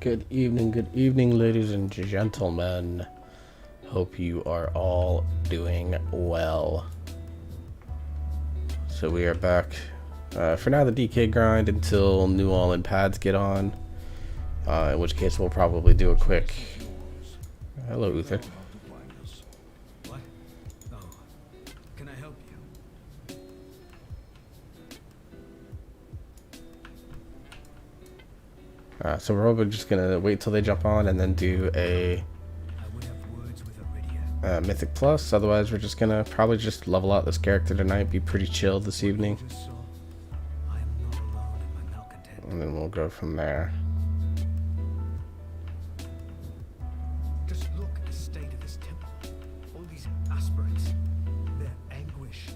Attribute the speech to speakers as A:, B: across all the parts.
A: Good evening, ladies and gentlemen. Hope you are all doing well. So we are back for now the DK grind until Nual and pads get on. In which case we'll probably do a quick... Hello, Uther.
B: What? Oh, can I help you?
A: So we're probably just gonna wait till they jump on and then do a
B: I would have words with Iridia.
A: Mythic Plus. Otherwise we're just gonna probably just level out this character tonight, be pretty chill this evening.
B: Just saw. I am not alone in my malcontent.
A: And then we'll go from there.
B: Just look at the state of this temple. All these aspirants. Their anguish.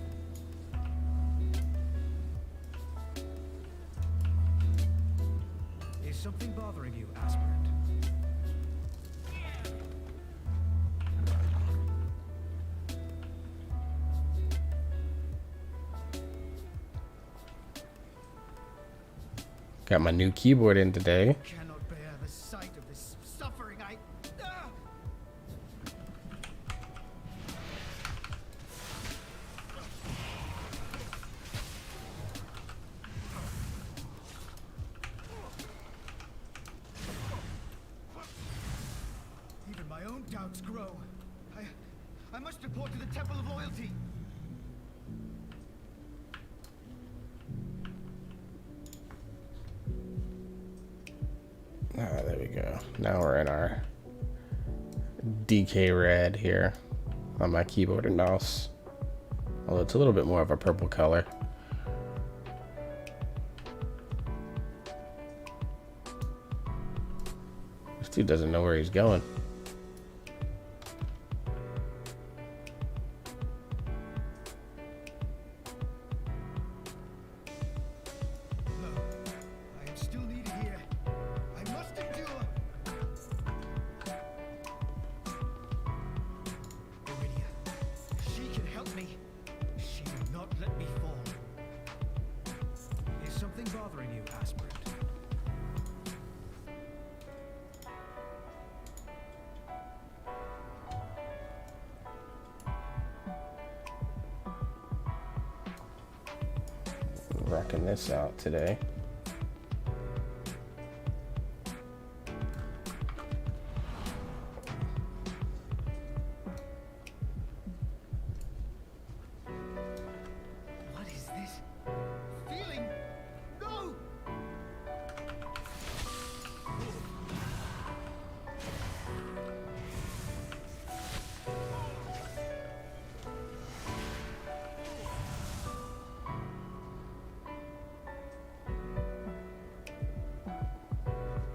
B: Is something bothering you, aspirant?
A: Got my new keyboard in today.
B: Cannot bear the sight of this suffering. Even my own doubts grow. I must report to the Temple of Loyalty.
A: There we go. Now we're in our DK red here on my keyboard and mouse. Although it's a little bit more of a purple color. This dude doesn't know where he's going.
B: No, I am still needed here. I must endure. Iridia, she can help me. She will not let me fall. Is something bothering you, aspirant?
A: Rocking this out today.
B: What is this? Feeling? No!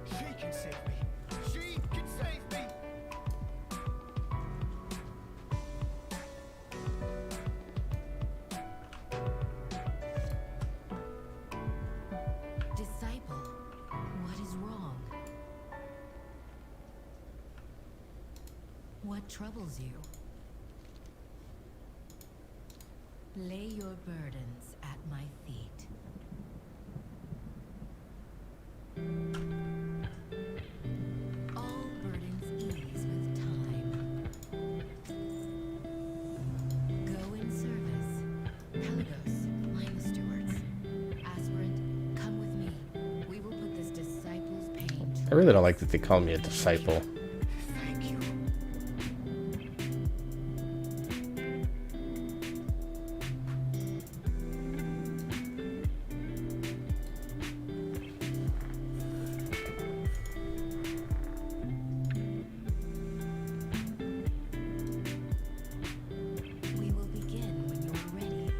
B: She can save me. She can save me.
C: Disciple, what is wrong? What troubles you? Lay your burdens at my feet. All burdens ease with time. Go in service. Pelagos, find the stewards. Aspirant, come with me. We will put this disciple's pain to
A: I really don't like that they call me a disciple.
B: Thank you.
C: We will begin when you're ready.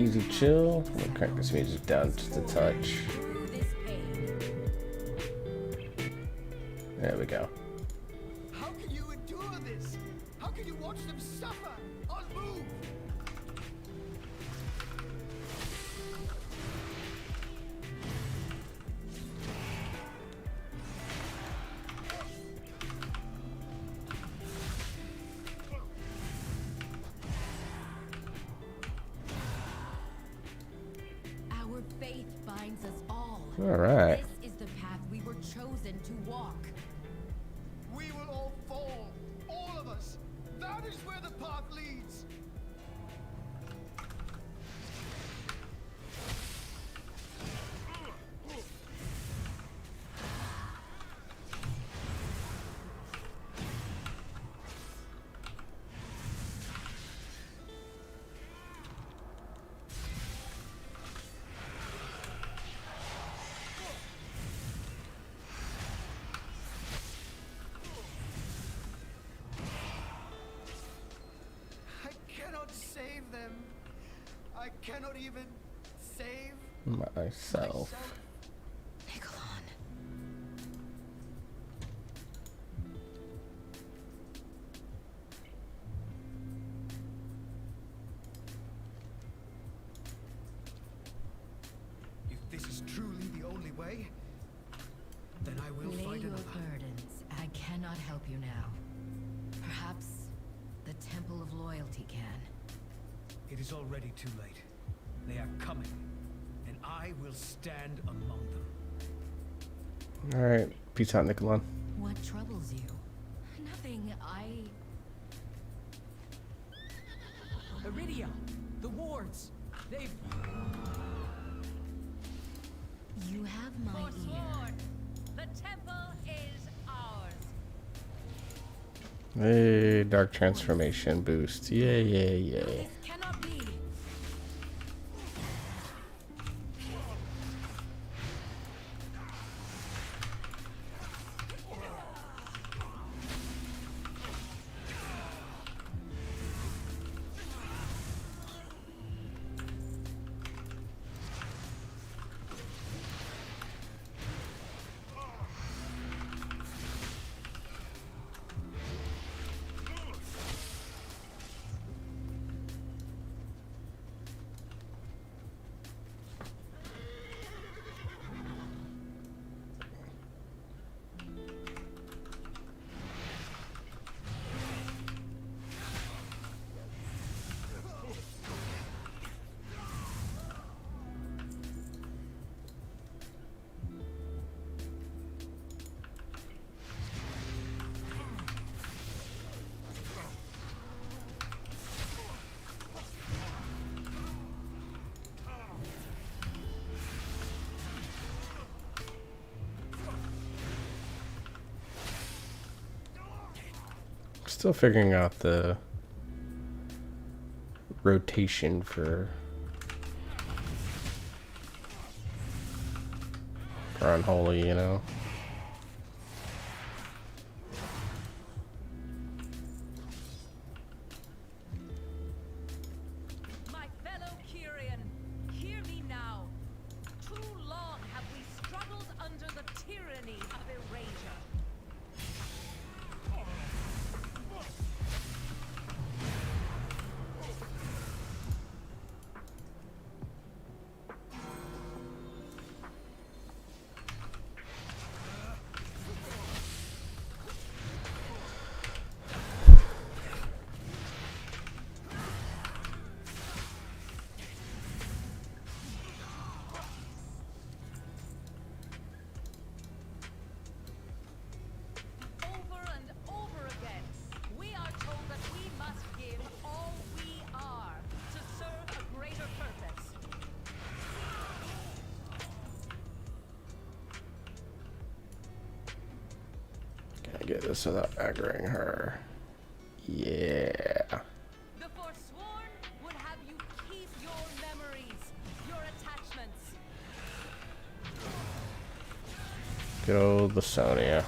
A: easy chill. I'm gonna crank this music down just a touch.
C: Through this pain.
A: There we go.
B: How can you endure this? How can you watch them suffer? Unmoved.
C: Our faith binds us all.
A: All right.
C: This is the path we were chosen to walk.
B: We will all fall. All of us. That is where the path leads. I cannot save them. I cannot even save
A: Myself.
B: myself.
C: Nikolon.
B: If this is truly the only way, then I will
C: Lay
B: find
C: your
B: another.
C: burdens. I cannot help you now. Perhaps the Temple of Loyalty can.
B: It is already too late. They are coming, and I will stand among them.
A: All right. Peace out, Nikolon.
C: What troubles you? Nothing.
D: Iridia, the wards, they've
C: You have my ear.
E: Forsworn. The temple is ours.
A: Hey, dark transformation boost. Yay, yay, yay.
C: This cannot be.
A: Still figuring out the rotation for Unholy, you know.
E: My fellow Kyrian, hear me now. Too long have we struggled under the tyranny of erasure. Over and over again, we are told that we must give all we are to serve a greater purpose.
A: Can I get this without aggroing her? Yeah.
E: The Forsworn would have you keep your memories, your attachments.
A: Good old Lasonia.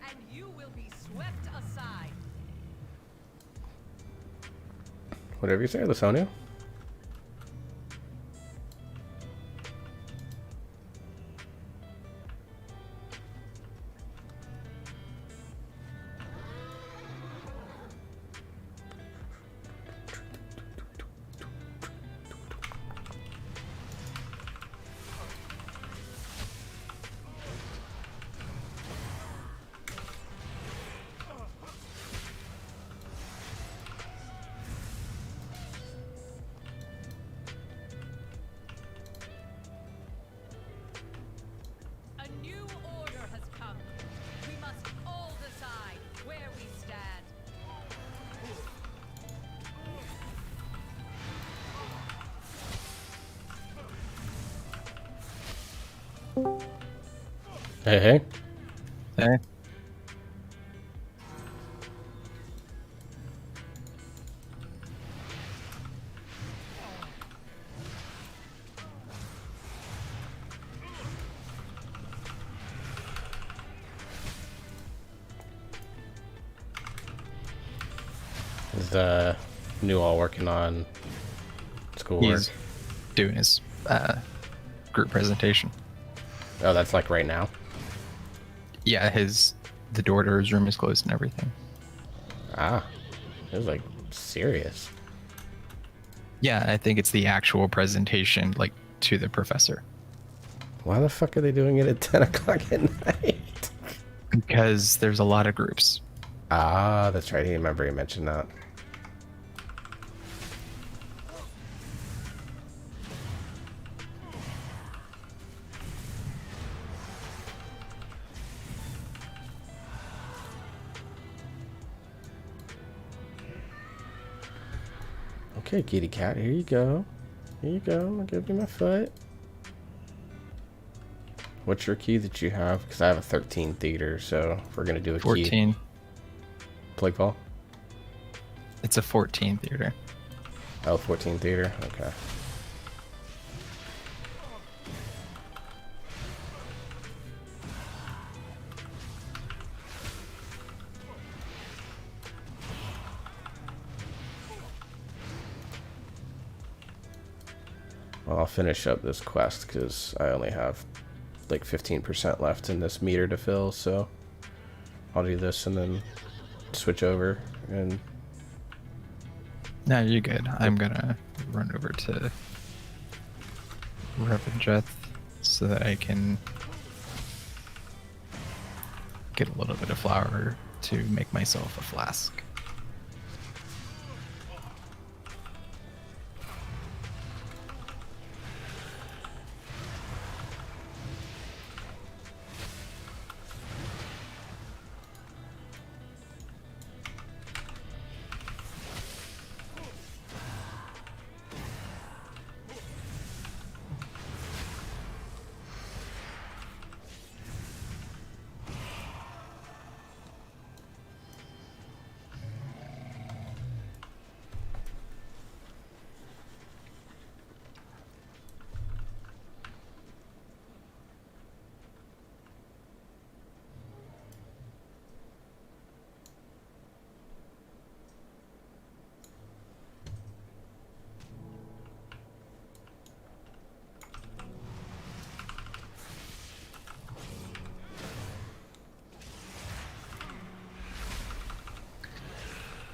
E: and you will be swept aside.
A: Whatever you say, Lasonia.
E: A new order has come. We must all decide where we stand.
A: Hey, hey.
F: Hey.
A: Is Nual working on schoolwork?
F: He's doing his group presentation.
A: Oh, that's like right now?
F: Yeah, the door to his room is closed and everything.
A: Ah. It was like serious.
F: Yeah, I think it's the actual presentation, like, to the professor.
A: Why the fuck are they doing it at 10 o'clock at night?
F: Because there's a lot of groups.
A: Ah, that's right. I remember you mentioned that. Okay, kitty cat, here you go. Here you go. I'll give you my foot. What's your key that you have? Because I have a 13 theater, so if we're going to do a
F: 14.
A: key. Plague ball?
F: It's a 14 theater.
A: Oh, 14 theater? Okay. Well, I'll finish up this quest because I only have like 15% left in this meter to fill, so I'll do this and then switch over and
F: No, you're good. I'm gonna run over to Revenjeth so that I can get a little bit of flour to make myself a flask.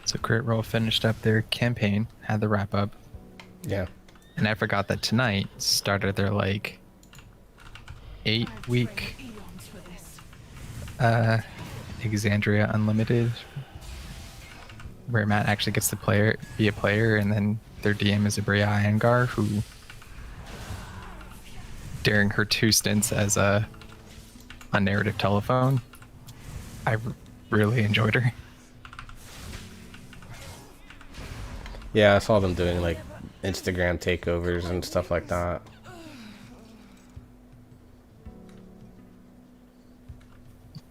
F: So Crit Roll finished up their campaign, had the wrap up,
A: yeah.
F: and I forgot that tonight started their like 8-week Exandria Unlimited, where Matt actually gets to be a player, and then their DM is Abria Iyengar, who during her 2 stints as a on narrative telephone, I really enjoyed her.
A: Yeah, I saw them doing like Instagram takeovers and stuff like that.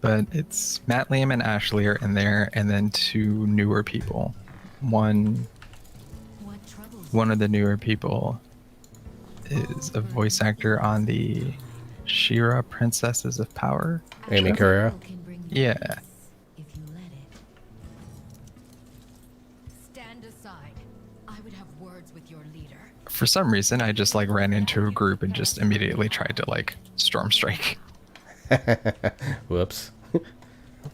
F: But it's Matt, Liam, and Ashley are in there, and then 2 newer people. One
C: What troubles
F: of the newer people is a voice actor on the She-Ra Princesses of Power.
A: Amy
F: show.
A: Carrera.
C: can bring
F: Yeah, For some reason, I just like ran into a group and just immediately tried to like storm strike.
A: Whoops.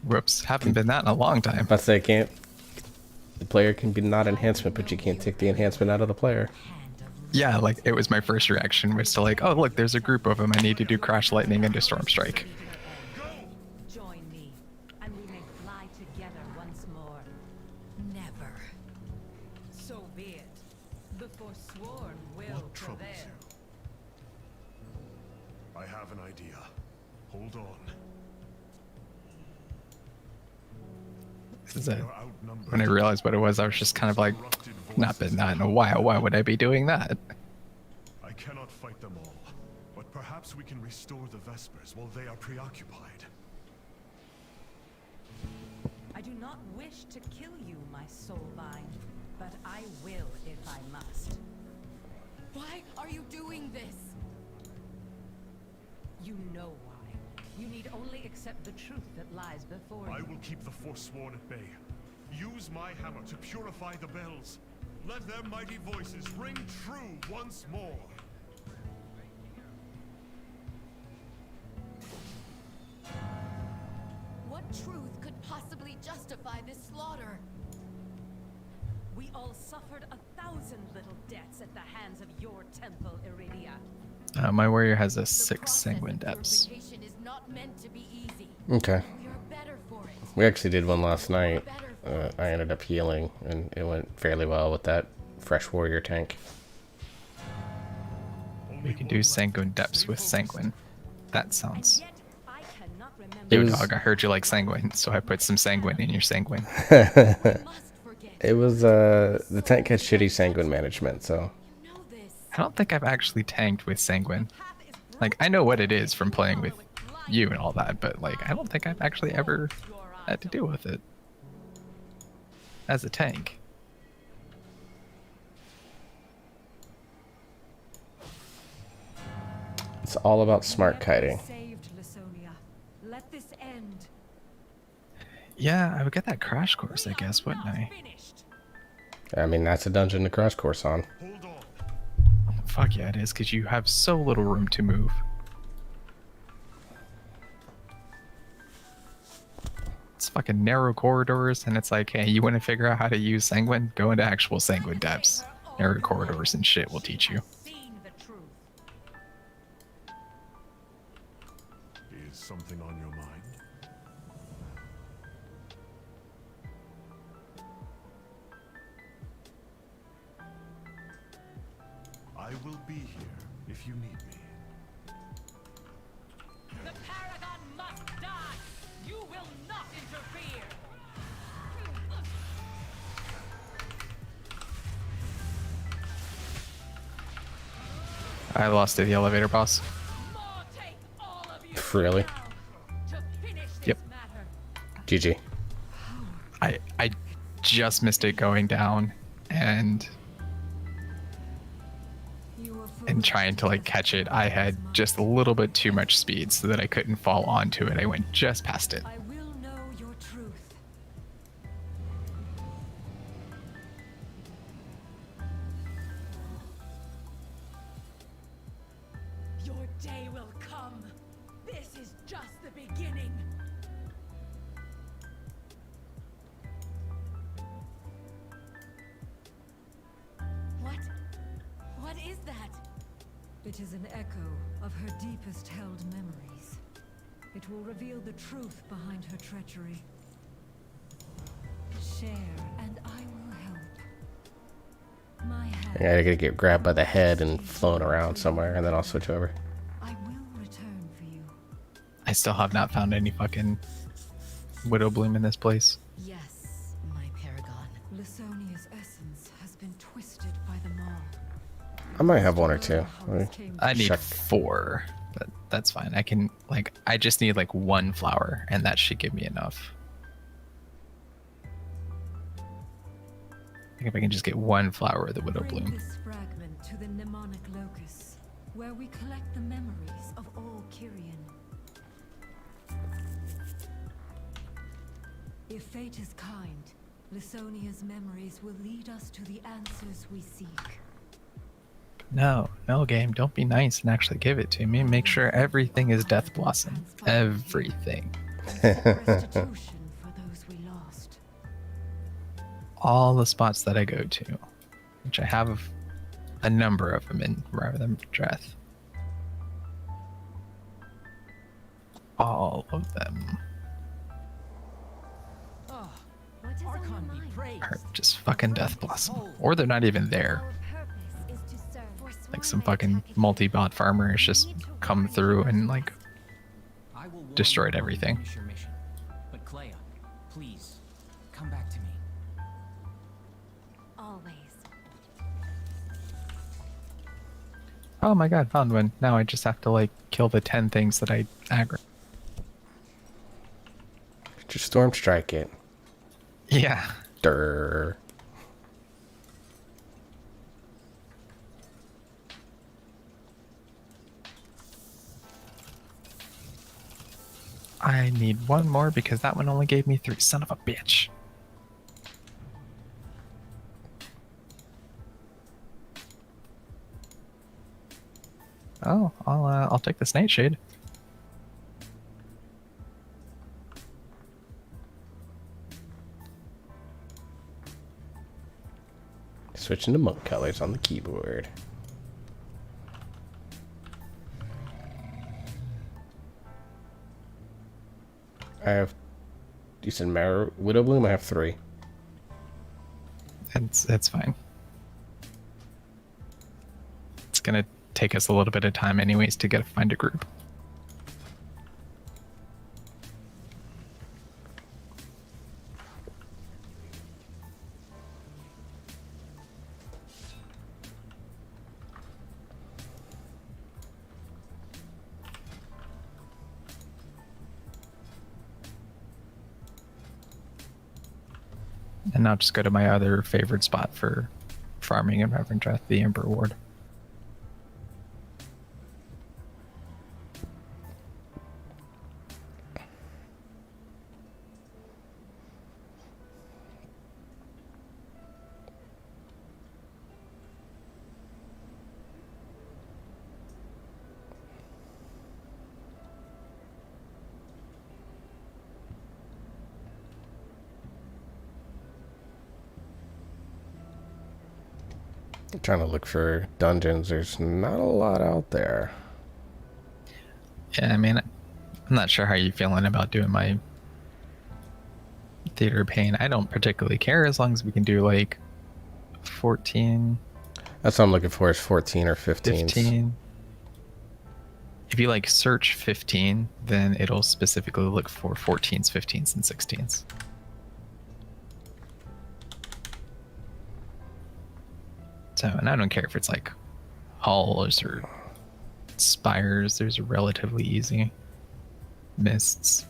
F: Whoops, haven't been that in a long time.
A: I say can't. The player can be not enhancement, but you can't take the enhancement out of the player.
F: Yeah, like it was my first reaction was to like, oh look, there's a group of them. I need to do crash lightning into storm strike.
E: Join me, and we may fly together once more.
C: Never.
E: So be it. The Forsworn will
G: What troubles
E: prevail.
G: you? I have an idea. Hold on.
F: This is when I realized what it was, I was just kind of like, not been that in a while. Why would I be doing that?
G: I cannot fight them all, but perhaps we can restore the Vespers while they are preoccupied.
E: I do not wish to kill you, my soulbind, but I will if I must.
C: Why are you doing this?
E: You know why. You need only accept the truth that lies before you.
G: I will keep the Forsworn at bay. Use my hammer to purify the bells. Let their mighty voices ring true once more.
C: What truth could possibly justify this slaughter?
E: We all suffered 1,000 little deaths at the hands of your temple, Iridia.
F: My warrior has a
C: The
F: 6
C: process
F: sanguine
C: of
F: depths.
C: purification is not meant to be easy.
A: Okay.
C: We are better for it.
A: We actually did one last night. I ended up healing, and it went fairly well with that fresh warrior tank.
F: We can do sanguine depths with sanguine. That sounds.
E: Yet I cannot remember.
A: It
F: Yo,
A: was-
F: dog, I heard you like sanguine, so I put some sanguine in your sanguine.
C: We must forget.
A: It was the tank had shitty sanguine management, so
C: You know this.
F: I don't think I've actually tanked with sanguine. Like, I know what it is from playing with you and all that, but like, I don't think I've actually ever had to deal with it as a tank.
A: it's all about smart kiting.
E: Saved Lasonia. Let this end.
F: Yeah, I would get that crash course, I guess, wouldn't I?
E: Finished.
A: I mean, that's a dungeon to crash course on.
G: Hold on.
F: Fuck yeah, it is, because you have so little room to move. It's fucking narrow corridors, and it's like, hey, you want to figure out how to use sanguine? Go into actual sanguine depths. Narrow corridors and shit will teach you.
E: Seen the truth.
G: Is something on your mind? I will be here if you need me.
E: The Paragon must die. You will not interfere.
F: I lost to the elevator boss.
E: More take all of you
A: Really?
E: down to finish this
F: Yep.
E: matter.
A: GG.
F: I just missed it going down, and trying to like catch it, I had just a little bit too much speed so that I couldn't fall onto it. I went just past it.
E: I will know your truth. Your day will come. This is just the beginning.
C: What? What is that?
H: It is an echo of her deepest held memories. It will reveal the truth behind her treachery. Share, and I will help. My hand.
A: I gotta get grabbed by the head and flown around somewhere, and then I'll switch over.
H: I will return for you.
F: I still have not found any fucking widow bloom in this place.
C: Yes, my paragon.
H: Lasonia's essence has been twisted by the maw.
A: I might have one or two. Let me-
F: I need
A: Check.
F: 4, but that's fine. I can like I just need like 1 flower, and that should give me enough. I think if I can just get 1 flower of the widow
H: Bring
F: bloom.
H: this fragment to the mnemonic locus, where we collect the memories of all Kyrian. If fate is kind, Lasonia's memories will lead us to the answers we seek.
F: No, no, game. Don't be nice and actually give it to me. Make sure everything is Death Blossom. Everything.
H: Restitution for those we lost.
F: All the spots that I go to, which I have a number of them in rather than Dreth. All of them
D: Oh,
C: What is on your
D: Archon be
C: mind?
D: praised.
F: are just fucking Death Blossom. Or they're not even there.
C: Our purpose is to serve.
F: Like some fucking multi-bot farmer has just come through and like
I: I will warn
F: destroyed
I: you when you
F: everything.
I: finish your mission. But Clea, please, come back to me.
C: Always.
F: Oh my god, found one. Now I just have to like kill the 10 things that I aggro.
A: Just storm strike it.
F: Yeah.
A: Durr.
F: I need one more because that one only gave me 3. Son of a bitch. Oh, I'll take the Snake Shade.
A: Switching to monk colors on the keyboard. I have, you said Widow Bloom? I have 3.
F: It's fine. It's gonna take us a little bit of time anyways to find a group. And now just go to my other favorite spot for farming and Reverend Death, the Ember Ward.
A: I'm trying to look for dungeons. There's not a lot out there.
F: Yeah, I mean, I'm not sure how you're feeling about doing my Theater of Pain. I don't particularly care as long as we can do like 14,
A: That's what I'm looking for, is 14 or 15.
F: 15. If you like search 15, then it'll specifically look for 14s, 15s, and 16s. So, and I don't care if it's like halls or spires, there's relatively easy mists.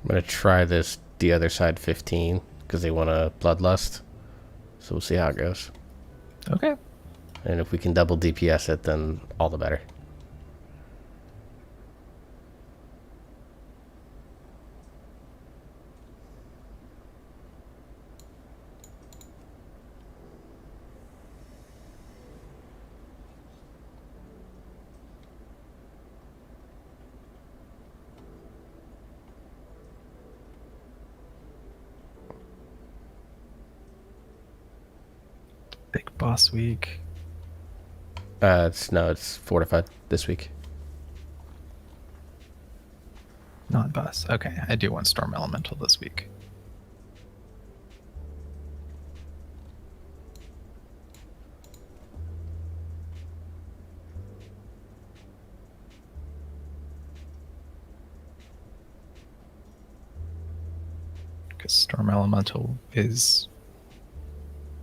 A: I'm going to try this the other side 15 because they want a Bloodlust. So we'll see how it goes.
F: Okay.
A: And if we can double DPS it, then all the better.
F: Big boss week.
A: It's fortified this week.
F: Not boss. Okay, I do want Storm Elemental this week. Because Storm Elemental is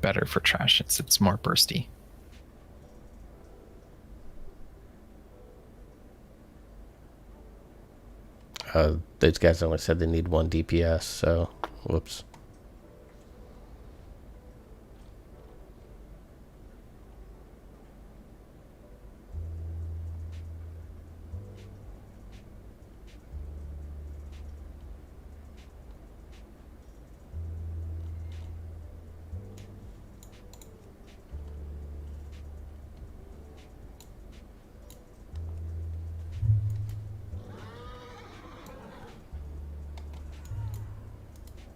F: better for trash. It's more bursty.
A: These guys only said they need 1 DPS, so whoops.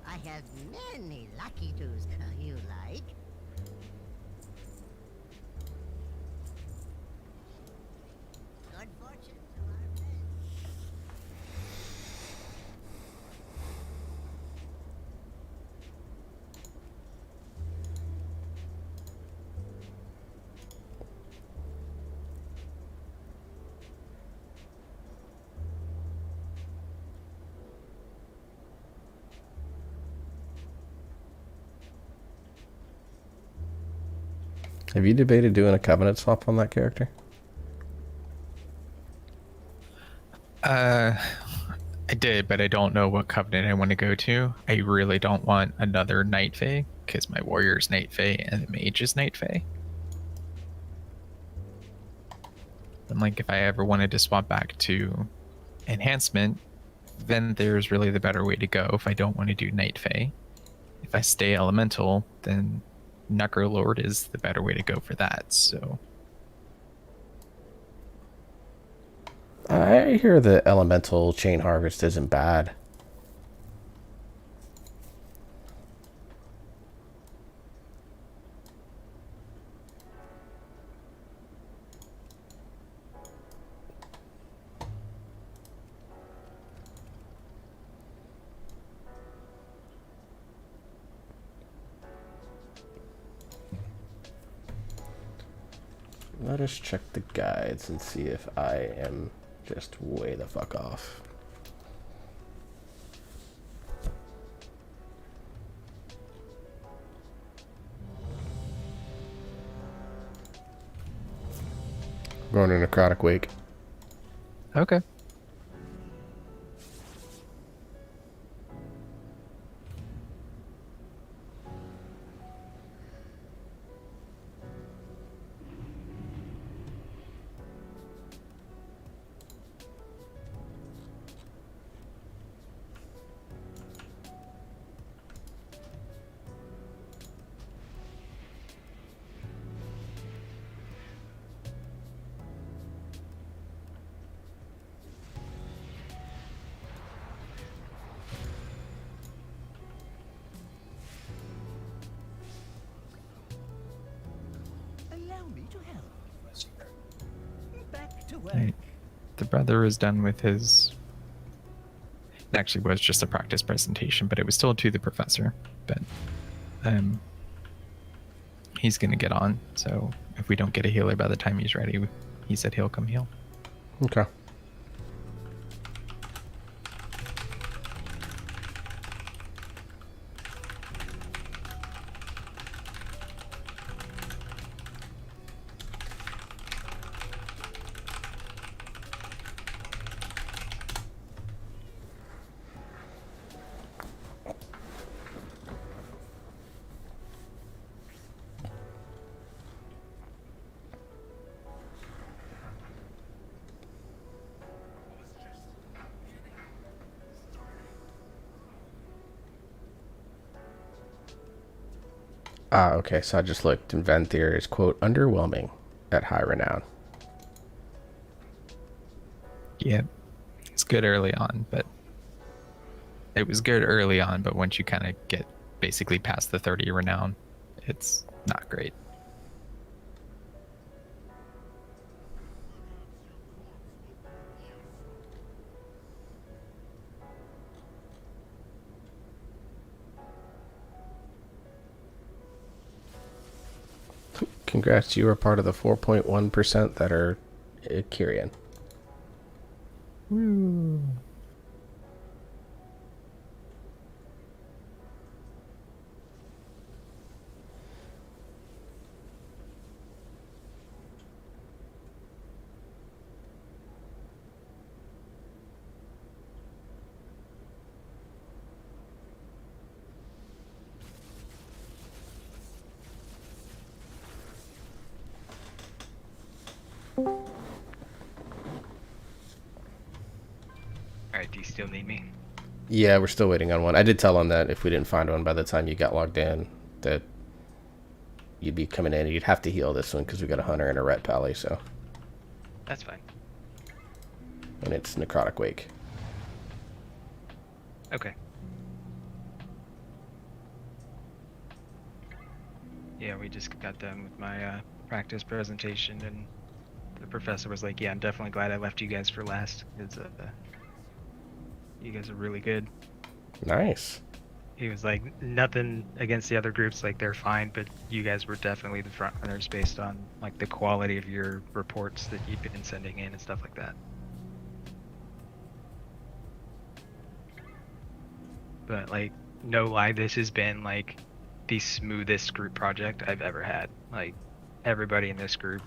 J: I have many lucky do's you like. Good fortune to our friends.
A: Have you debated doing a covenant swap on that character?
F: I did, but I don't know what covenant I want to go to. I really don't want another Night Fae, because my warrior's Night Fae and the mage is Night Fae. And like, if I ever wanted to swap back to enhancement, then there's really the better way to go if I don't want to do Night Fae. If I stay elemental, then Knucker Lord is the better way to go for that, so...
A: I hear the elemental chain harvest isn't bad. Let us check the guides and see if I am just way the fuck off. Going to necrotic wake.
F: Okay.
B: Allow me to help. Back to work.
F: Right. The brother is done with his... It actually was just a practice presentation, but it was still to the professor. But he's going to get on, so if we don't get a healer by the time he's ready, he said he'll come heal.
A: Okay. Ah, okay, so I just looked, and Venthyr is, quote, underwhelming at high renown.
F: Yeah, it's good early on, but it was good early on, but once you kind of get basically past the 30 renown, it's not great.
A: Congrats, you are part of the 4.1% that are Kyrian.
F: Woo. Alright, do you still need me?
A: Yeah, we're still waiting on one. I did tell him that if we didn't find one by the time you got logged in, that you'd be coming in and you'd have to heal this one because we got a hunter and a ret pally, so.
F: That's fine.
A: And it's necrotic wake.
F: Okay. Yeah, we just got done with my practice presentation, and the professor was like, yeah, I'm definitely glad I left you guys for last. It's, you guys are really good.
A: Nice.
F: He was like, nothing against the other groups, like they're fine, but you guys were definitely the front runners based on like the quality of your reports that you've been sending in and stuff like that. But like, no lie, this has been like the smoothest group project I've ever had. Like, everybody in this group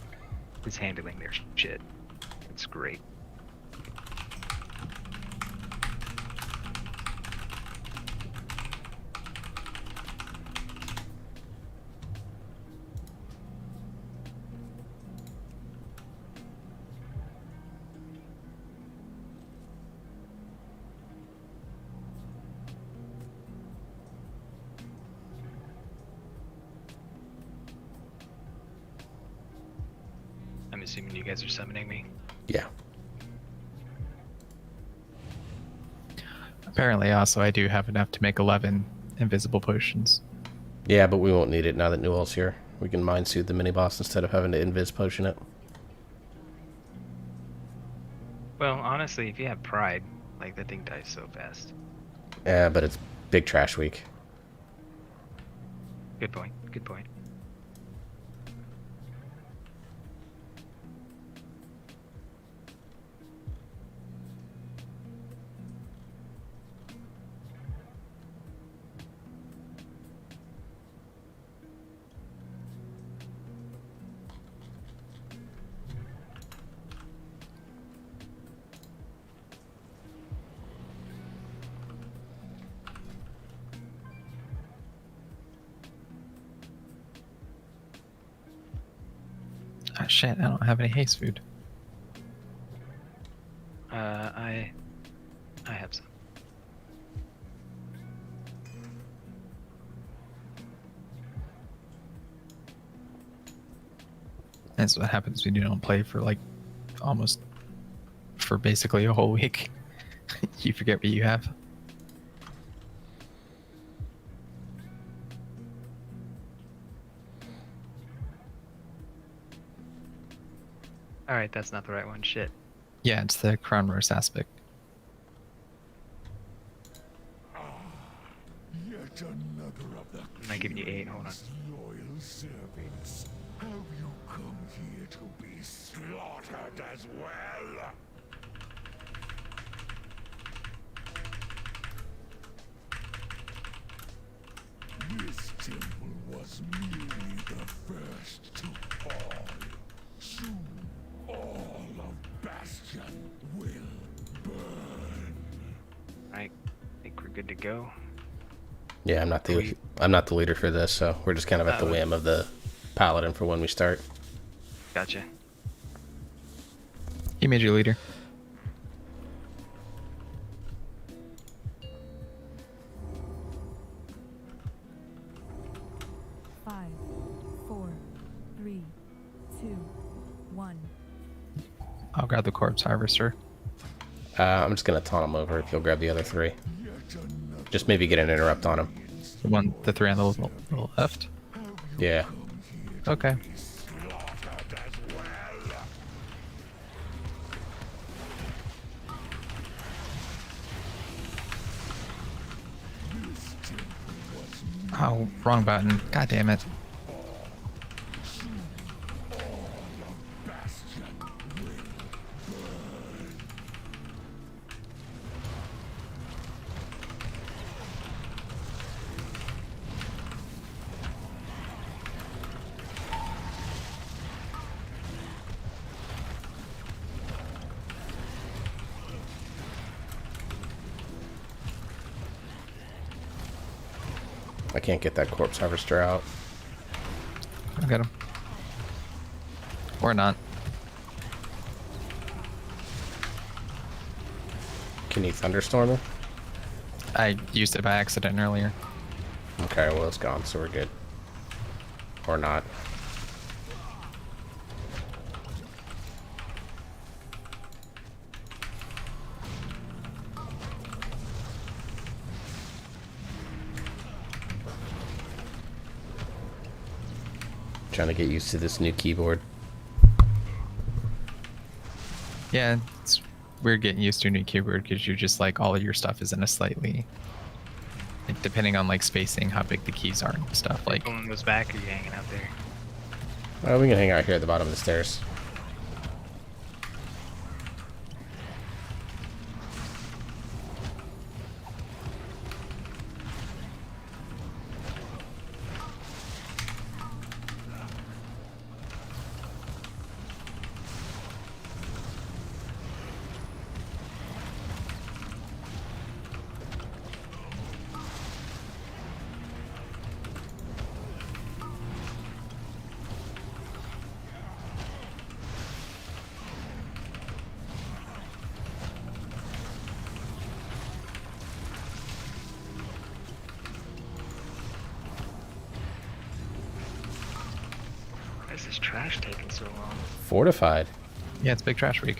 F: is handling their shit. It's great. I'm assuming you guys are summoning me.
A: Yeah.
F: Apparently, also, I do have enough to make 11 invisible potions.
A: Yeah, but we won't need it now that Nual's here. We can mind soothe the mini boss instead of having to invis potion it.
F: Well, honestly, if you have pride, like, that thing dies so fast.
A: Yeah, but it's big trash week.
F: Good point. Good point. Ah, shit, I don't have any haste food. I have some. That's what happens when you don't play for like almost for basically a whole week. You forget what you have. Alright, that's not the right one. Shit. Yeah, it's the crown roast aspect.
G: Yet another of the
F: I'm not giving you 8, hold on.
G: loyal servants. Have you come here to be slaughtered as well? This temple was merely the first to fall. Soon, all of Bastion will burn.
F: I think we're good to go.
A: Yeah, I'm not the leader for this, so we're just kind of at the whim of the paladin for when we start.
F: Gotcha. He made you leader.
H: Five, 4, 3, 2, 1.
F: I'll grab the corpse harvester.
A: I'm just gonna taunt him over if you'll grab the other 3. Just maybe get an interrupt on him.
F: The 3 on the left?
A: Yeah.
F: Okay. Oh, wrong button. God damn it.
A: I can't get that corpse harvester out.
F: I got him. Or not.
A: Can you thunderstorm him?
F: I used it by accident earlier.
A: Okay, well it's gone, so we're good. Or not. Trying to get used to this new keyboard.
F: Yeah, it's weird getting used to a new keyboard because you're just like all of your stuff is in a slightly, like, depending on like spacing, how big the keys are and stuff. Like,
K: Pulling those back, or you hanging out there?
A: We can hang out here at the bottom of the stairs.
K: Why is this trash taking so long?
A: Fortified.
F: yeah, it's Big Trash Week.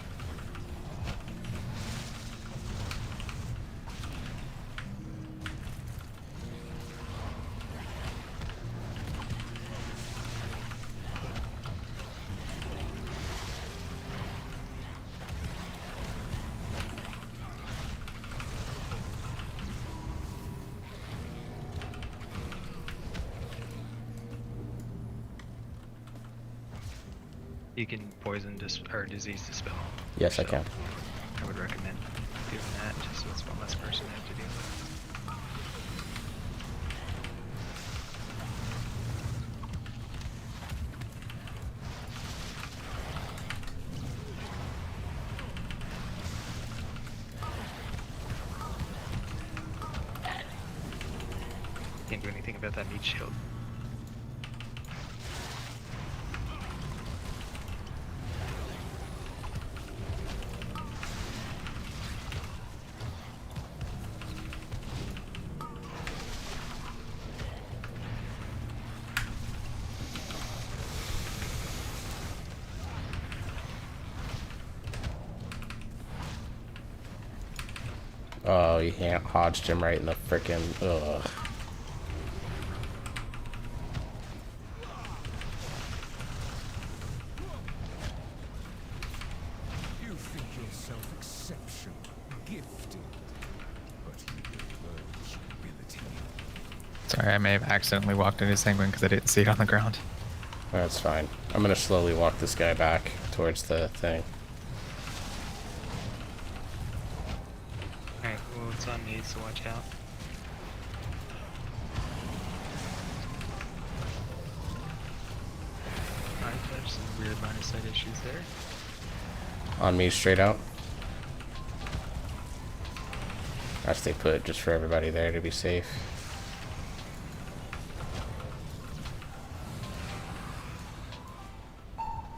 K: You can poison or disease dispel.
A: Yes, I can.
K: I would recommend doing that, just so it's one less person to have to deal with. Can't do anything about that meat shield.
A: Oh, you hodged him right in the frickin'. Ugh.
B: You think yourself exceptional, gifted, but you will learn humility.
F: Sorry, I may have accidentally walked into Sanguine because I didn't see it on the ground.
A: That's fine. I'm gonna slowly walk this guy back towards the thing.
K: Alright, well, it's on me, so watch out. Alright, there's some weird line of sight issues there.
A: On me, straight out. I stay put just for everybody there to be safe.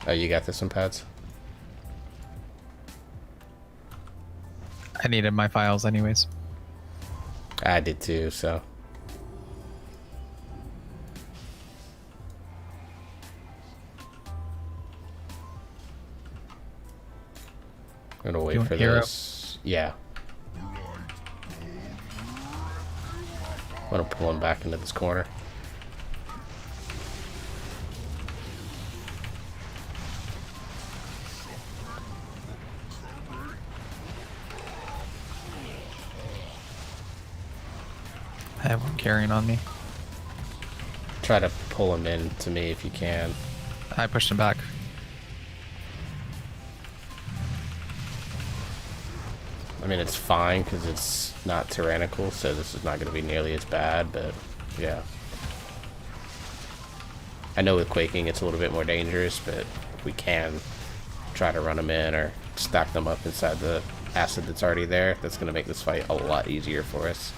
A: Oh, you got this one, Pads?
F: I needed my files anyways.
A: I did too, so. I'm gonna wait
F: You
A: for
F: want hero?
A: this. Yeah. I'm gonna pull him back into this corner.
F: I have one carrying on me.
A: Try to pull him in to me if you can.
F: I pushed him back.
A: I mean, it's fine because it's not tyrannical, so this is not going to be nearly as bad, but yeah. I know with quaking it's a little bit more dangerous, but if we can try to run them in or stack them up inside the acid that's already there, that's going to make this fight a lot easier for us.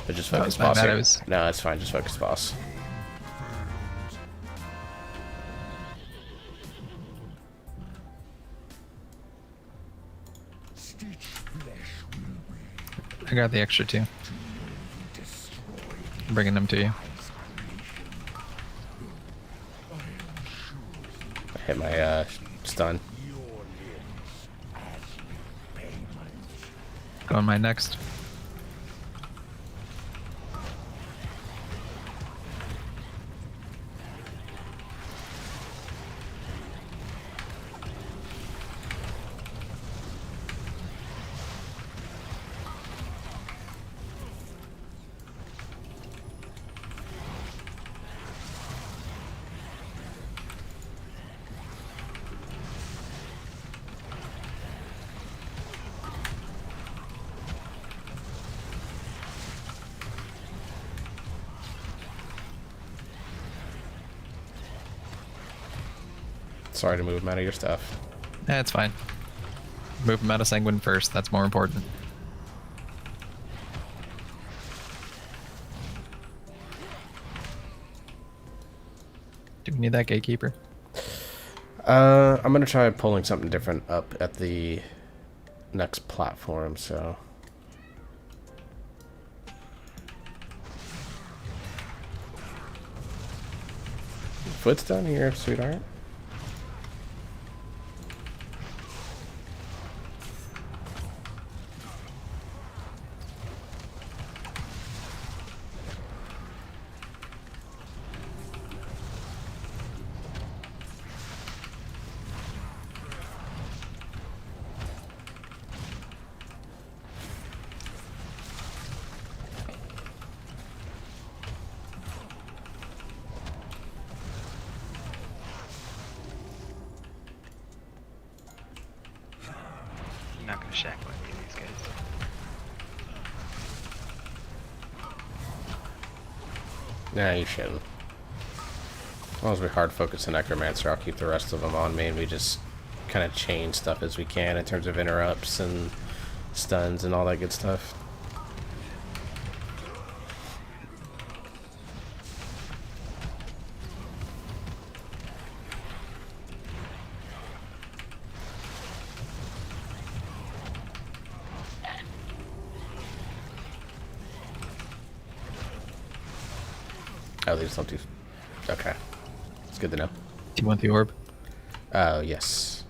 A: But just focus boss here. No, it's fine, just focus boss.
B: Stitch flesh
F: I got the extra 2. I'm bringing them to you.
A: I hit my stun.
F: Going my next.
A: Sorry to move him out of your stuff.
F: It's fine. Move him out of Sanguine first. That's more important. Do we need that gatekeeper?
A: I'm gonna try pulling something different up at the next platform, so. Foot's down here, sweetheart.
K: I'm not gonna shack one of these guys.
A: Nah, you shouldn't. As long as we hard focus on Necromancer, I'll keep the rest of them on me, and we just kind of change stuff as we can in terms of interrupts and stuns and all that good stuff. Oh, they just don't do... Okay. It's good to know.
F: Do you want the orb?
A: Oh, yes.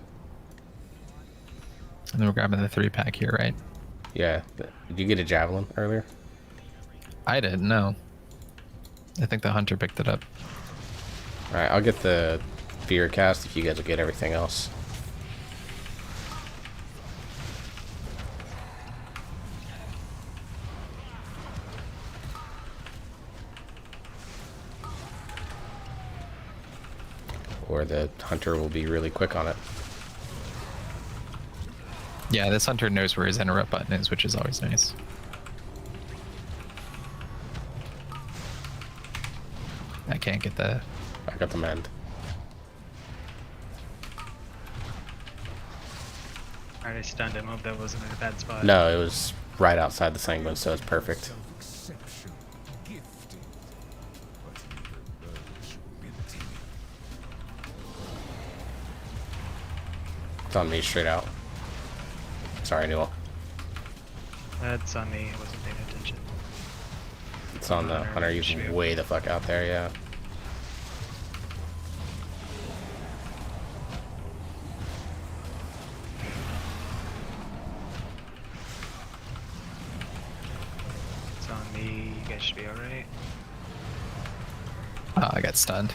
F: And then we're grabbing the 3-pack here, right?
A: Yeah. Did you get a javelin earlier?
F: I didn't know. I think the hunter picked it up.
A: Alright, I'll get the fear cast if you guys will get everything else. Or the hunter will be really quick on it.
F: Yeah, this hunter knows where his interrupt button is, which is always nice. I can't get the...
A: I got the mend.
K: Alright, I stunned him. Hope that wasn't in a bad spot.
A: No, it was right outside the sanguine, so it's perfect.
B: Self-exception, gifted, but ability.
A: It's on me straight out. Sorry, Nual.
K: That's on me. I wasn't paying attention.
A: It's on the hunter. He's way the fuck out there, yeah.
K: It's on me. You guys should be alright.
F: Oh, I got stunned.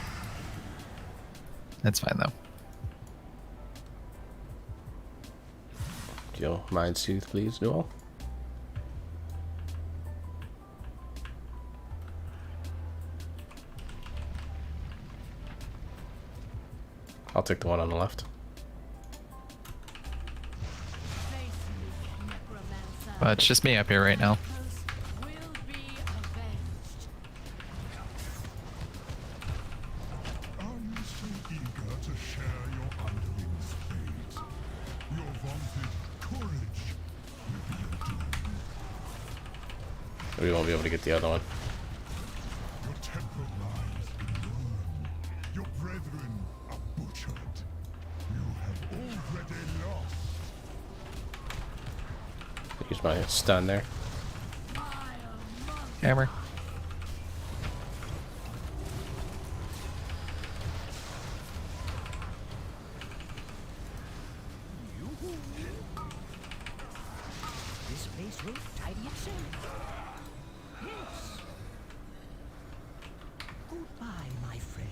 F: That's fine, though.
A: Do you mind soothe, please, Nual? I'll take the one on the left.
F: But it's just me up here right now.
G: Are you so eager to share your underling's fate? Your vaunted courage will be your doom.
A: We won't be able to get the other one.
G: Your temple lies in ruin. Your brethren are butchered. You have already lost.
A: Use my stun there.
F: Hammer.
D: This place will tidy itself. Yes. Goodbye, my friend.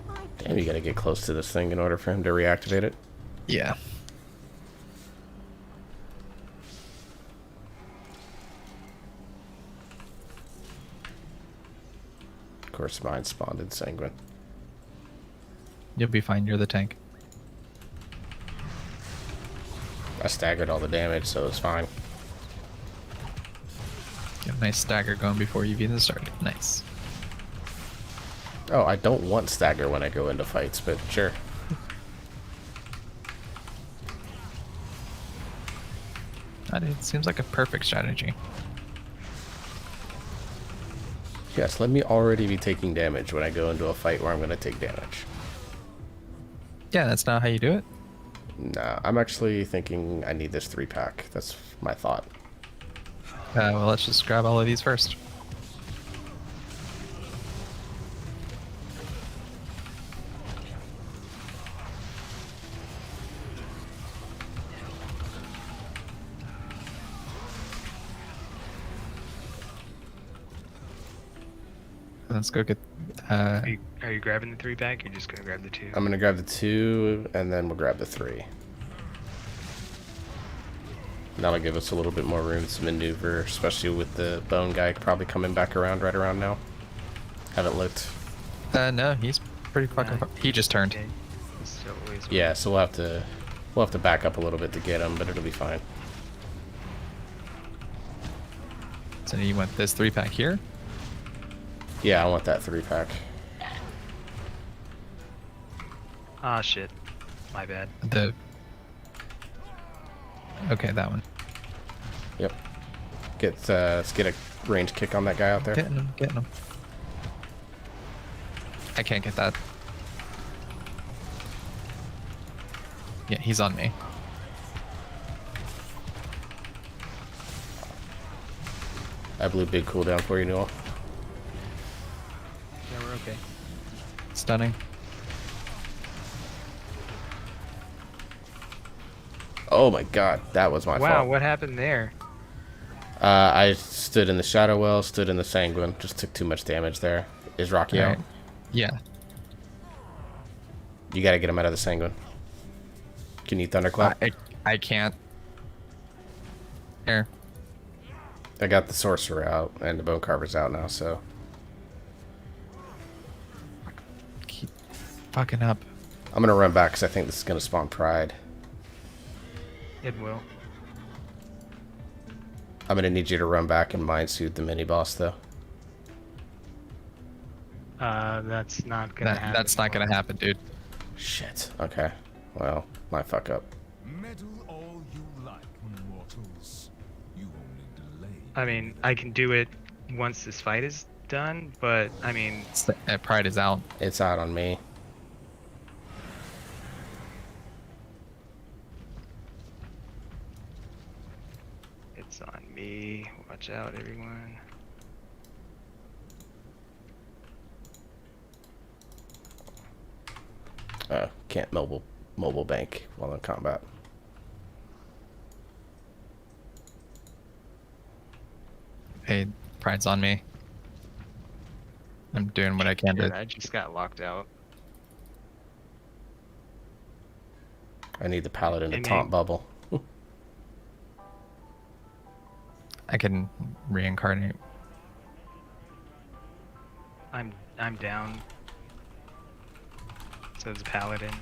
D: My
A: Damn, you gotta get close to this thing in order for him to reactivate it.
F: Yeah.
A: Of course, mine spawned in Sanguine.
F: You'll be fine. You're the tank.
A: I staggered all the damage, so it's fine.
F: Get a nice stagger going before you've even started. Nice.
A: Oh, I don't want stagger when I go into fights, but sure.
F: It seems like a perfect strategy.
A: Yes, let me already be taking damage when I go into a fight where I'm going to take damage.
F: Yeah, that's not how you do it.
A: Nah, I'm actually thinking I need this 3-pack. That's my thought.
F: Well, let's just grab all of these first. Let's go get.
K: Are you grabbing the 3-pack? You're just gonna grab the 2?
A: I'm going to grab the 2, and then we'll grab the 3. That'll give us a little bit more room to maneuver, especially with the bone guy probably coming back around right around now. Haven't looked.
F: No, he's pretty fucking. He just turned.
K: Okay. So always
A: Yeah, so we'll have to back up a little bit to get him, but it'll be fine.
F: So you want this 3-pack here?
A: Yeah, I want that 3-pack.
K: Ah, shit. My bad.
F: Okay, that one.
A: Yep. Let's get a range kick on that guy out there.
F: Getting him, getting him. I can't get that. Yeah, he's on me.
A: I blew big cooldown for you, Nual.
K: Yeah, we're okay.
F: Stunning.
A: Oh my god, that was my
K: Wow,
A: fault.
K: what happened there?
A: I stood in the Shadow Well, stood in the Sanguine, just took too much damage there. Is Rocky out?
F: Alright. Yeah.
A: You gotta get him out of the Sanguine. Can you Thunderclap?
F: I can't. Here.
A: I got the Sorcerer out, and the Bone Carver's out now, so...
F: Keep fucking up.
A: I'm gonna run back, because I think this is gonna spawn Pride.
K: It will.
A: I'm gonna need you to run back and mind suit the mini-boss, though.
K: That's not gonna happen.
F: That's not gonna happen, dude.
A: Shit. Okay. Well, my fuck up.
B: Meddle all you like, mortals. You only delay.
K: I mean, I can do it once this fight is done, but I mean,
F: Pride is out.
A: It's out on me.
K: it's on me. Watch out, everyone.
A: Can't mobile bank while in combat.
F: Hey, Pride's on me. I'm doing what I can
K: Dude,
F: to.
K: I just got locked out.
A: I need the Paladin to
K: Hey,
A: taunt
K: man.
A: bubble.
F: I can reincarnate.
K: I'm down. So it's Paladin.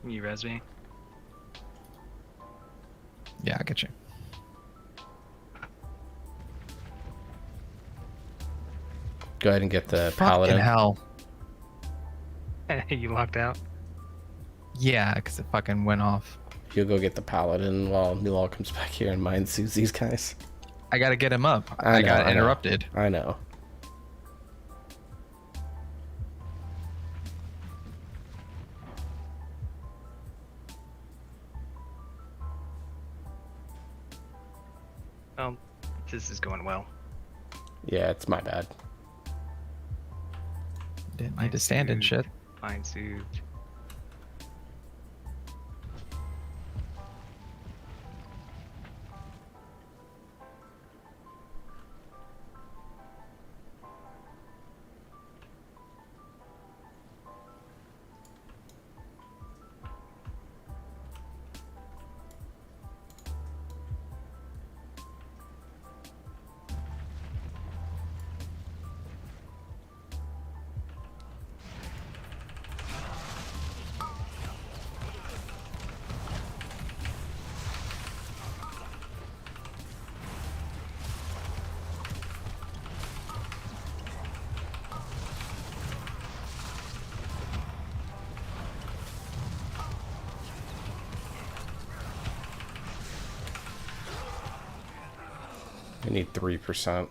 K: Can you res me?
F: Yeah, I get you.
A: Go ahead and get the
F: Fucking
A: Paladin.
F: hell.
K: You locked out?
F: Yeah, because it fucking went off.
A: You'll go get the Paladin while Nual comes back here and mind suits these guys.
F: I gotta get him up.
A: I know,
F: got
A: I know.
F: interrupted.
A: I know.
K: Well, this is going well.
A: Yeah, it's my bad.
F: Didn't need to stand and shit.
K: Fine soothed.
A: I need 3%.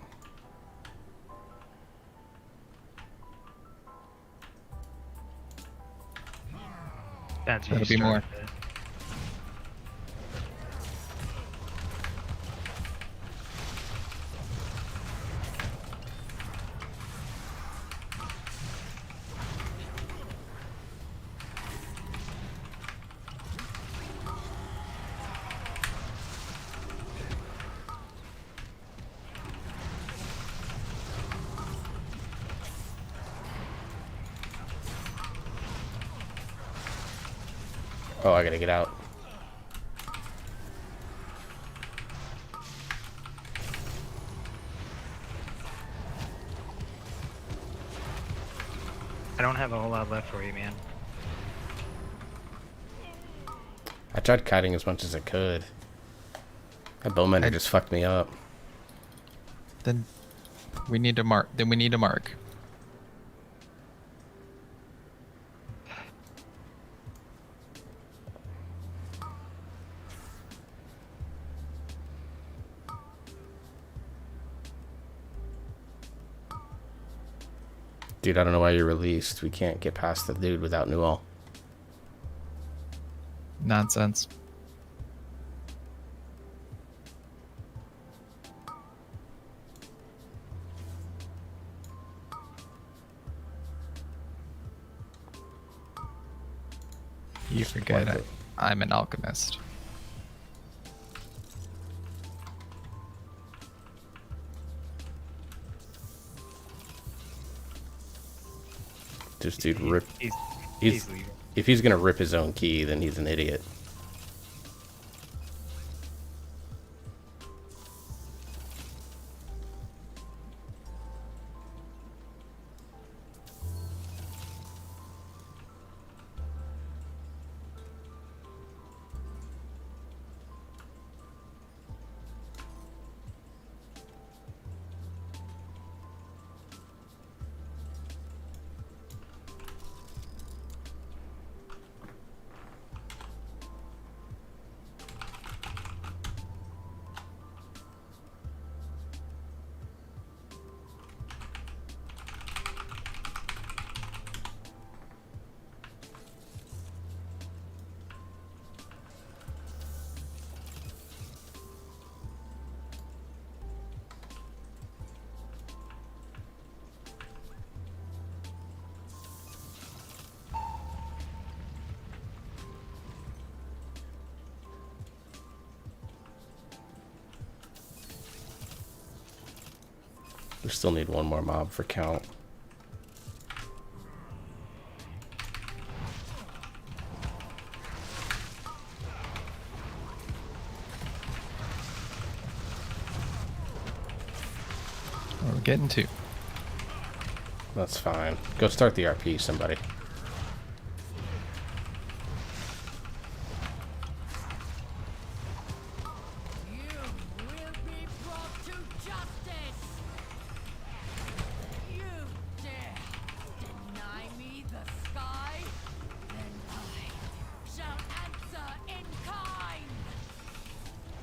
K: That's
F: That'll be more.
A: Oh, I gotta get out.
K: I don't have a whole lot left for you, man.
A: I tried kiting as much as I could. That bowman just fucked me up.
F: Then we need to mark. Then we need to mark.
A: Dude, I don't know why you released. We can't get past the dude without Nual.
F: Nonsense. You forget I'm an alchemist.
A: This dude rip.
K: He's leaving.
A: If he's gonna rip his own key, then he's an idiot. We still need one more mob for count.
F: We're getting two.
A: That's fine. Go start the RP, somebody.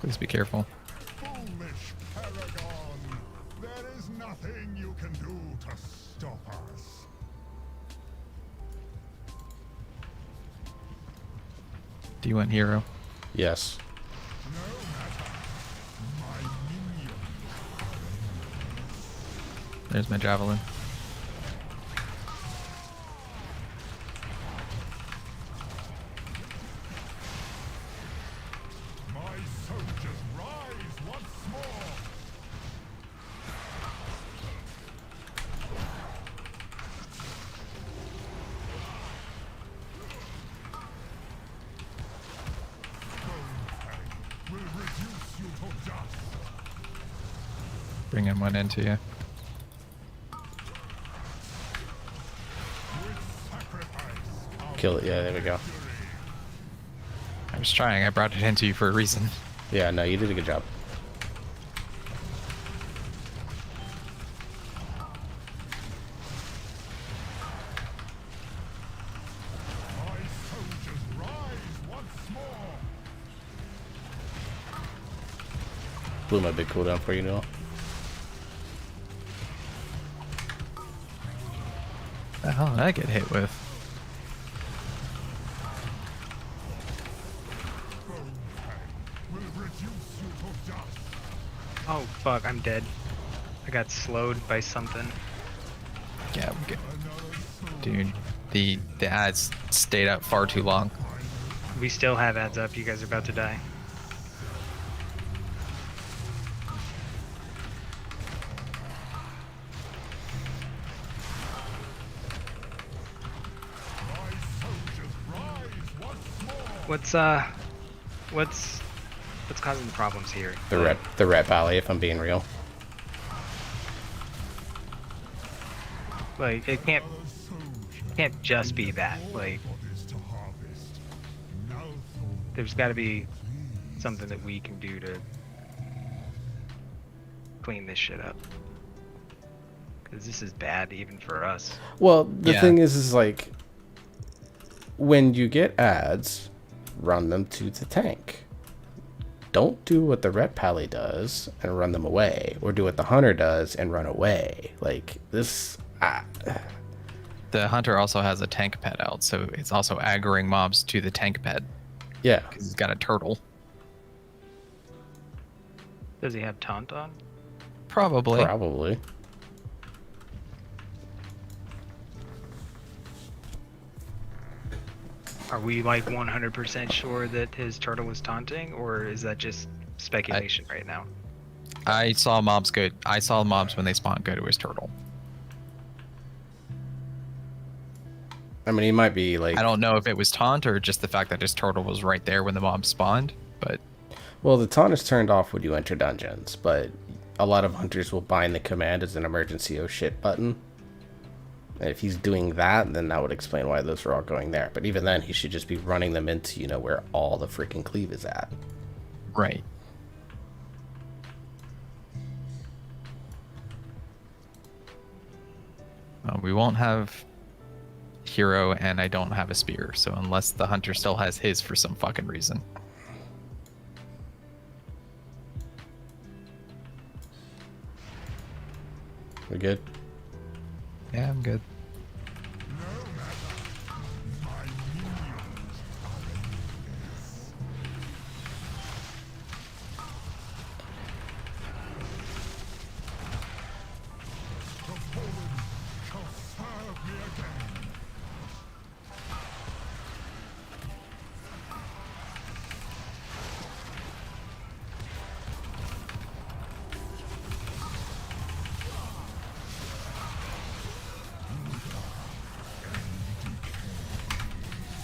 F: Please be careful.
G: Foolish Paragon! There is nothing you can do to stop us.
F: Do you want hero?
A: Yes.
G: No matter. My
F: There's my javelin.
G: My soldiers rise once more. Will reduce you to dust.
F: Bringing one into you.
A: Kill it. Yeah, there we go.
F: I was trying. I brought it into you for a reason.
A: Yeah, no, you did a good job.
G: My soldiers rise once more.
A: Blew my big cooldown for you, Nual.
F: The hell did I get hit with?
G: Will reduce you to dust.
K: Oh fuck, I'm dead. I got slowed by something.
F: Yeah, we get. Dude, the ads stayed up far too long.
K: We still have ads up. You guys are about to die.
G: My soldiers rise once more.
K: What's causing the problems here?
A: The ret valley, if I'm being real.
K: Like it can't just be that. Like there's got to be something that we can do to clean this shit up. Because this is bad even for us.
A: Well, the
F: Yeah.
A: thing is like, when you get ads, run them to the tank. Don't do what the ret pally does and run them away, or do what the hunter does and run away. Like this.
F: The hunter also has a tank pet out, so it's also aggroing mobs to the tank pet
A: Yeah.
F: because he's got a turtle.
K: Does he have taunt on?
F: Probably.
A: Probably.
K: Are we like 100% sure that his turtle was taunting, or is that just speculation right now?
F: I saw mobs when they spawn go to his turtle.
A: I mean, he might be like.
F: I don't know if it was taunt or just the fact that his turtle was right there when the mob spawned, but
A: Well, the taunt is turned off when you enter dungeons, but a lot of hunters will bind the command as an emergency oh shit button. And if he's doing that, then that would explain why those are all going there. But even then, he should just be running them into, where all the freaking cleave is at.
F: right. We won't have hero, and I don't have a spear, so unless the hunter still has his for some fucking reason.
A: We good?
F: Yeah, I'm good.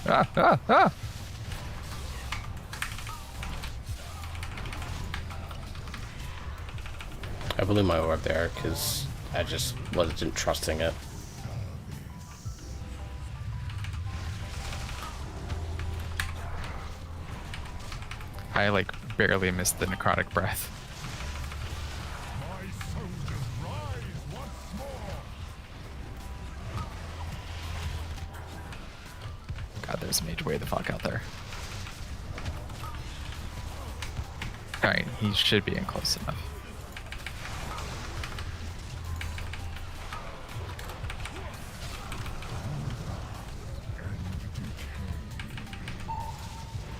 F: Ah!
A: I blew my orb there because I just wasn't trusting it.
F: I barely missed the necrotic breath.
G: My soldiers rise once more.
F: God, there's a mage way the fuck out there. Alright, he should be in close enough.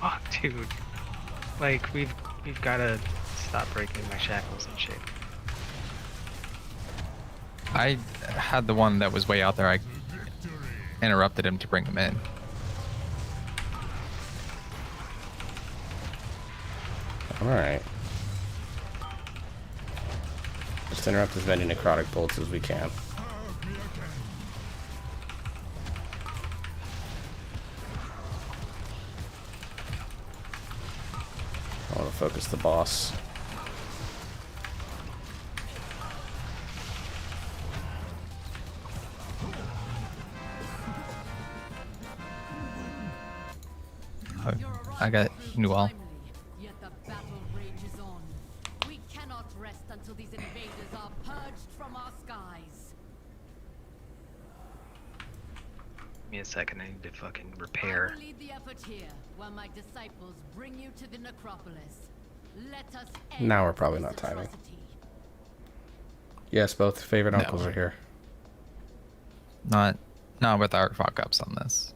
K: Fuck, dude. Like we've got to stop breaking my shackles and shit.
F: I had the one that was way out there. I interrupted him to bring him in.
A: Alright. Just interrupt as many necrotic bolts as we can. I want to focus the boss.
F: Oh, I got Nual.
E: Yet the battle rages on. We cannot rest until these invaders are purged from our skies.
K: Give me a second, I need to fucking
E: I
K: repair.
E: will lead the effort here, while my disciples bring you to the necropolis. Let us end
A: Now we're probably
E: this
A: not timing.
E: atrocity.
A: Yes, both favorite
F: No.
A: uncles are here.
F: Not with our fuck ups on this.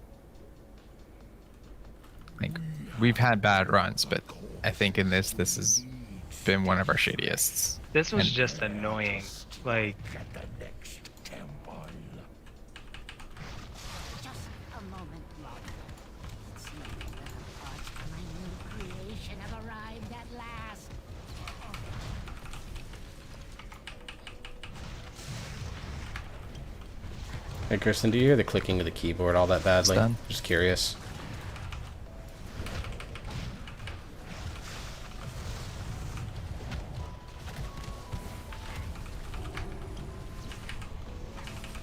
F: Like, we've had bad runs, but I think in this has been one of our shadiest.
K: This was
F: And-
K: just annoying. Like,
J: Just a moment longer. It seems the parts of my new creation have arrived at last.
A: Hey, Kristen, do you hear the clicking of the keyboard all that badly?
F: done.
A: Just curious.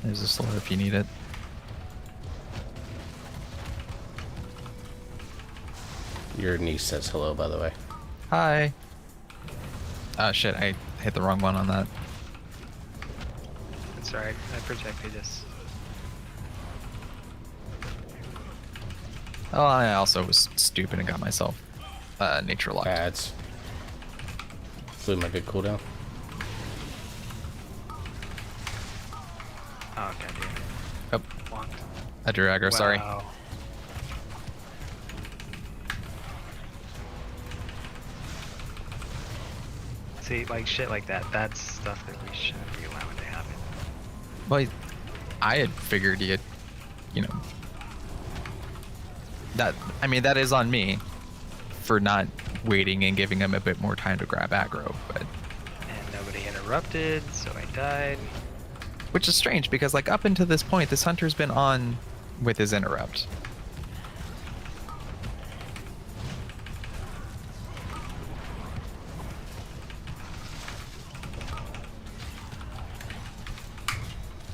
F: There's a sword if you need it.
A: Your niece says hello, by the way.
F: Hi. Oh shit, I hit the wrong one on that.
K: it's alright, I projected this.
F: Oh, I also was stupid and got myself nature locked.
A: Ads. Blew my good cooldown.
K: Oh, god damn it.
F: Oh,
K: Blocked.
F: I drew aggro, sorry.
K: Wow. See, like shit like that, that's stuff that we shouldn't be allowing to happen.
F: Well, I had figured you know, that is on me for not waiting and giving him a bit more time to grab aggro, but
K: And nobody interrupted, so I died.
F: which is strange because like up until this point, this hunter's been on with his interrupt.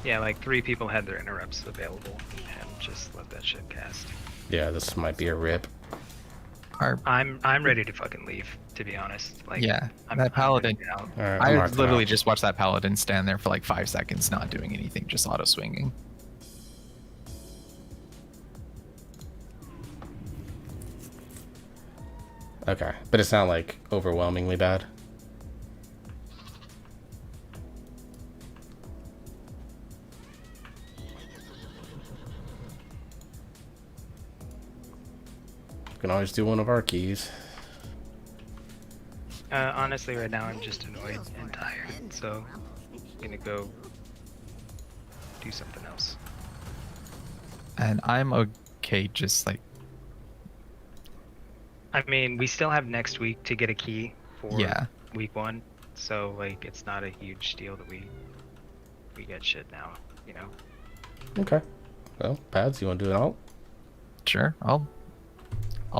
K: Yeah, like 3 people had their interrupts available and just let that shit cast.
A: Yeah, this might be a rip.
K: I'm ready to fucking leave, to be honest. Like,
F: Yeah,
K: I'm,
F: that paladin.
K: I'm out.
A: Alright,
F: I
A: marked it
F: literally
A: out.
F: just watched that paladin stand there for like 5 seconds, not doing anything, just auto swinging.
A: Okay, but it's not like overwhelmingly bad. Can always do one of our keys.
K: Honestly, right now I'm just annoyed and tired, so I'm gonna go do something else.
F: And I'm okay just like,
K: I mean, we still have next week to get a key for
F: Yeah.
K: week 1, so like it's not a huge deal that we get shit now, you know.
A: Okay. Well, Pads, you want to do an alt?
F: sure, I'll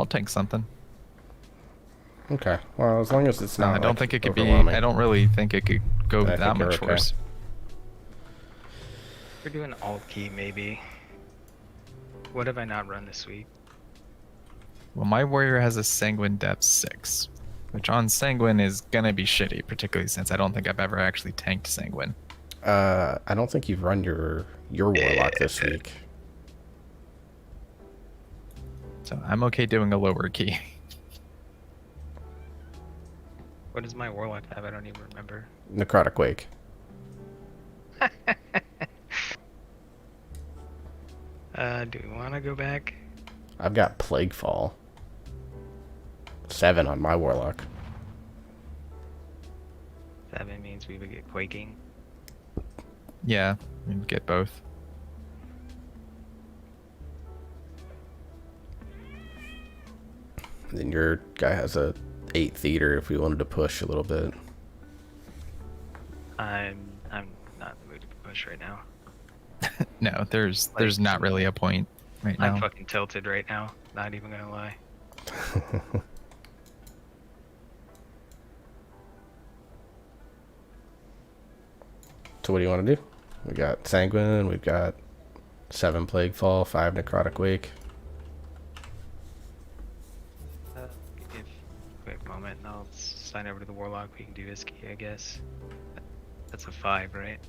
F: take something.
A: Okay. Well, as long as it's
F: No,
A: not.
F: I don't
A: like,
F: think it could be.
A: overwhelming.
F: I don't really think it could go
A: I
F: that
A: think you're
F: much
A: okay.
F: worse.
K: We're doing alt key maybe. What have I not run this week?
F: Well, my warrior has a sanguine depth 6, which on sanguine is gonna be shitty, particularly since I don't think I've ever actually tanked sanguine.
A: I don't think you've run your warlock this week.
F: So I'm okay doing a lower key.
K: What does my warlock have? I don't even remember.
A: Necrotic Wake.
K: Do we want to go back?
A: I've got Plague Fall. 7 on my warlock.
K: 7 means we would get quaking.
F: Yeah, you can get both.
A: And then your guy has a 8 theater if we wanted to push a little bit.
K: I'm not in the mood to push right now.
F: No, there's not really a point right now.
K: I'm fucking tilted right now. Not even gonna lie.
A: So what do you want to do? We got Sanguine, we've got 7 Plague Fall, 5 Necrotic Wake.
K: Give a quick moment and I'll sign over to the Warlock. We can do Iski, I guess. That's a 5, right?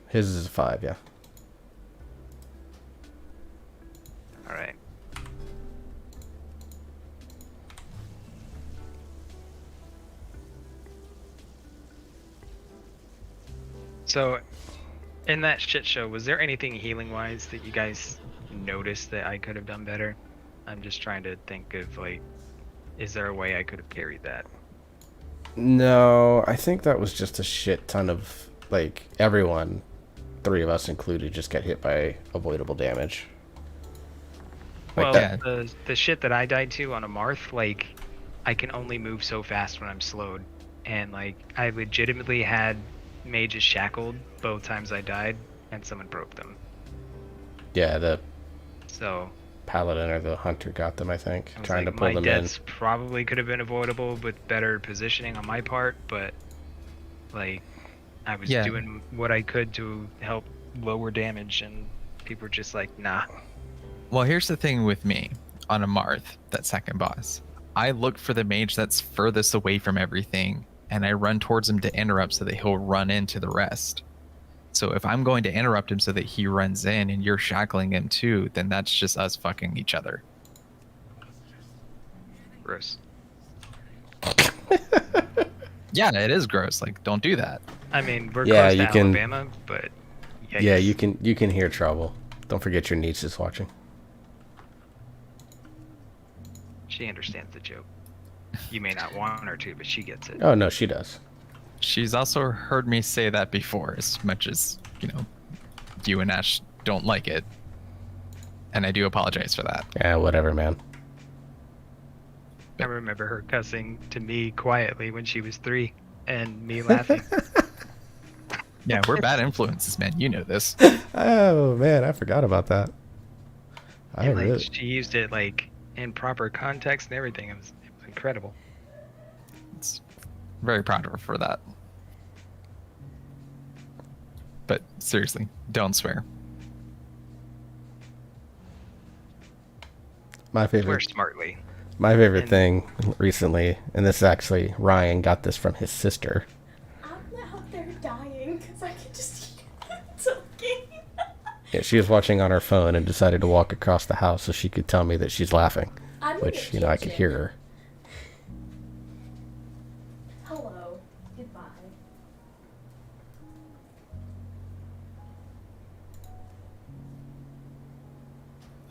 A: His is a 5, yeah.
K: Alright. So, in that shit show, was there anything healing-wise that you guys noticed that I could have done better? I'm just trying to think of, like, is there a way I could have carried that?
A: No, I think that was just a shit ton of, like, everyone, 3 of us included, just got hit by avoidable damage. Like
K: Well,
A: that.
K: the shit that I died to on a Marth, like, I can only move so fast when I'm slowed. And, like, I legitimately had mages shackled both times I died, and someone broke them.
A: Yeah, the
K: So,
A: paladin or the hunter got them, I think,
K: I was
A: trying
K: like,
A: to pull
K: my
A: them in.
K: deaths probably could have been avoidable with better positioning on my part, but, like, I was doing what I could to help lower damage, and people were just like, nah.
F: Well, here's the thing with me on a Marth, that second boss. I look for the mage that's furthest away from everything, and I run towards him to interrupt so that he'll run into the rest. So if I'm going to interrupt him so that he runs in and you're shackling him too, then that's just us fucking each other.
K: Gross.
F: Yeah, it is gross. Like, don't do that.
K: I mean, we're
A: Yeah,
K: close to
A: you can-
K: Alabama, but
A: Yeah, you can hear trouble. Don't forget your niece is watching.
K: She understands the joke. You may not want her to, but she gets it.
A: Oh, no, she does.
F: She's also heard me say that before, as much as, you and Ash don't like it. And I do apologize for that.
A: Yeah, whatever, man.
K: I remember her cussing to me quietly when she was 3, and me laughing.
F: Yeah, we're bad influences, man. You know this.
A: Oh, man, I forgot about that.
K: And, like, she used it, like, in proper context and everything. It was incredible.
F: It's very proud of her for that. But seriously, don't swear.
A: My
K: Swear
A: favorite
K: smartly.
A: My favorite
K: And-
A: thing recently, and this is actually, Ryan got this from his sister.
L: I'm out there dying because I can just hear talking.
A: Yeah, she was watching on her phone and decided to walk across the house so she could tell me that she's laughing.
L: I'm in
A: Which,
L: the
A: I could
L: kitchen.
A: hear her.
L: Hello. Goodbye.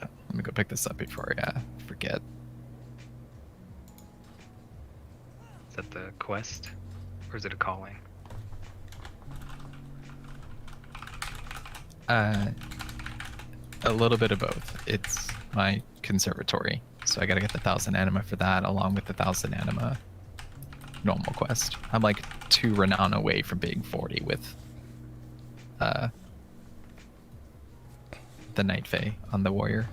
F: Let me go pick this up before I forget.
K: Is that the quest? Or is it a calling?
F: A little bit of both. It's my conservatory, so I gotta get the 1,000 anima for that, along with the 1,000 anima normal quest. I'm like 2 renown away from being 40 with the Night Fae on the warrior.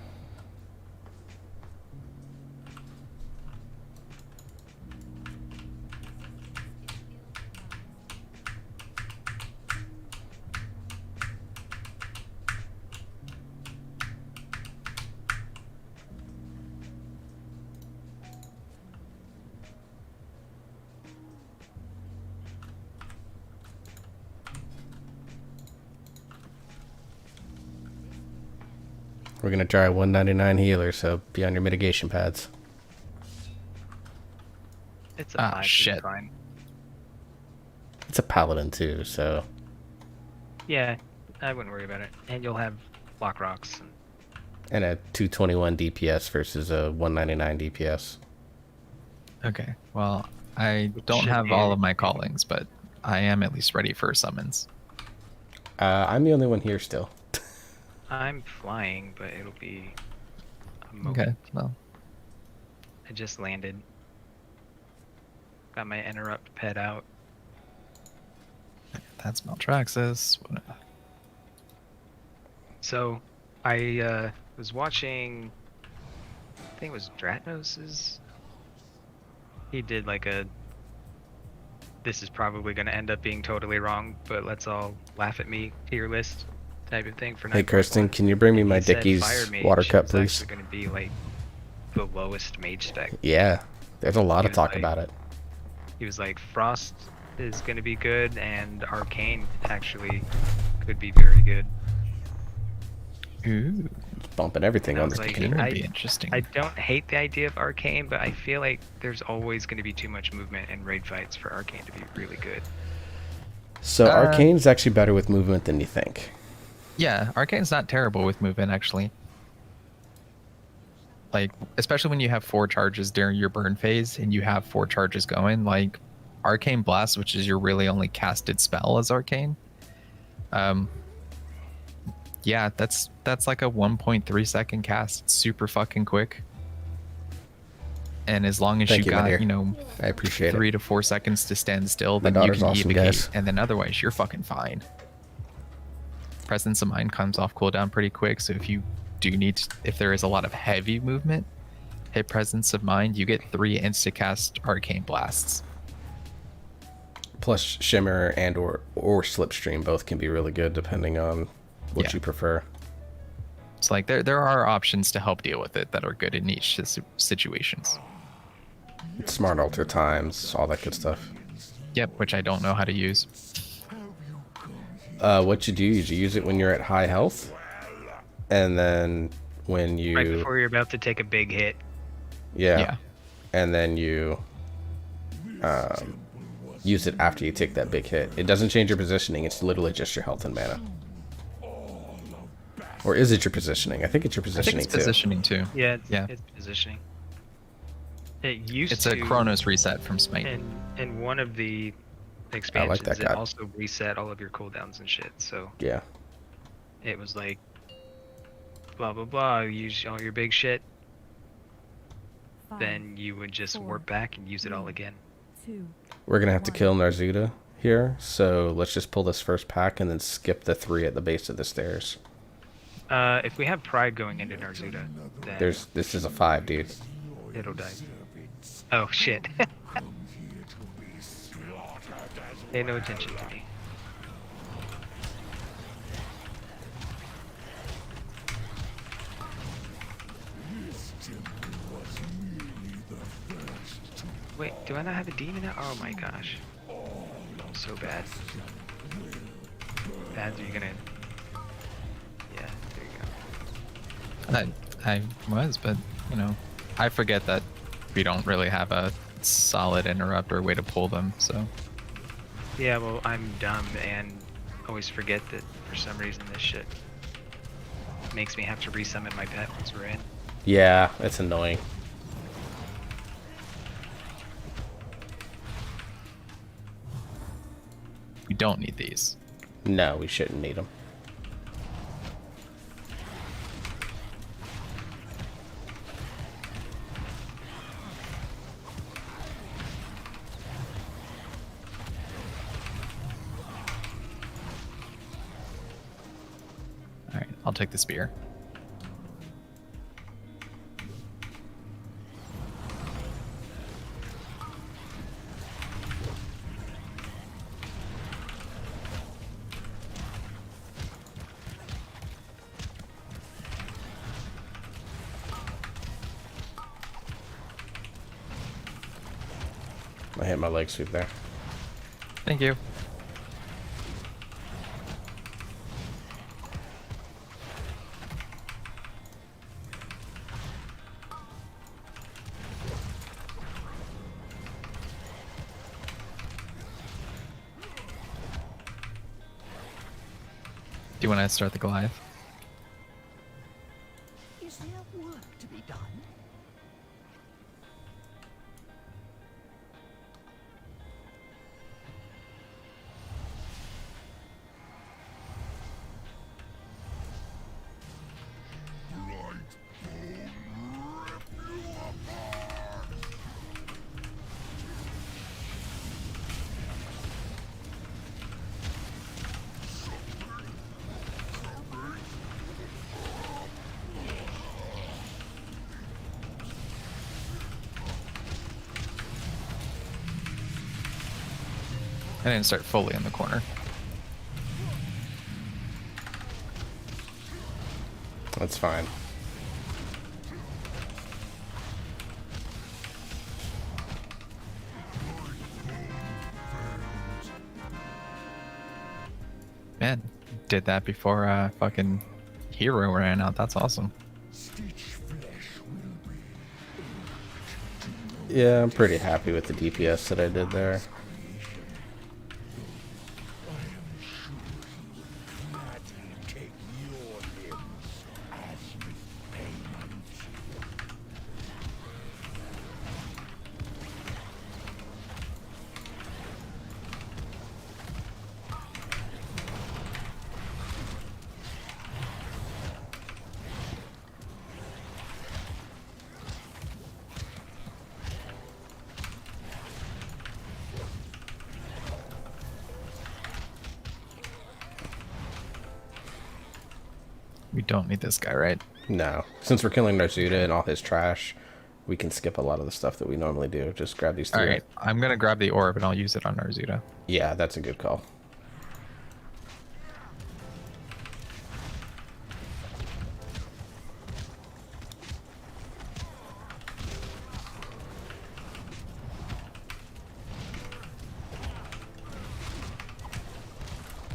A: We're going to try 199 healer, so be on your mitigation pads.
K: It's a 5, so
F: shit.
K: you're fine.
A: It's a paladin, too, so...
K: Yeah, I wouldn't worry about it. And you'll have block rocks.
A: And a 221 DPS versus a 199 DPS.
F: Okay, well, I don't
K: should
F: have
K: be-
F: all of my callings, but I am at least ready for summons.
A: I'm the only one here still.
K: I'm flying, but it'll be a moment.
F: Okay, well.
K: I just landed. Got my interrupt pet out.
F: That's Maltraxis.
K: So, I was watching. I think it was Dratnos's. He did like a. This is probably going to end up being totally wrong, but let's all laugh at me tier list type of thing for.
A: Hey, Kirsten, can you bring me my Dickie's water cup, please?
K: It's actually going to be like the lowest mage spec.
A: Yeah, there's a lot of talk about it.
K: He was like, Frost is going to be good, and Arcane actually could be very good.
F: Ooh.
A: Bumping everything on this
F: game would be interesting.
K: I don't hate the idea of Arcane, but I feel like there's always going to be too much movement in raid fights for Arcane to be really good.
A: So Arcane's actually better with movement than you think.
F: Yeah, Arcane's not terrible with movement, actually. Like, especially when you have 4 charges during your burn phase and you have 4 charges going, like Arcane Blast, which is your really only casted spell as Arcane. Yeah, that's like a 1.3 second cast. It's super fucking quick. And as long as you got,
A: Manir.
F: you know,
A: I appreciate
F: 3 to 4 seconds to stand still,
A: My
F: then you
A: daughter's
F: can
A: awesome,
F: evocate,
A: guys.
F: and then otherwise you're fucking fine. Presence of Mind comes off cooldown pretty quick, so if there is a lot of heavy movement, hit Presence of Mind, you get 3 insta-cast Arcane Blasts.
A: Plus Shimmer and or Slipstream both can be really good depending on what you prefer.
F: It's like there are options to help deal with it that are good in each situations.
A: Smart Alter Times, all that good stuff.
F: Yep, which I don't know how to use.
A: What you do is you use it when you're at high health, and then when you...
K: Right before you're about to take a big hit.
A: Yeah. And then you use it after you take that big hit. It doesn't change your positioning, it's literally just your health and mana. Or is it your positioning? I think it's your positioning too.
F: Positioning too.
K: Yeah, it's positioning. It used
F: it's
K: to...
F: It's a Chronos reset from Smite.
K: In one of the expansions,
A: that
K: it
A: guy.
K: also reset all of your cooldowns and shit, so...
A: Yeah.
K: It was like... Blah, blah, blah, use all your big shit. Then you would just warp back and use it all again.
A: We're gonna have to kill Narzuda here, so let's just pull this first pack and then skip the 3 at the base of the stairs.
K: If we have Pride going into Narzuda, then...
A: This is a 5, dude.
K: It'll die. Oh, shit. Pay no attention to me. Wait, do I not have a demon now? Oh my gosh. So bad. Bad, are you gonna... Yeah, there you go.
F: I was, but, you know, I forget that we don't really have a solid interrupt or way to pull them, so...
K: Yeah, well, I'm dumb and always forget that for some reason this shit makes me have to resummon my pet once we're in.
A: Yeah, it's annoying.
F: We don't need these.
A: No, we shouldn't need them.
F: Alright, I'll take the spear.
A: I hit my leg sweep there.
F: Thank you. Do you want to start the Goliath?
D: Is there work to be done?
F: I didn't start fully in the corner.
A: That's fine.
F: Man, did that before fucking hero ran out. That's awesome.
A: Yeah, I'm pretty happy with the DPS that I did there.
F: We don't need this guy, right?
A: No. Since we're killing Narzuda and all his trash, we can skip a lot of the stuff that we normally do. Just grab these three.
F: Alright, I'm gonna grab the orb and I'll use it on Narzuda.
A: Yeah, that's a good call.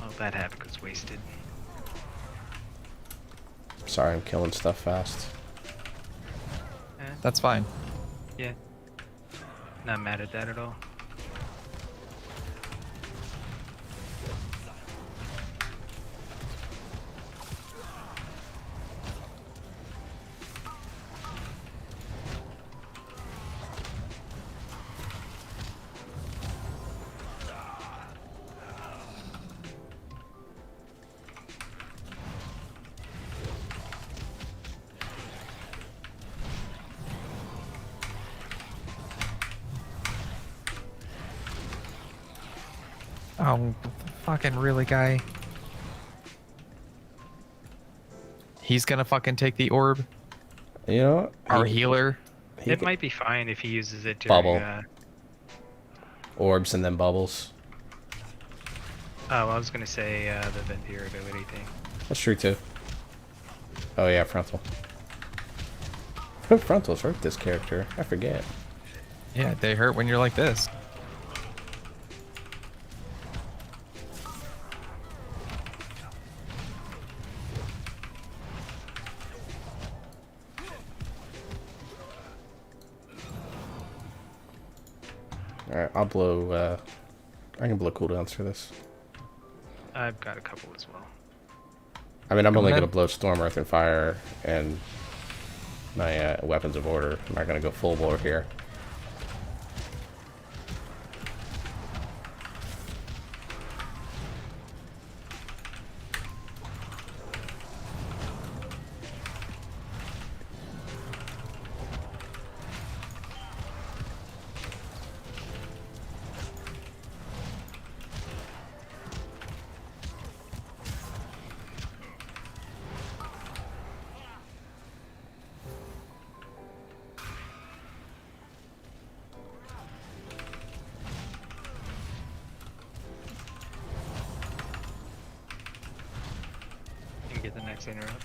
K: Well, that havoc was wasted.
A: Sorry, I'm killing stuff fast.
F: That's fine.
K: Yeah. Not mad at that at all.
F: Oh, fucking really, guy. He's gonna fucking take the orb.
A: You know what?
F: Our healer.
K: It might be fine if he uses it to
A: Bubble. Orbs and then bubbles.
K: Oh, I was gonna say the Vampire ability thing.
A: That's true too. Oh yeah, frontal. Frontals hurt this character. I forget.
F: Yeah, they hurt when you're like this.
A: Alright, I'll blow, I can blow cooldowns for this.
K: I've got a couple as well.
A: I mean, I'm only going to blow Storm, Earth, and Fire, and my Weapons of Order. I'm not going to go full blow here.
K: And get the next interrupt.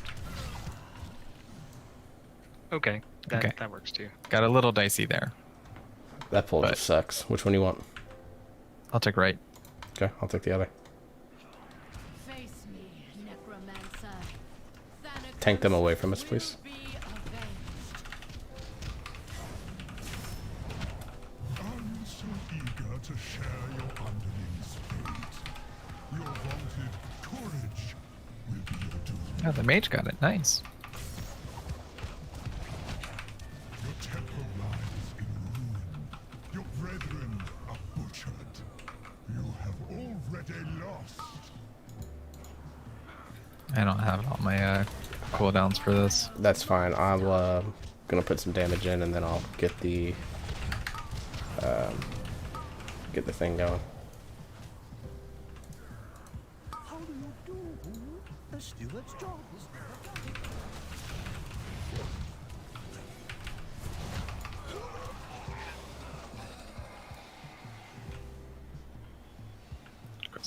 K: Okay, that works too.
F: Got a little dicey there.
A: That pull just sucks. Which one do you want?
F: I'll take right.
A: Okay, I'll take the other.
C: Face me, necromancer.
A: Tank them away from us, please.
G: I'm so eager to share your underling's fate. Your vaunted courage will be your doom.
F: Oh, the mage got it. Nice.
G: Your temple lies in ruin. Your brethren are butchered. You have already lost.
F: I don't have all my cooldowns for this.
A: That's fine. I'm gonna put some damage in, and then I'll get the thing going.
D: How do you do? The steward's job is never done.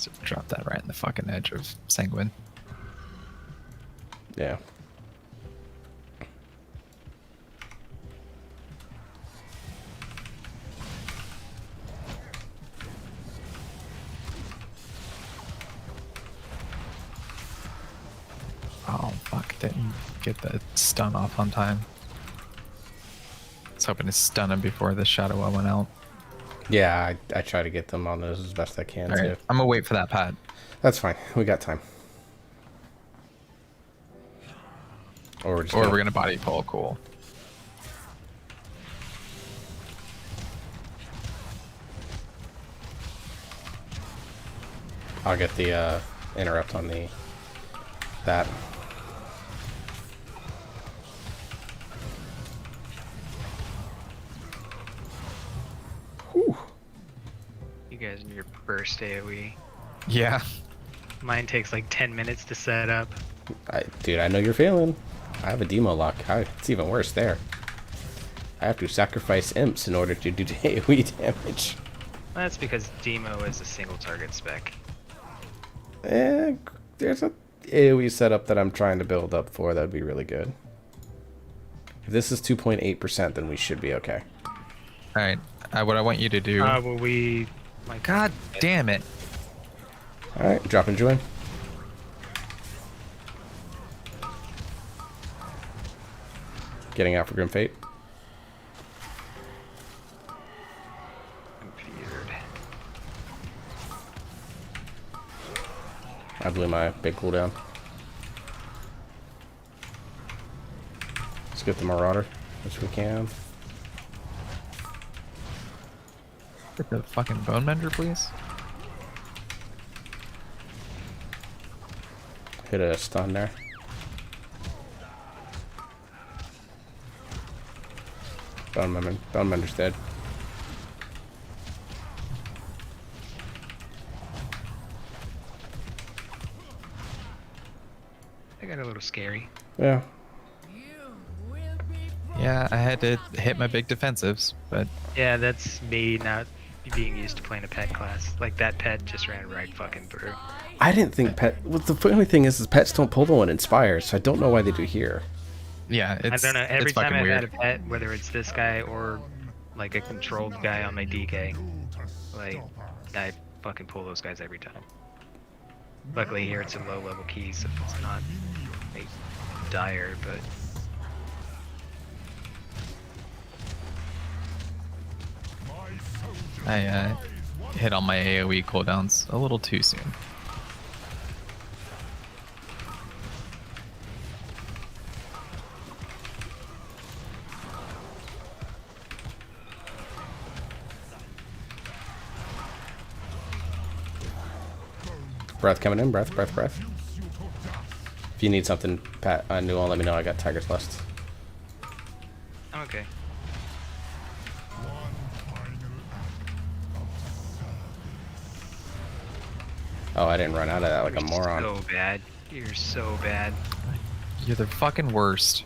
F: Just drop that right in the fucking edge of Sanguine.
A: Yeah.
F: Oh fuck, didn't get the stun off on time. I was hoping to stun him before the Shadow Well went out.
A: Yeah, I try to get them on those as best I can,
F: All
A: too.
F: right, I'm gonna wait for that pad.
A: That's fine. We got time. Or we're just
F: Or we're gonna body pull, cool.
A: I'll get the interrupt on that. Whew.
K: You guys and your burst AoE.
F: Yeah.
K: Mine takes like 10 minutes to set up.
A: Dude, I know you're failing. I have a demo lock. It's even worse there. I have to sacrifice imps in order to do AoE damage.
K: That's because Demo is a single target spec.
A: There's a AoE setup that I'm trying to build up for. That'd be really good. If this is 2.8%, then we should be okay.
F: Alright, what I want you to do...
K: Well, we...
F: My god damn it.
A: Alright, drop and join. Getting out for Grim Fate. I blew my big cooldown. Let's get the Marauder as we can.
F: Get the fucking Bone Mender, please.
A: Hit a stun there. Bone Mender's dead.
K: I got a little scary.
A: Yeah.
F: Yeah, I had to hit my big defensives, but...
K: Yeah, that's me not being used to playing a pet class. Like, that pet just ran right fucking through.
A: I didn't think pet... Well, the funny thing is pets don't pull the one in Fyres, so I don't know why they do here.
F: Yeah, it's
K: I don't know, every
F: it's
K: time I've
F: weird.
K: had a pet, whether it's this guy or like a controlled guy on my DK, like, I fucking pull those guys every time. Luckily here it's a low level key, so it's not like, dire, but...
F: I hit all my AoE cooldowns a little too soon.
A: Breath coming in. Breath. If you need something, Pat, Nual, let me know. I got Tiger's Lust.
K: Okay.
A: Oh, I didn't run out of that like a
K: You're
A: moron.
K: so bad. You're so bad.
F: You're the fucking worst.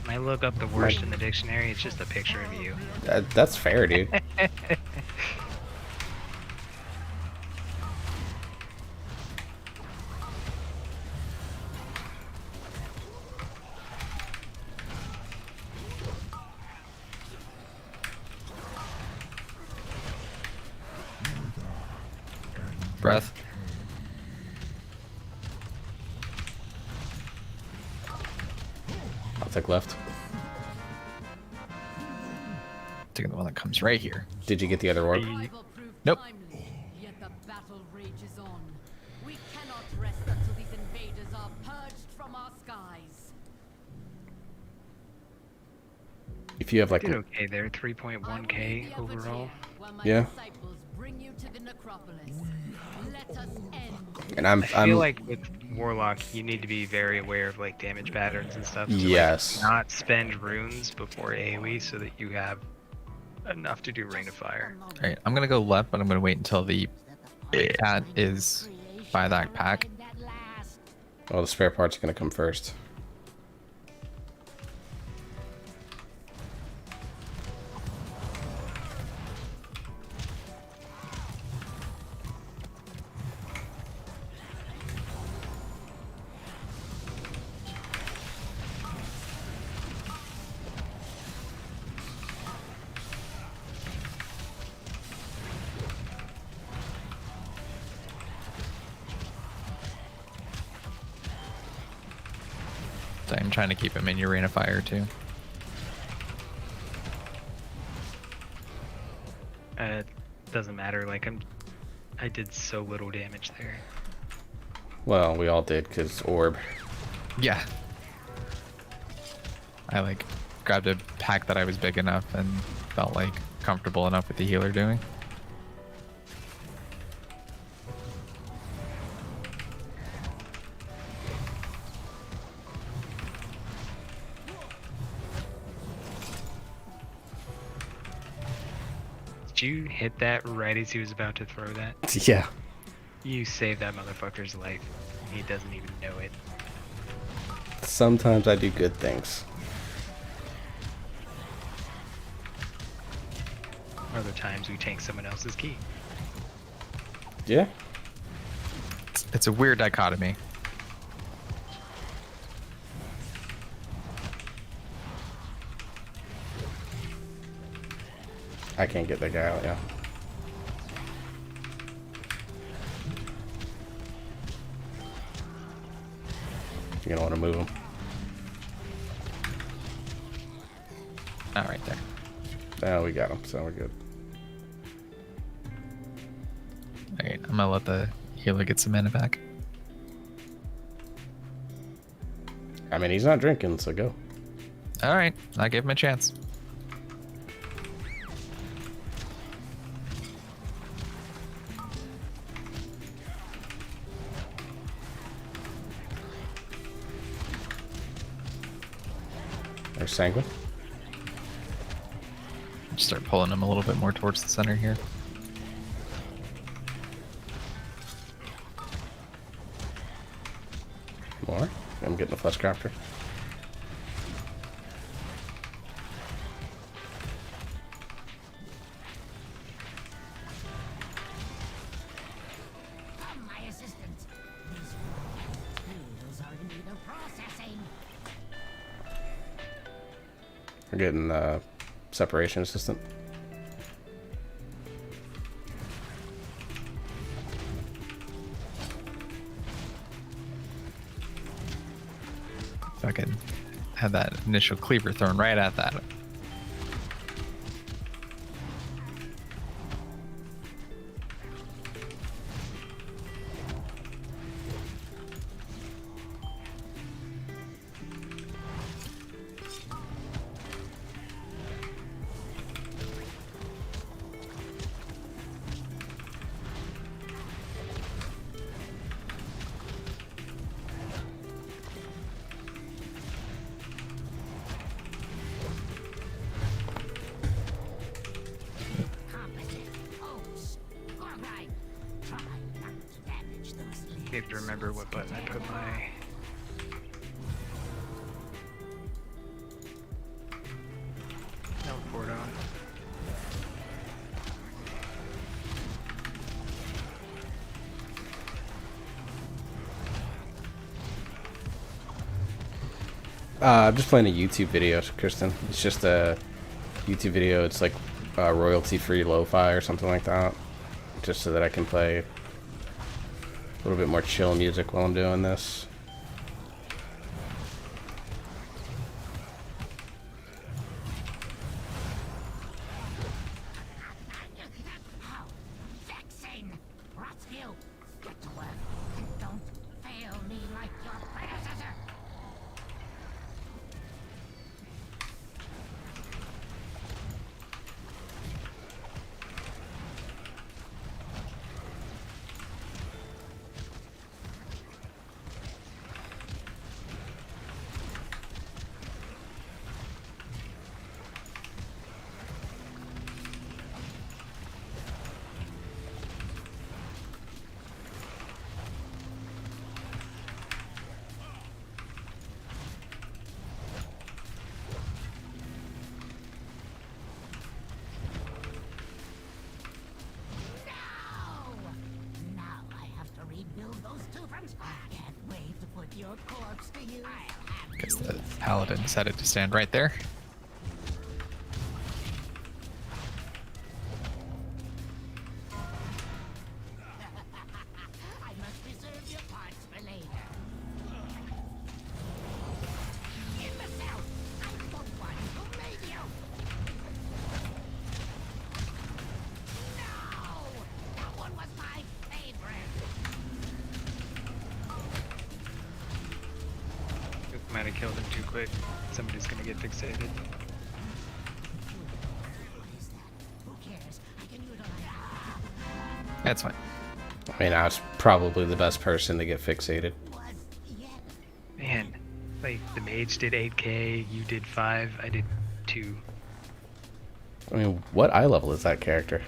K: When I look up the worst in the dictionary, it's just a picture of you.
A: That's fair, dude.
F: Breath.
A: I'll take left.
F: Taking the one that comes right here.
A: Did you get the other orb?
F: Nope.
E: Yet the battle rages on. We cannot rest until these invaders are purged from our skies.
A: If you have like...
K: Did okay there, 3.1k overall.
A: Yeah.
E: Bring you to the necropolis. Let us end.
A: And
K: I feel like with Warlock, you need to be very aware of like damage patterns and stuff. To,
A: yes.
K: like, not spend runes before AoE so that you have enough to do Rain of Fire.
F: Alright, I'm gonna go left, but I'm gonna wait until the cat is by that pack.
A: Oh, the spare part's gonna come first.
F: I'm trying to keep him in your Rain of Fire too.
K: Doesn't matter. Like I did so little damage there.
A: Well, we all did, because orb.
F: Yeah. I like grabbed a pack that I was big enough and felt like comfortable enough with the healer doing.
K: Did you hit that right as he was about to throw that?
A: Yeah.
K: You saved that motherfucker's life. He doesn't even know it.
A: Sometimes I do good things.
K: Other times we tank someone else's key.
A: Yeah.
F: It's a weird dichotomy.
A: I can't get that guy out, yeah. You're gonna want to move him.
F: Not right there.
A: Oh, we got him, so we're good.
F: Alright, I'm gonna let the healer get some mana back.
A: I mean, he's not drinking, so go.
F: Alright, I gave him a chance.
A: There's Sanguine.
F: Just start pulling him a little bit more towards the center here.
A: More. I'm getting a flesh crafter.
J: Come, my assistant. These tools are in need of processing.
A: We're getting separation assistant.
F: If I could have that initial cleaver thrown right at that.
K: You have to remember what button I put my... teleport on.
A: I'm just playing a YouTube video, Kristen. It's just a YouTube video. It's like royalty-free lo-fi or something like that. Just so that I can play a little bit more chill music while I'm doing this.
J: How vexing! Rotsville, get to work and don't fail me like your predecessor. Now I have to rebuild those two fronts. I can't wait to put your corpse to use. I'll have
F: Guess the paladin decided to stand right there.
J: I must reserve your parts for later.
K: might have killed him too quick. Somebody's gonna get fixated.
F: That's fine.
A: I mean, I was probably the best person to get fixated.
K: Man, like the mage did 8k, you did 5, I did 2.
A: I mean, what eye level is that character?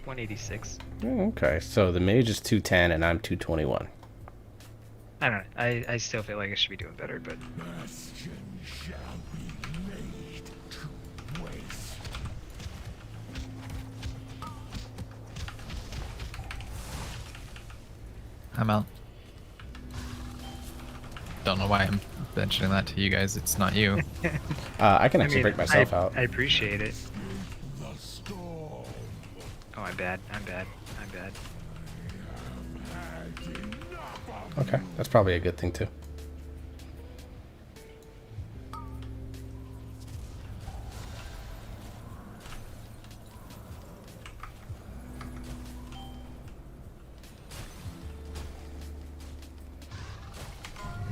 K: 186.
A: Oh, okay, so the mage is 210 and I'm 221.
K: I don't know. I still feel like I should be doing better, but
G: Bastion shall be laid to waste.
F: I'm out. Don't know why I'm mentioning that to you guys. It's not you.
A: I can actually break myself out.
K: I appreciate it.
G: The storm.
K: Oh, I'm bad. I'm bad.
A: Okay, that's probably a good thing too.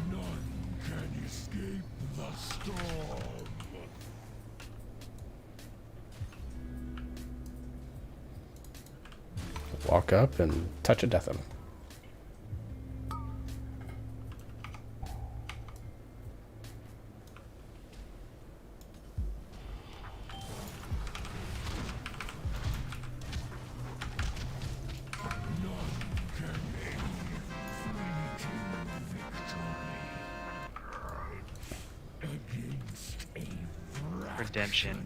G: None can escape the storm.
A: Walk up and touch a death him.
K: Redemption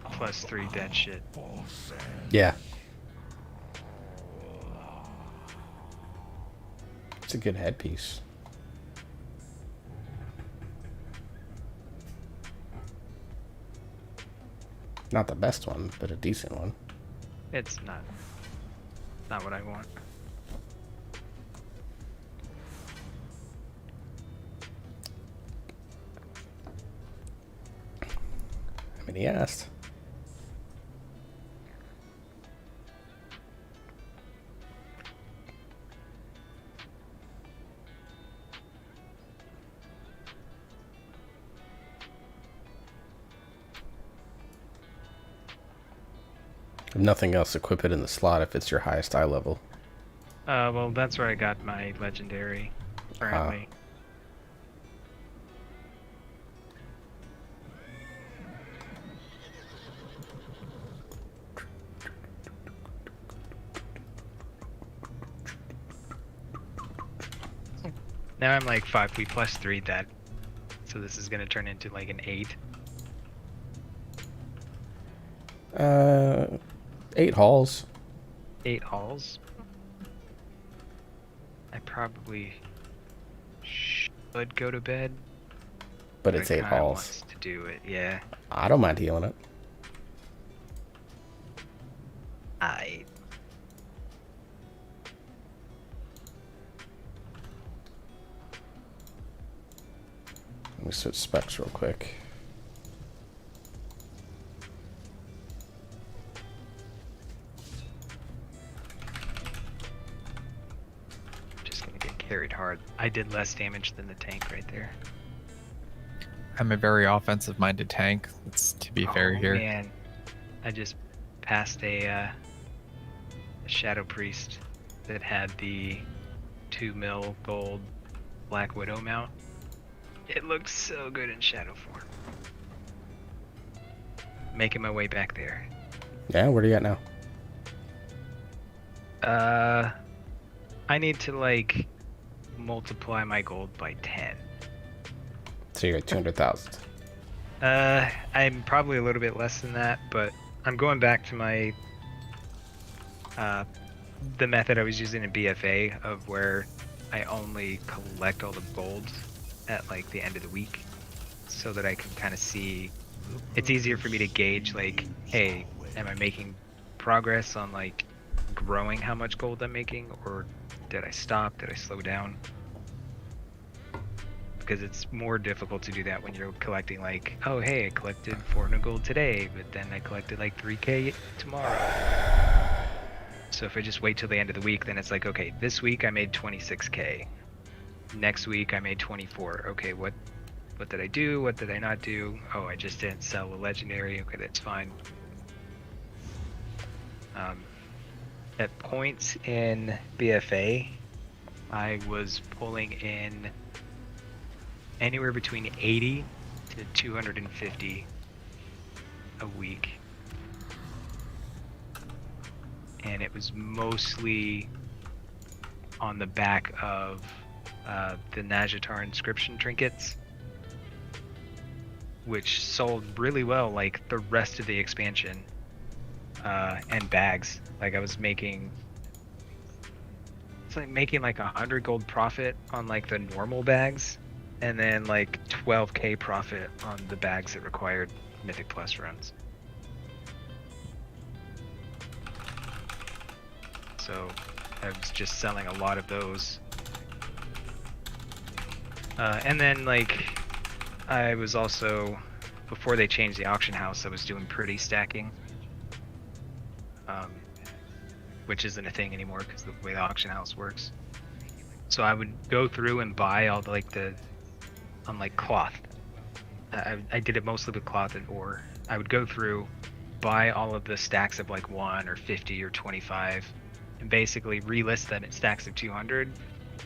K: +3 dead shit.
A: Yeah. It's a good headpiece. Not the best one, but a decent one.
K: It's not what I want.
A: I mean, he asked. If nothing else, equip it in the slot if it's your highest eye level.
K: Well, that's where I got my legendary currently. Now I'm like 5, we +3 that. So this is gonna turn into like an 8.
A: 8 halls.
K: 8 halls? I probably should go to bed.
A: But it's
K: I
A: 8
K: kinda
A: halls.
K: wants to do it, yeah.
A: I don't mind healing it. Let me switch specs real quick.
K: Just gonna get carried hard. I did less damage than the tank right there.
F: I'm a very offensive-minded tank. Let's to be fair here.
K: Man, I just passed a Shadow Priest that had the 2 mil gold Black Widow mount. It looks so good in shadow form. Making my way back there.
A: Yeah, where are you at now?
K: I need to like multiply my gold by 10.
A: So you're at 200,000.
K: I'm probably a little bit less than that, but I'm going back to my the method I was using in BFA of where I only collect all the golds at like the end of the week so that I can kind of see. It's easier for me to gauge like, hey, am I making progress on like growing how much gold I'm making, or did I stop, did I slow down? Because it's more difficult to do that when you're collecting like, oh hey, I collected 400 gold today, but then I collected like 3k tomorrow. So if I just wait till the end of the week, then it's like, okay, this week I made 26k. Next week I made 24. Okay, what did I do? What did I not do? Oh, I just didn't sell a legendary. Okay, that's fine. At points in BFA, I was pulling in anywhere between 80 to 250 a week. And it was mostly on the back of the Najatar inscription trinkets, which sold really well like the rest of the expansion, and bags. Like I was making, it's like making like 100 gold profit on like the normal bags, and then like 12k profit on the bags that required Mythic Plus runs. So I was just selling a lot of those. And then like I was also, before they changed the auction house, I was doing pretty stacking, which isn't a thing anymore because the way the auction house works. So I would go through and buy all the, like the, on like cloth. I did it mostly with cloth and ore. I would go through, buy all of the stacks of like 1 or 50 or 25, and basically relist them at stacks of 200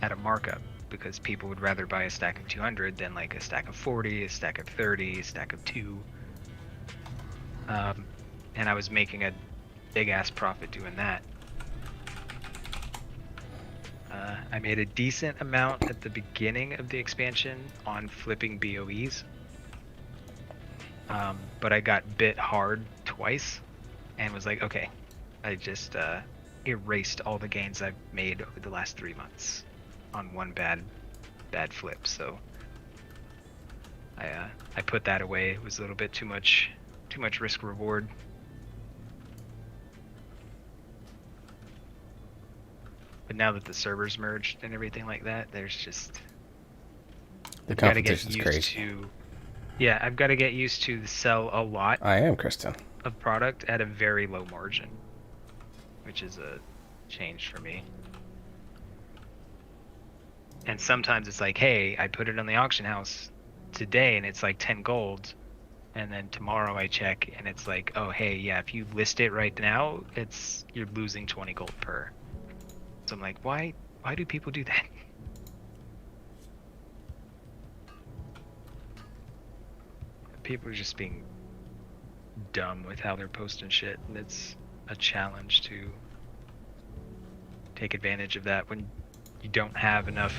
K: at a markup, because people would rather buy a stack of 200 than like a stack of 40, a stack of 30, a stack of 2. And I was making a big ass profit doing that. I made a decent amount at the beginning of the expansion on flipping BOEs. But I got bit hard twice and was like, okay, I just erased all the gains I've made over the last 3 months on one bad flip. So I put that away. It was a little bit too much risk reward. But now that the servers merged and everything like that, there's just,
A: The competition's crazy.
K: Yeah, I've got to get used to sell a lot.
A: I am, Kristen.
K: Of product at a very low margin, which is a change for me. And sometimes it's like, hey, I put it on the auction house today and it's like 10 gold, and then tomorrow I check and it's like, oh hey, yeah, if you list it right now, you're losing 20 gold per. So I'm like, why do people do that? People are just being dumb with how they're posting shit, and it's a challenge to take advantage of that when you don't have enough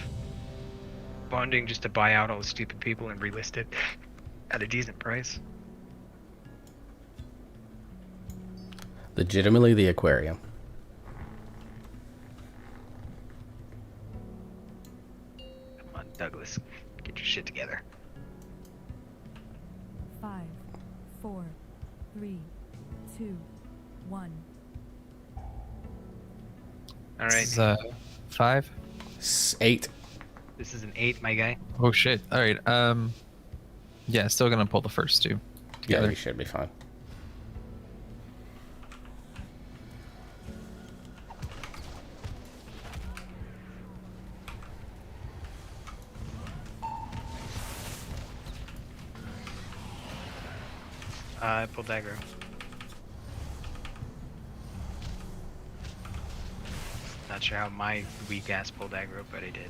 K: funding just to buy out all the stupid people and relist it at a decent price.
A: Legitimately the aquarium.
K: Come on, Douglas, get your shit together.
H: 5, 4, 3, 2, 1.
K: All right.
F: This is 5?
A: 8.
K: This is an 8, my guy.
F: Oh shit. All right. Yeah, still gonna pull the first 2 together.
A: Yeah, you should be fine.
K: I pulled aggro. Not sure how my weak ass pulled aggro, but I did.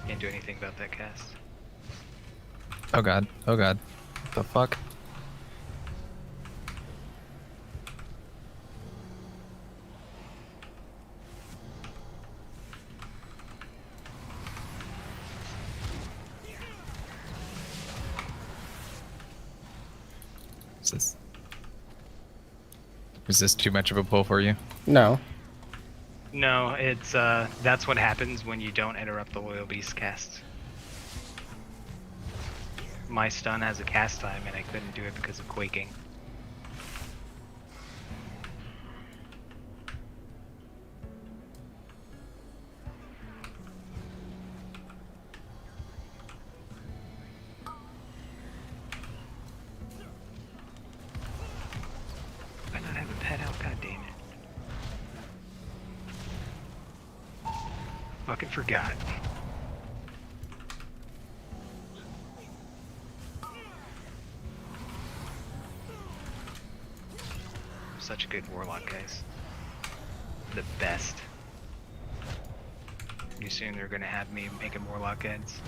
K: Can't do anything about that cast.
F: Oh god. Oh god. What the fuck? Is this too much of a pull for you?
A: No.
K: No, it's that's what happens when you don't interrupt the Loyal Beast cast. My stun has a cast time and I couldn't do it because of quaking. Fucking forgot. Such a good warlock, guys. The best. You soon they're gonna have me making warlock heads.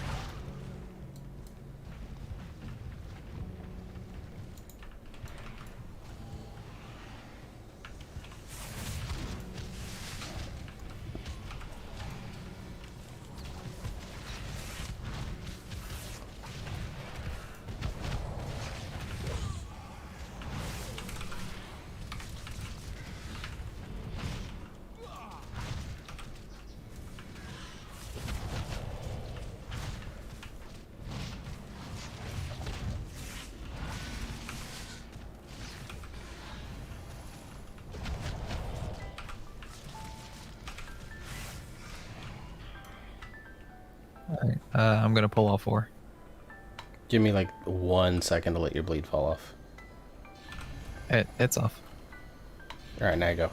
F: Alright, I'm gonna pull all 4.
A: Give me like 1 second to let your bleed fall off.
F: It's off.
A: Alright, now you go.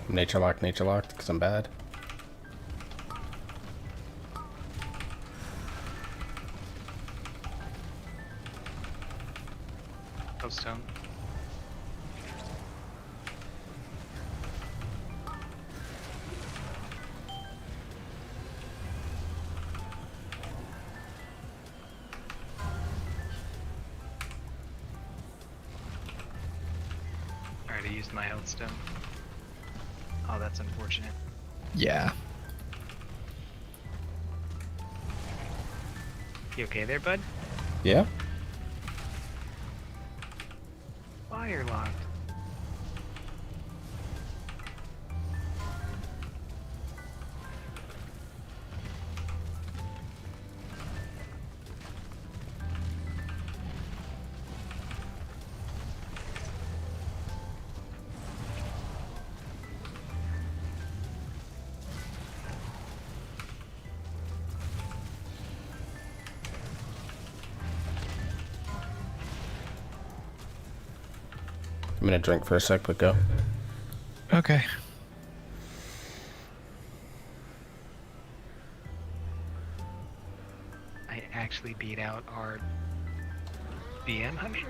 A: Nature locked, because I'm bad.
K: Stone. Alright, I used my health stone. Oh, that's unfortunate.
F: Yeah.
K: You okay there, bud?
A: Yeah?
K: Fire locked.
A: I'm gonna drink for a sec, but go.
F: Okay.
K: I actually beat out our BM hunter?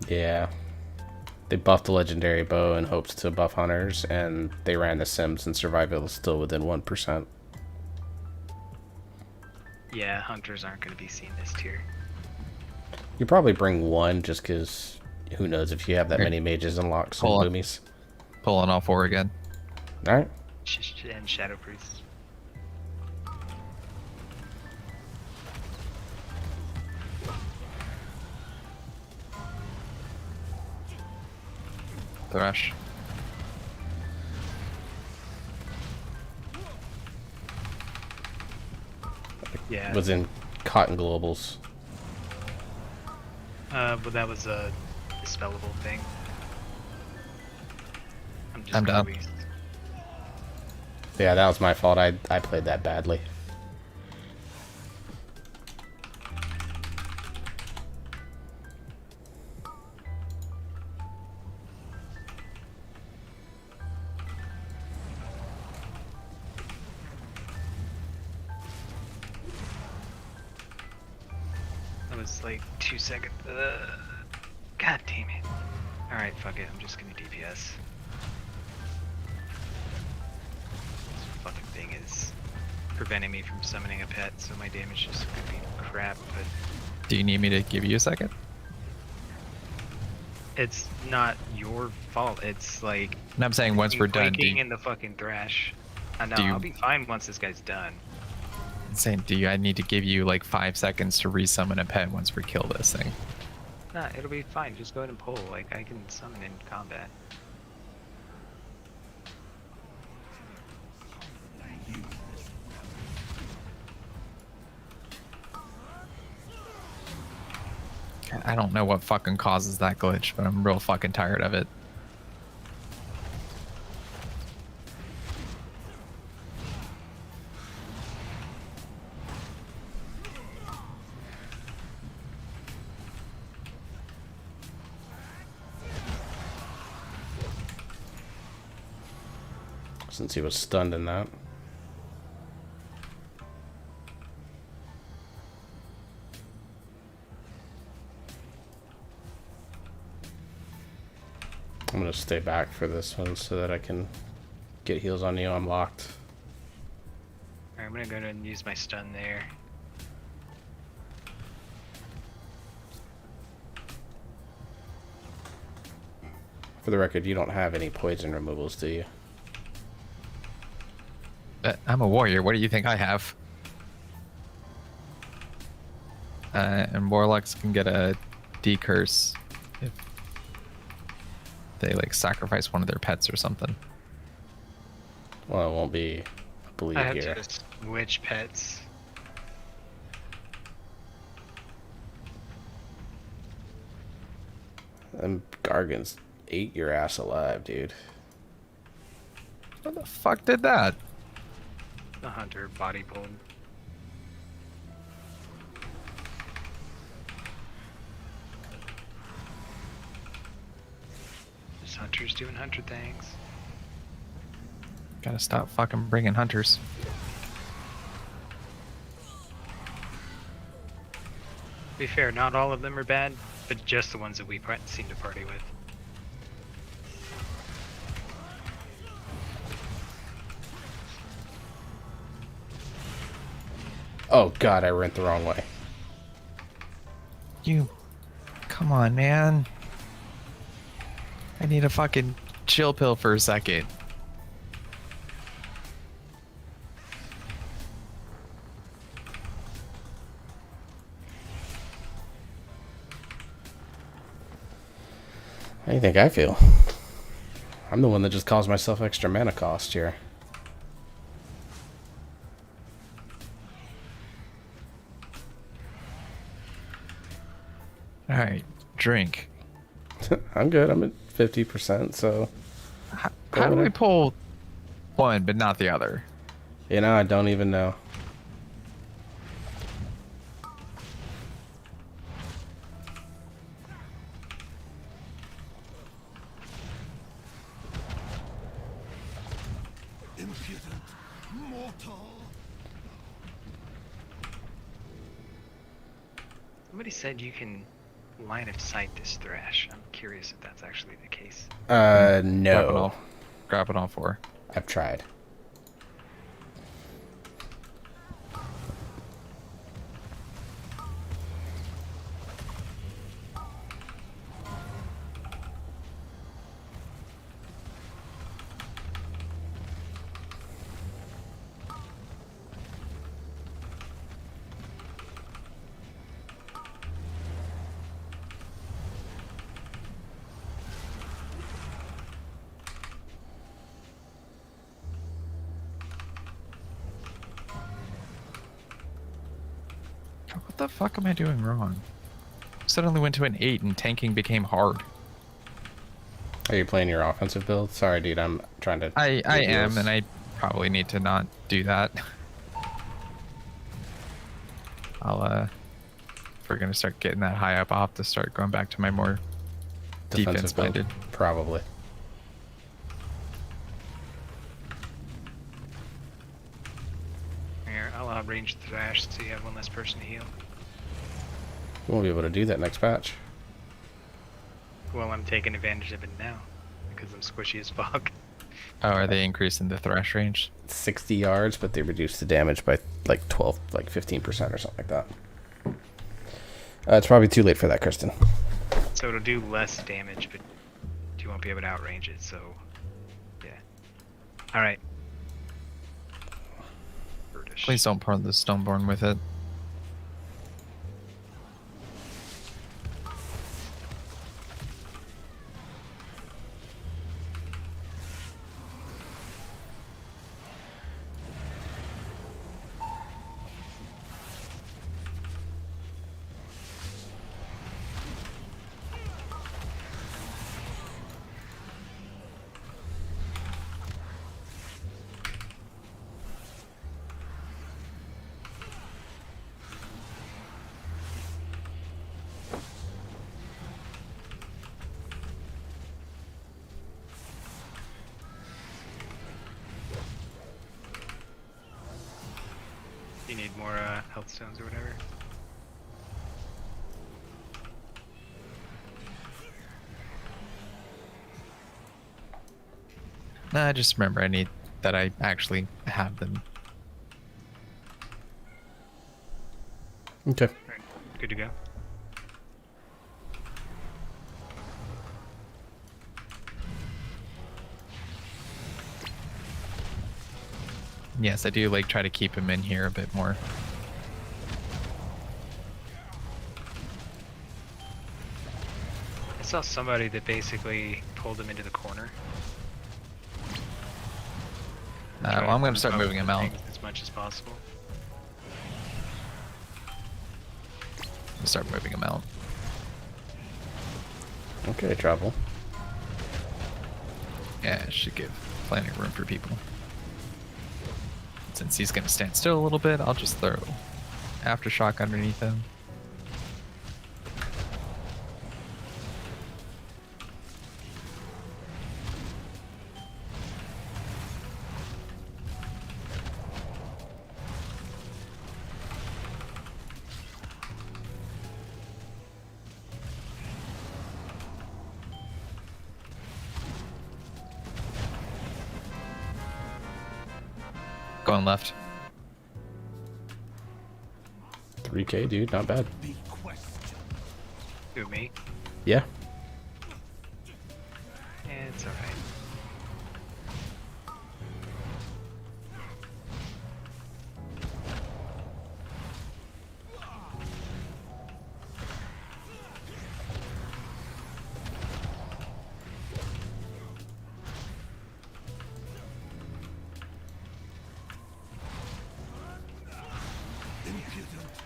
A: Yeah. They buffed the legendary bow in hopes to buff hunters, and they ran the sims, and survival is still within 1%.
K: Yeah, hunters aren't going to be seen this tier.
A: You probably bring 1 just because who knows if you have that many mages unlocked some boomies.
F: Pulling all 4 again.
A: Alright.
K: And Shadow Priest.
F: Thresh.
K: Yeah.
A: Was in Cotton Globals.
K: But that was a dispellable thing.
F: I'm done.
A: Yeah, that was my fault. I played that badly.
K: That was like 2 seconds. God damn it. Alright, fuck it. I'm just gonna DPS. This fucking thing is preventing me from summoning a pet, so my damage is gonna be crap, but
F: Do you need me to give you a second?
K: it's not your fault. It's like
F: And I'm saying once we're done,
K: quaking in the fucking thrash. I know, I'll be fine once this guy's done.
F: I'm saying, I need to give you like 5 seconds to resummon a pet once we kill this thing?
K: Nah, it'll be fine. Just go ahead and pull. Like, I can summon in combat.
F: I don't know what fucking causes that glitch, but I'm real fucking tired of it.
A: since he was stunned in that. I'm gonna stay back for this one so that I can get heals on you unlocked.
K: Alright, I'm gonna go ahead and use my stun there.
A: For the record, you don't have any poison removals, do you?
F: I'm a warrior. What do you think I have? And warlocks can get a decurse if they like sacrifice one of their pets or something.
A: Well, it won't be a bleed
K: I have
A: here.
K: to switch pets.
A: Them Gargans ate your ass alive, dude.
F: What the fuck did that?
K: The hunter body pulled. This hunter's doing hunter things.
F: Gotta stop fucking bringing hunters.
K: To be fair, not all of them are bad, but just the ones that we seem to party with.
A: Oh god, I went the wrong way.
F: You... Come on, man. I need a fucking chill pill for a second.
A: How do you think I feel? I'm the one that just caused myself extra mana cost here.
F: Alright, drink.
A: I'm good. I'm at 50%, so...
F: How do I pull one but not the other?
A: You know, I don't even know.
G: Impudent mortal.
K: Somebody said you can line of sight this thrash. I'm curious if that's actually the case.
A: No.
F: Grab it all for.
A: I've tried.
F: What the fuck am I doing wrong? Suddenly went to an 8 and tanking became hard.
A: Are you playing your offensive build? Sorry, dude. I'm trying to...
F: I am, and I probably need to not do that. I'll, if we're gonna start getting that high up, I'll have to start going back to my more
A: defensive build,
F: defense-minded.
A: probably.
K: Here, I'll outrange the thrash so you have one less person to heal.
A: We won't be able to do that next patch.
K: Well, I'm taking advantage of it now because I'm squishy as fuck.
F: Oh, are they increasing the thrash range?
A: 60 yards, but they reduced the damage by like 12, like 15% or something like that. It's probably too late for that, Kristen.
K: So it'll do less damage, but you won't be able to outrange it, so yeah. Alright.
F: Please don't part the Stoneborn with it.
K: You need more health stones or whatever.
F: Nah, just remember I need that I actually have them.
A: Okay.
K: Alright, good to go.
F: Yes, I do like try to keep him in here a bit more.
K: I saw somebody that basically pulled him into the corner.
F: Well, I'm going to start moving him out.
K: As much as possible.
F: Start moving him out.
A: Okay, travel.
F: Yeah, it should give plenty of room for people. Since he's going to stand still a little bit, I'll just throw Aftershock underneath him. Going left.
A: 3K, dude, not bad.
K: Who, me?
A: Yeah.
K: It's alright.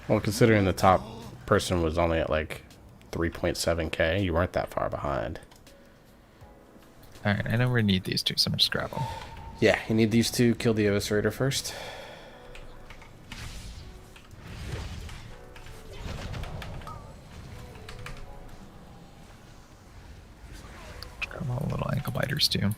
A: Well, considering the top person was only at like 3.7K, you weren't that far behind.
F: Alright, I know we need these two, so I'm just grab them.
A: Yeah, you need these two. Kill the Eviscerator first.
F: Grab all the little ankle biters too.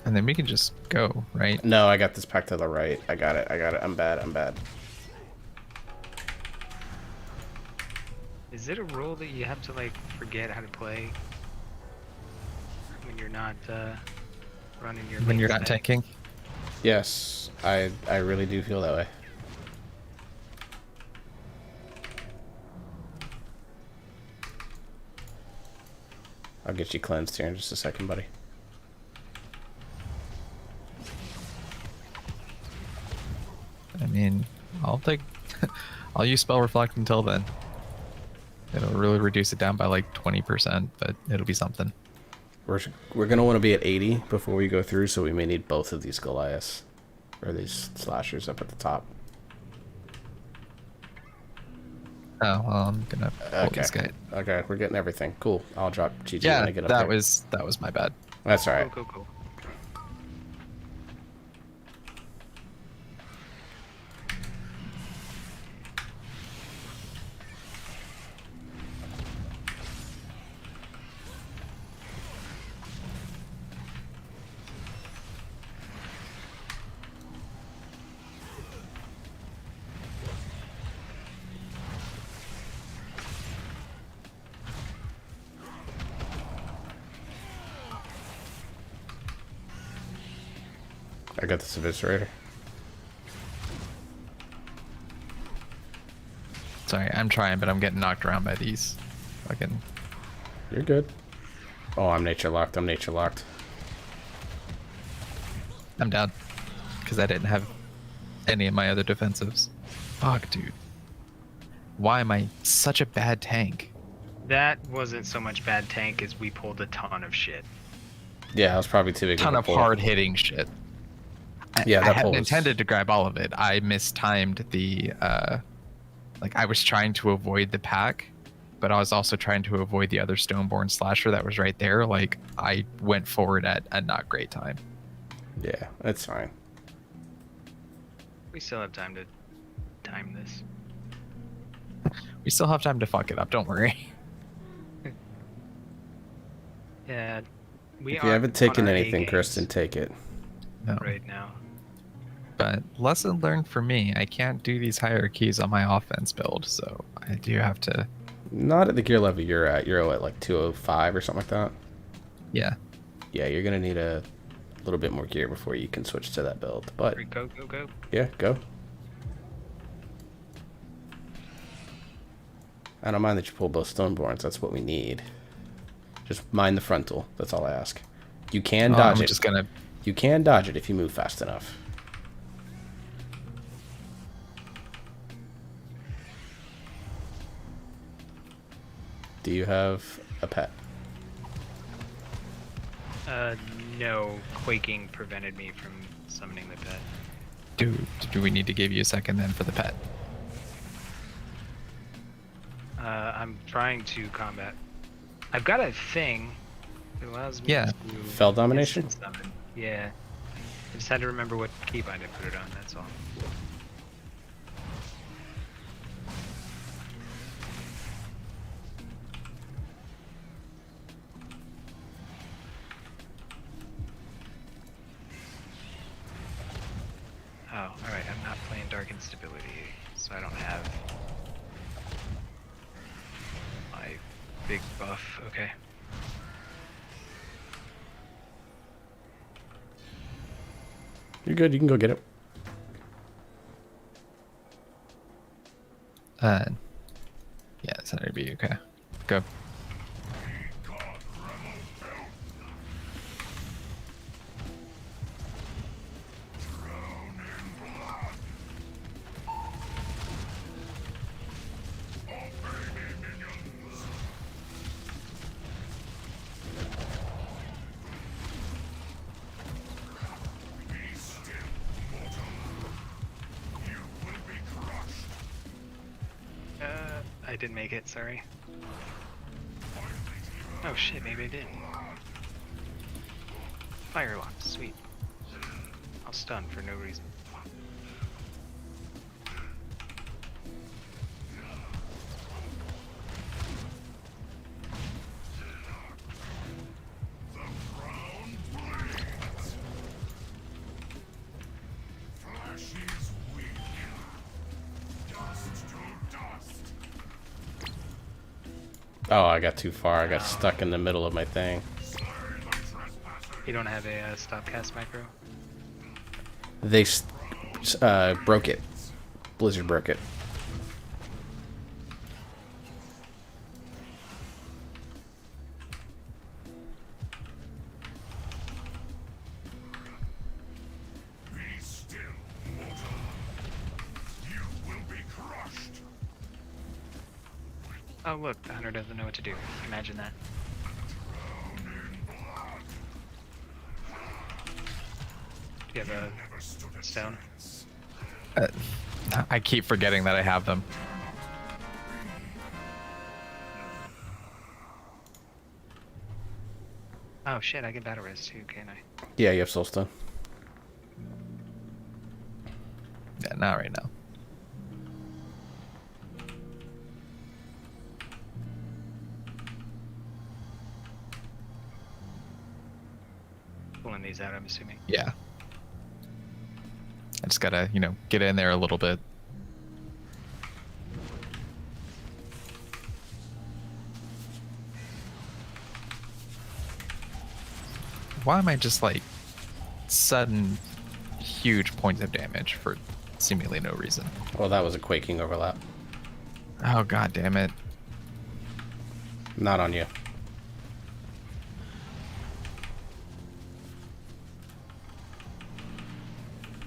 F: And then we can just go, right?
A: No, I got this pack to the right. I got it. I'm bad.
K: Is it a rule that you have to like forget how to play when you're not running your?
F: When you're not
K: attack?
F: tanking?
A: Yes, I really do feel that way. I'll get you cleansed here in just a second, buddy.
F: I mean, I'll take... I'll use Spell Reflect until then. It'll really reduce it down by like 20%, but it'll be something.
A: We're going to want to be at 80 before we go through, so we may need both of these Goliaths. Or these slashers up at the top.
F: Oh, well, I'm gonna pull this guy.
A: Okay, we're getting everything. Cool. I'll drop GG
F: Yeah,
A: when I get up
F: that
A: there.
F: was my bad.
A: That's alright.
K: Cool.
A: I got this Eviscerator.
F: Sorry, I'm trying, but I'm getting knocked around by these. Fucking...
A: You're good. Oh, I'm nature locked.
F: I'm down. Because I didn't have any of my other defensives. Fuck, dude. Why am I such a bad tank?
K: That wasn't so much bad tank as we pulled a ton of shit.
A: Yeah, I was probably too big.
F: Ton of hard-hitting shit.
A: Yeah,
F: I
A: that
F: hadn't
A: pull was...
F: intended to grab all of it. I mistimed the like I was trying to avoid the pack, but I was also trying to avoid the other Stoneborn slasher that was right there. Like I went forward at a not great time.
A: Yeah, that's fine.
K: We still have time to time this.
F: We still have time to fuck it up. Don't worry.
K: Yeah, we
A: If you
K: are
A: haven't
K: on
A: taken
K: our A
A: anything,
K: games
A: Kristen, take it.
F: No.
K: right now.
F: But lesson learned for me, I can't do these hierarchies on my offense build, so I do have to.
A: Not at the gear level you're at. You're at like 205 or something like that.
F: Yeah.
A: Yeah, you're gonna need a little bit more gear before you can switch to that build. But
K: Go, go, go.
A: yeah, go. I don't mind that you pull both Stoneborns. That's what we need. Just mind the frontal. That's all I ask. You can dodge
F: I'm
A: it.
F: just gonna.
A: You can dodge it if you move fast enough. Do you have a pet?
K: No. Quaking prevented me from summoning the pet.
F: Do we need to give you a second then for the pet?
K: I'm trying to combat. I've got a thing that allows me
F: Yeah.
K: to...
A: Fell domination?
K: instant summon. Yeah. I just had to remember what keybind I put it on, that's all. Oh, alright, I'm not playing Dark Instability, so I don't have my big buff. Okay.
A: You're good. You can go get it.
F: Yeah, Senator B. Okay, go.
K: I didn't make it, sorry. Oh shit, maybe I did. Firelock, sweet. I'll stun for no reason.
A: Oh, I got too far. I got stuck in the middle of my thing.
K: You don't have a stopcast micro?
A: They broke it. Blizzard broke it.
G: Be still, mortal. You will be crushed.
K: Oh look, the hunter doesn't know what to do. Imagine that. Do you have a stone?
F: I keep forgetting that I have them.
K: Oh shit, I get battle res too, can I?
A: Yeah, you have Soulstone.
F: Yeah, not right now.
K: Pulling these out, I'm assuming.
F: Yeah. I just gotta, get in there a little bit. Why am I just like sudden huge points of damage for seemingly no reason?
A: Well, that was a quaking overlap.
F: Oh god damn it.
A: Not on you.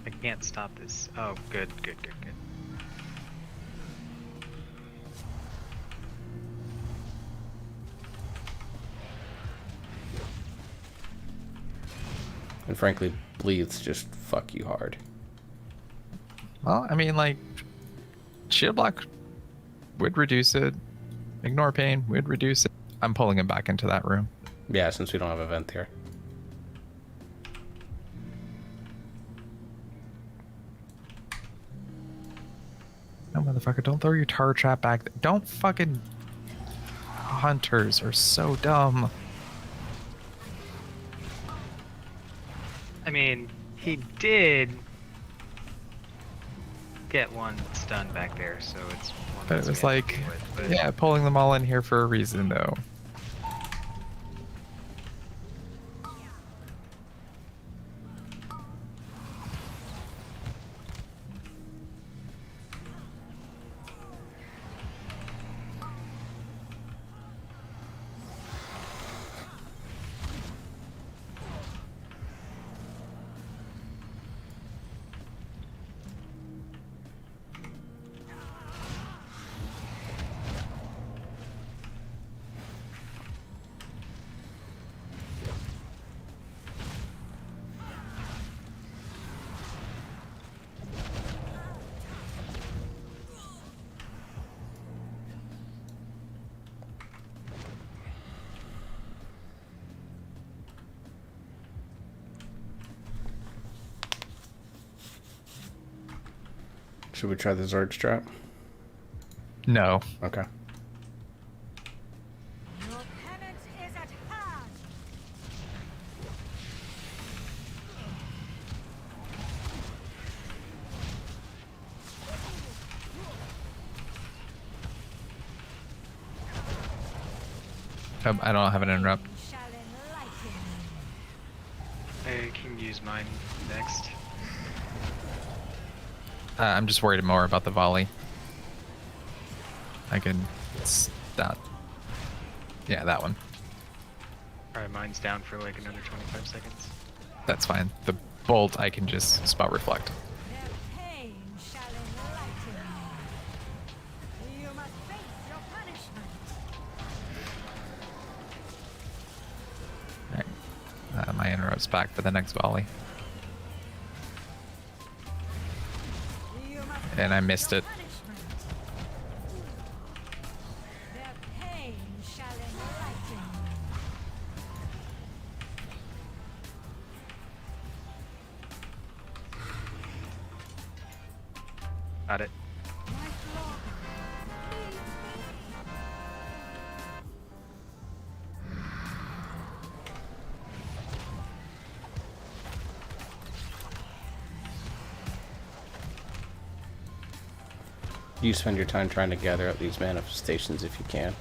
K: I can't stop this. Oh, good, good, good, good.
A: And frankly, bleeds just fuck you hard.
F: Well, I mean, like, shield block would reduce it. Ignore pain would reduce it. I'm pulling him back into that room.
A: Yeah, since we don't have a vent here.
F: No, motherfucker, don't throw your tar trap back. Don't fucking... Hunters are so dumb.
K: I mean, he did get one stunned back there, so it's one
F: But
K: less
F: it was
K: we have to
F: like,
K: deal with, but
F: yeah, pulling them all in here for a reason, though.
A: Should we try the Zerg trap?
F: No.
A: Okay.
J: Your penance is at hand.
F: I don't have an interrupt.
J: Shall enlighten
K: I can use mine next.
F: I'm just worried more about the volley. I can... It's that. Yeah, that one.
K: Alright, mine's down for like another 25 seconds.
F: That's fine. The bolt, I can just spell reflect.
J: their pain shall enlighten you. You must face your punishment.
F: Alright. My interrupt's back for the next volley.
J: You must
F: And I missed it.
J: punishment. Their pain shall enlighten you.
K: Got it.
J: My flock.
A: You spend your time trying to gather up these manifestations if you can.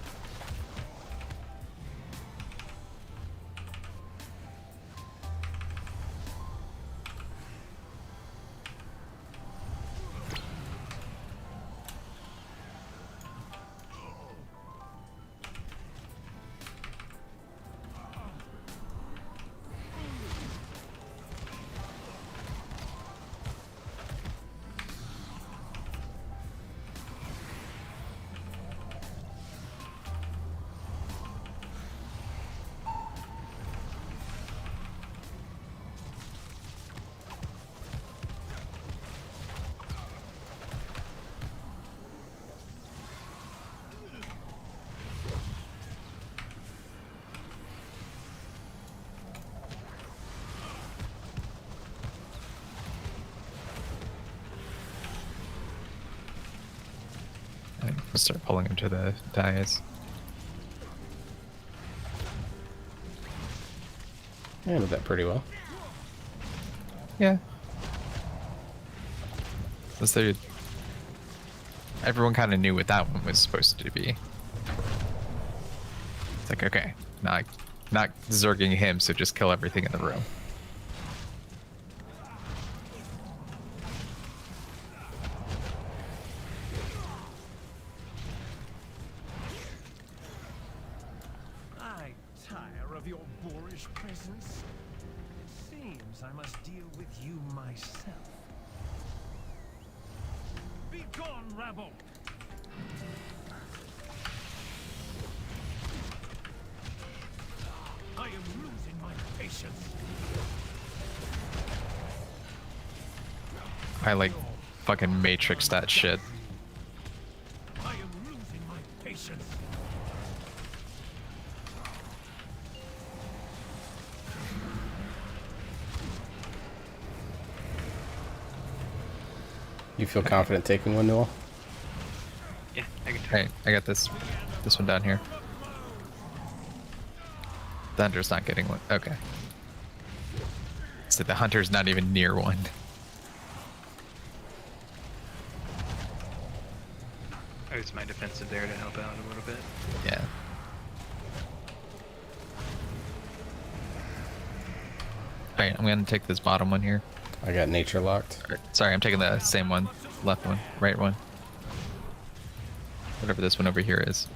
F: We'll start pulling him to the dais.
A: Handled that pretty well.
F: Yeah. So everyone kind of knew what that one was supposed to be. It's like, okay, not zerging him, so just kill everything in the room.
B: I tire of your boorish presence. It seems I must deal with you myself. Be gone, rabble! I am losing my patience.
F: I like fucking matrix that shit.
B: I am losing
D: listen.
A: You feel confident taking one, Nual?
K: Yeah, I can.
F: Hey, I got this one down here. The hunter's not getting one. Okay. So the hunter's not even near one.
K: I use my defensive there to help out a little bit.
F: Yeah. Alright, I'm gonna take this bottom one here.
A: I got nature locked.
F: Sorry, I'm taking the same one. Left one. Right one. Whatever this one over here is.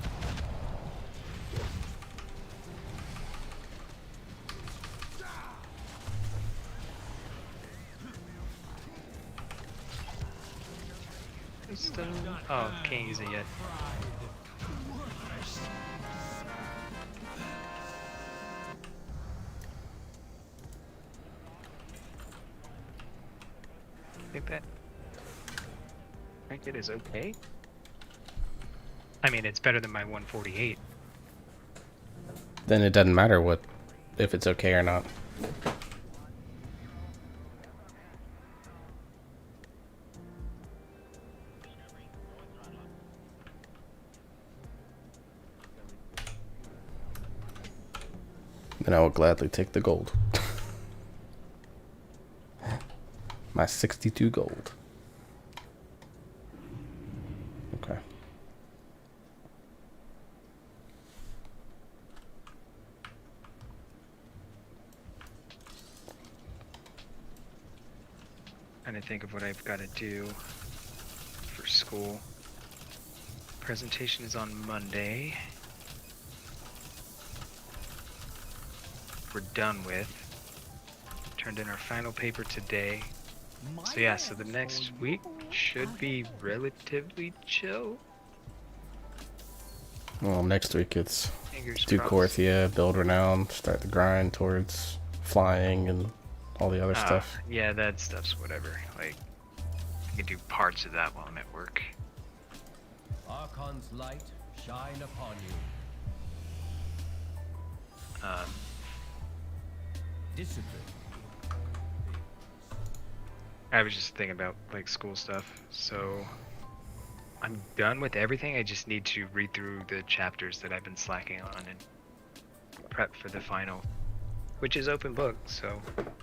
K: Oh, can't use it yet. I think that trinket is okay. I mean, it's better than my 148.
A: Then it doesn't matter if it's okay or not. Then I will gladly take the gold. My 62 gold. Okay.
K: Trying to think of what I've got to do for school. Presentation is on Monday. We're done with. Turned in our final paper today. So yeah, so the next week should be relatively chill.
A: Well, next week it's
K: Fingers
A: do
K: crossed.
A: Corthia, build renown, start the grind towards flying and all the other stuff.
K: Yeah, that stuff's whatever. Like, I can do parts of that while I'm at work.
B: Archon's light shine upon you. Discipline.
K: I was just thinking about like school stuff, so I'm done with everything. I just need to read through the chapters that I've been slacking on and prep for the final, which is open book, so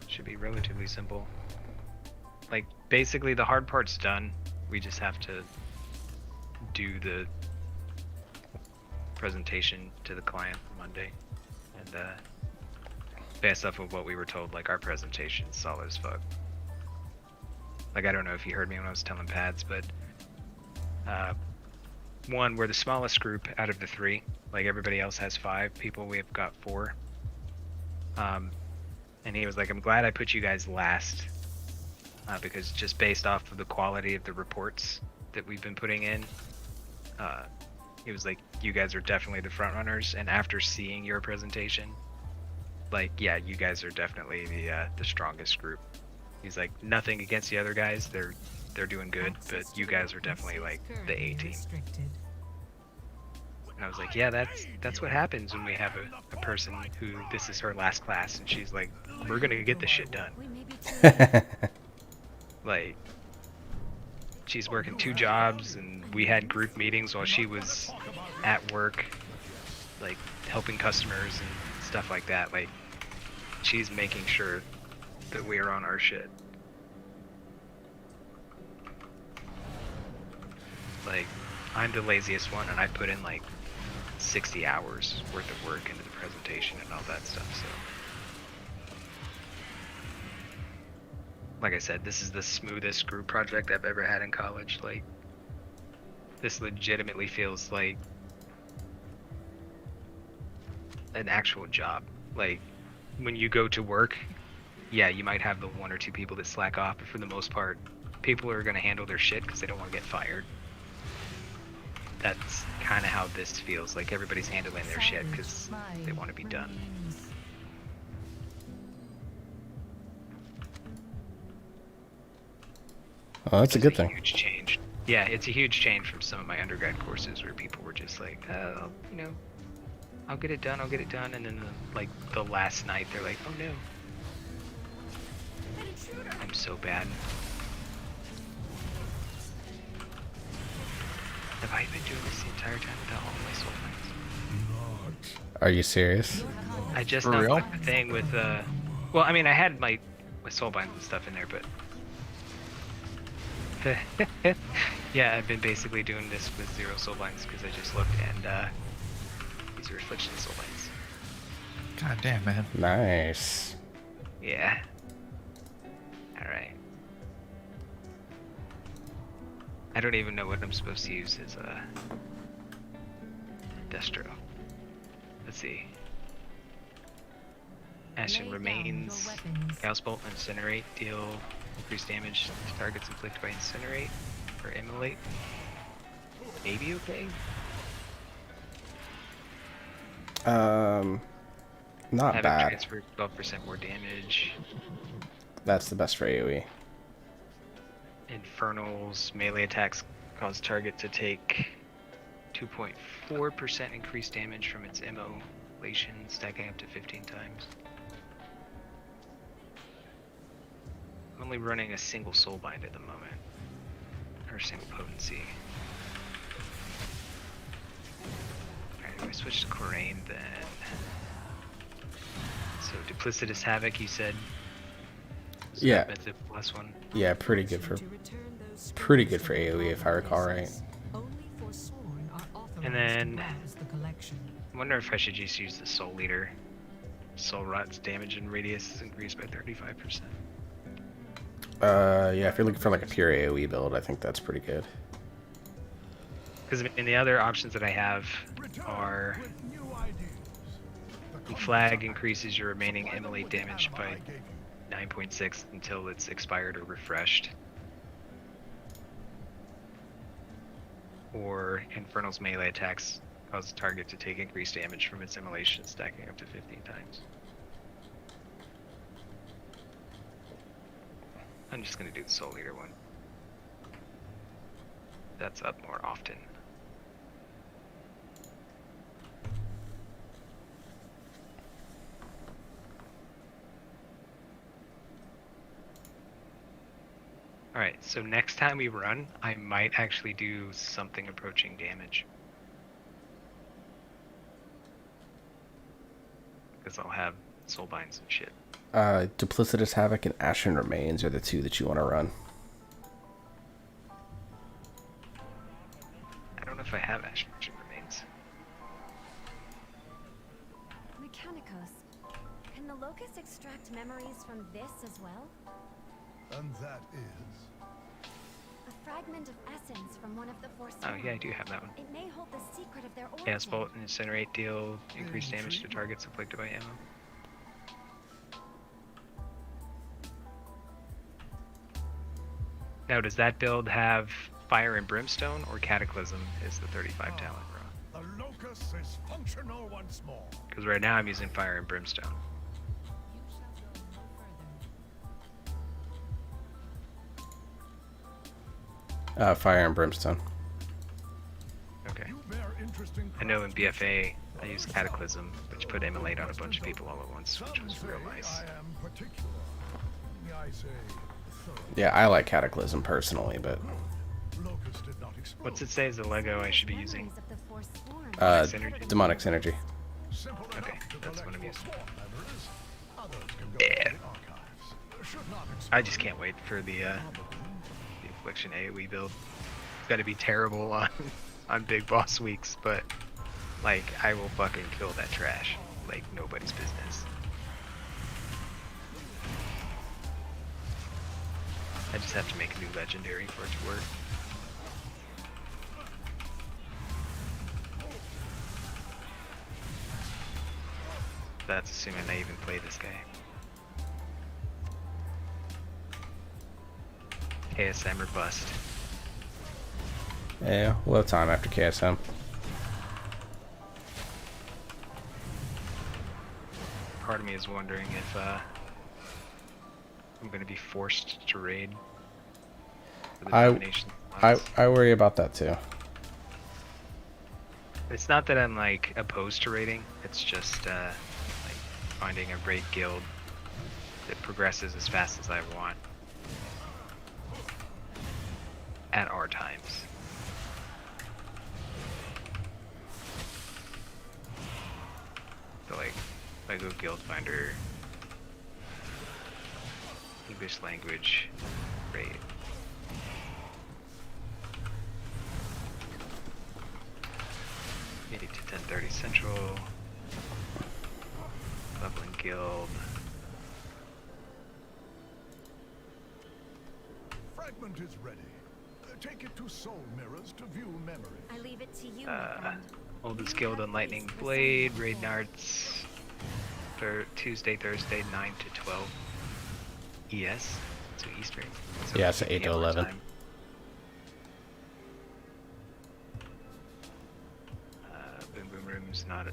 K: should be relatively simple. Like basically the hard part's done. We just have to do the presentation to the client Monday, and based off of what we were told, like our presentation's solid as fuck. Like, I don't know if you heard me when I was telling Pads, but one, we're the smallest group out of the 3. Like, everybody else has 5 people. We've got 4. And he was like, I'm glad I put you guys last, because just based off of the quality of the reports that we've been putting in, he was like, you guys are definitely the front runners. And after seeing your presentation, like, yeah, you guys are definitely the strongest group. He's like, nothing against the other guys, they're doing good, but you guys are definitely like the A team. And I was like, yeah, that's what happens when we have a person who this is her last class, and she's like, we're gonna get this shit done. Like, she's working 2 jobs, and we had group meetings while she was at work, like helping customers and stuff like that. Like, she's making sure that we are on our shit. Like, I'm the laziest one, and I put in like 60 hours worth of work into the presentation and all that stuff, so. Like I said, this is the smoothest group project I've ever had in college. Like, this legitimately feels like an actual job. Like, when you go to work, yeah, you might have the 1 or 2 people that slack off, but for the most part, people are going to handle their shit because they don't want to get fired. That's kind of how this feels. Like, everybody's handling their shit because they want to be done.
A: Oh, that's a good thing.
K: Huge change. Yeah, it's a huge change from some of my undergrad courses where people were just like, oh, you know, I'll get it done, and then the last night they're like, oh no. I'm so bad. Have I been doing this the entire time without all my soul points?
A: Are you serious?
K: I just
F: For real?
K: unlocked the thing with well, I mean, I had my soul binds and stuff in there, but yeah, I've been basically doing this with 0 soul binds because I just looked and these are affliction soul binds.
F: God damn, man.
A: Nice.
K: Yeah. All right. I don't even know what I'm supposed to use as a Destro. Let's see. Ashen Remains, Chaos Bolt, Incinerate, deal increased damage to targets inflicted by Incinerate or Immolate. Maybe okay?
A: Not
K: Havoc
A: bad.
K: transfer 12% more damage.
A: That's the best for AoE.
K: Infernals, melee attacks cause target to take 2.4% increased damage from its immolation, stacking up to 15 times. I'm only running a single soulbind at the moment, or a single potency. Alright, if I switch to Korain then. So Duplicitous Havoc, you said? Was
A: Yeah.
K: that the last one?
A: Yeah, pretty good for AoE if I recall right.
K: And then I wonder if I should just use the Soul Leader. Soul Rot's damage and radius is increased by 35%.
A: Yeah, if you're looking for like a pure AoE build, I think that's pretty good.
K: Because in the other options that I have are the flag increases your remaining immolate damage by 9.6 until it's expired or refreshed. Or Infernal's melee attacks cause the target to take increased damage from its immolation, stacking up to 15 times. I'm just going to do the Soul Leader one. That's up more often. Alright, so next time we run, I might actually do something approaching damage. Because I'll have soul binds and shit.
A: Duplicitous Havoc and Ashen Remains are the two that you want to run.
K: I don't know if I have Ashen Remains.
C: Mechanicos, can the Locust extract memories from this as well?
G: And that is...
C: A fragment of essence from one of the four
K: Oh yeah, I do have that one.
C: It may hold the secret of their origin.
K: Chaos Bolt and Incinerate deal increased damage to targets inflicted by ammo. Now, does that build have Fire and Brimstone, or Cataclysm is the 35 talent raw?
G: The locus is functional once more.
K: Because right now I'm using Fire and Brimstone.
A: Fire and Brimstone.
K: Okay. I know in BFA I used Cataclysm, which put Immolate on a bunch of people all at once, which was real nice.
A: Yeah, I like Cataclysm personally, but...
K: What's it say is the Lego I should be using?
A: Demonic Synergy.
K: Okay, that's what I'm using. Yeah. I just can't wait for the Affliction AoE build. It's gotta be terrible on big boss weeks, but like I will fucking kill that trash like nobody's business. I just have to make a new legendary for it to work. That's assuming I even play this guy. KSM or bust.
A: Yeah, we'll have time after KSM.
K: Part of me is wondering if I'm going to be forced to raid. for the domination slots.
A: I worry about that too.
K: It's not that I'm like opposed to raiding. It's just like finding a raid guild that progresses as fast as I want at our times. So like, if I go guild finder, English language, raid. Maybe to 10:30 Central. Leveling guild.
G: Fragment is ready. Take it to soul mirrors to view memory.
C: I leave it to you, my friend.
K: Oldest guild on Lightning Blade, Raid Nards. Tuesday, Thursday, 9 to 12. ES, so Eastern. So
A: Yeah, it's 8 to 11.
K: Time. Boom Boom Room's not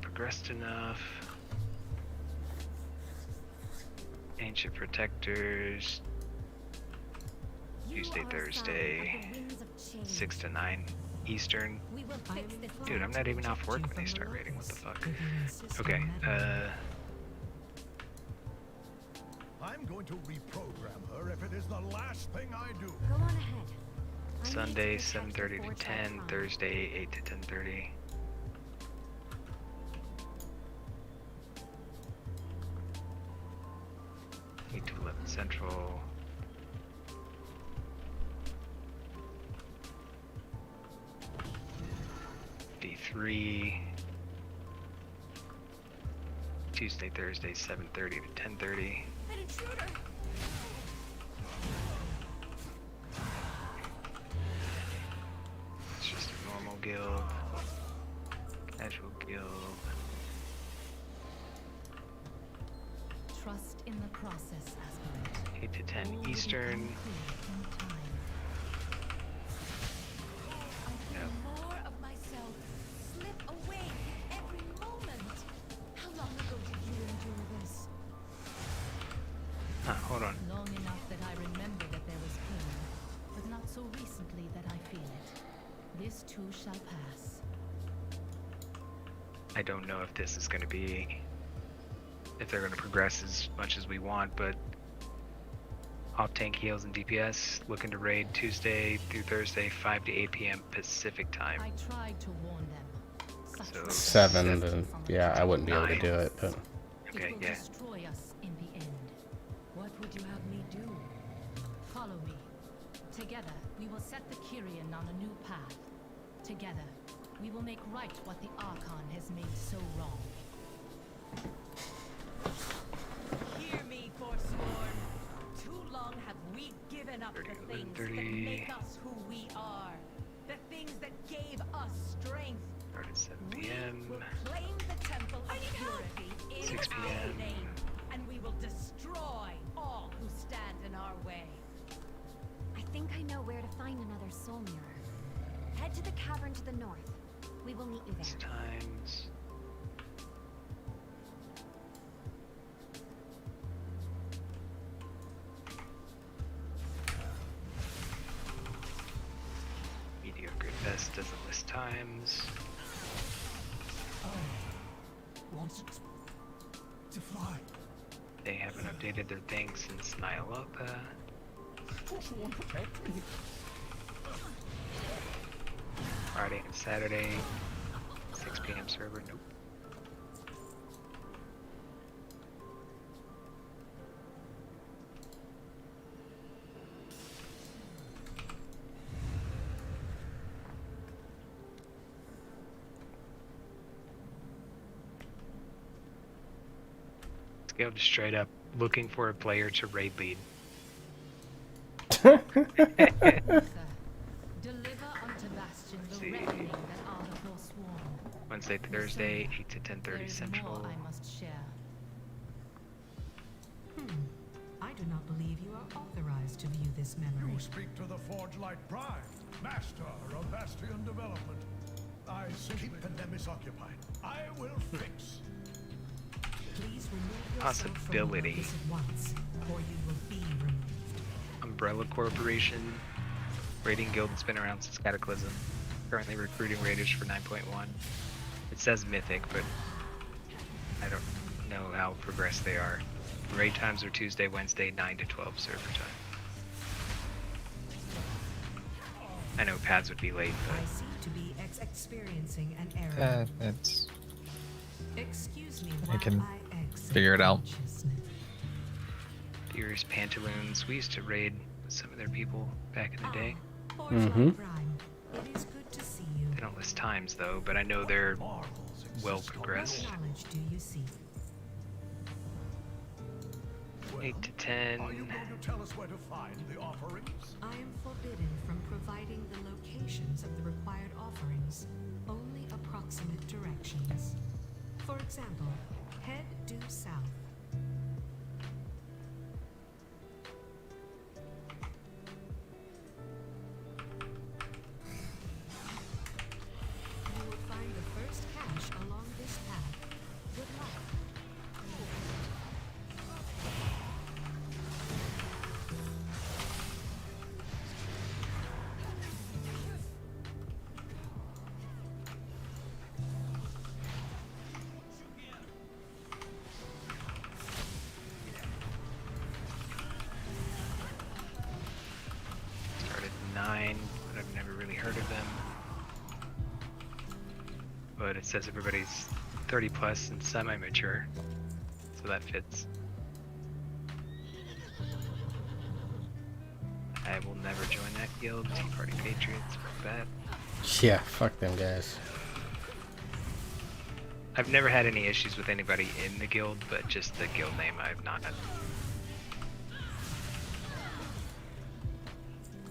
K: progressed enough. Ancient Protectors. Tuesday, Thursday, 6 to 9 Eastern. Dude, I'm not even off work when they start raiding. What the fuck? Okay,
G: I'm going to reprogram her if it is the last thing I do.
C: Go on ahead.
K: Sunday, 7:30 to 10. Thursday, 8 to 10:30. Eight to 11 Central. D3. Tuesday, Thursday, 7:30 to 10:30.
C: An intruder.
K: It's just a normal guild. Casual guild.
C: Trust in the process, Aspirant.
K: 8 to 10 Eastern.
E: More of myself slip away every moment. How long ago did you endure this?
K: Hold on.
C: Long enough that I remember that there was pain, but not so recently that I feel it. This too shall pass.
K: I don't know if this is going to be, if they're going to progress as much as we want, but off tank heals and DPS looking to raid Tuesday through Thursday, 5 to 8 p.m. Pacific time.
C: I tried to warn them.
K: So
A: 7, then yeah, I wouldn't be able to do it, but
K: okay,
C: It will
K: yeah.
C: destroy us in the end. What would you have me do? Follow me. Together, we will set the Kyrian on a new path. Together, we will make right what the Archon has made so wrong.
E: Hear me, Forsworn. Too long have we given up the things that make us who we are. The things that gave us strength.
K: Start at 7 p.m.
E: We will claim the temple of purity in
K: 6
E: our
K: p.m.
E: name, and we will destroy all who stand in our way.
C: I think I know where to find another soul mirror. Head to the cavern to the north. We will meet you there.
K: Times. Mediocre best doesn't list times.
D: Wants to fly.
K: They haven't updated their thing since Nyalotha.
D: Forsworn, protect me.
K: Friday and Saturday, 6 p.m. server. Nope. Go just straight up looking for a player to raid lead.
C: Deliver unto Bastion the
K: See.
C: reckoning that are the forsworn.
K: Wednesday, Thursday, 8 to 10:30
C: There is
K: Central.
C: more I must share.
H: I do not believe you are authorized to view this memory.
G: You speak to the Forge Light Prime, master of Bastion development. I simply keep the Nemesis occupied. I will fix.
H: Please remove yourself
K: Possibility.
H: from the office at once, or you will be removed.
K: Umbrella Corporation. Raiding guild has been around since Cataclysm. Currently recruiting raiders for 9.1. It says mythic, but I don't know how progressed they are. Raid times are Tuesday, Wednesday, 9 to 12 server time. I know pads would be late, but
H: I seem to be experiencing an error.
F: It's
H: Excuse me
F: I
H: while
F: can
H: I exit
F: figure it out.
H: consciousness.
K: Furious Pantaloons, we used to raid with some of their people back in the day.
A: Mm-hmm.
H: It is good to see you.
K: They don't list times though, but I know they're well progressed.
H: What knowledge do you seek?
K: 8 to 10.
G: Are you going to tell us where to find the offerings?
H: I am forbidden from providing the locations of the required offerings, only approximate directions. For example, head due south. You will find the first cache along this path. Good luck.
K: Started 9, but I've never really heard of them. But it says everybody's 30 plus and semi-mature, so that fits. I will never join that guild. Tea Party Patriots, fuck that.
A: Yeah, fuck them guys.
K: I've never had any issues with anybody in the guild, but just the guild name I've not had.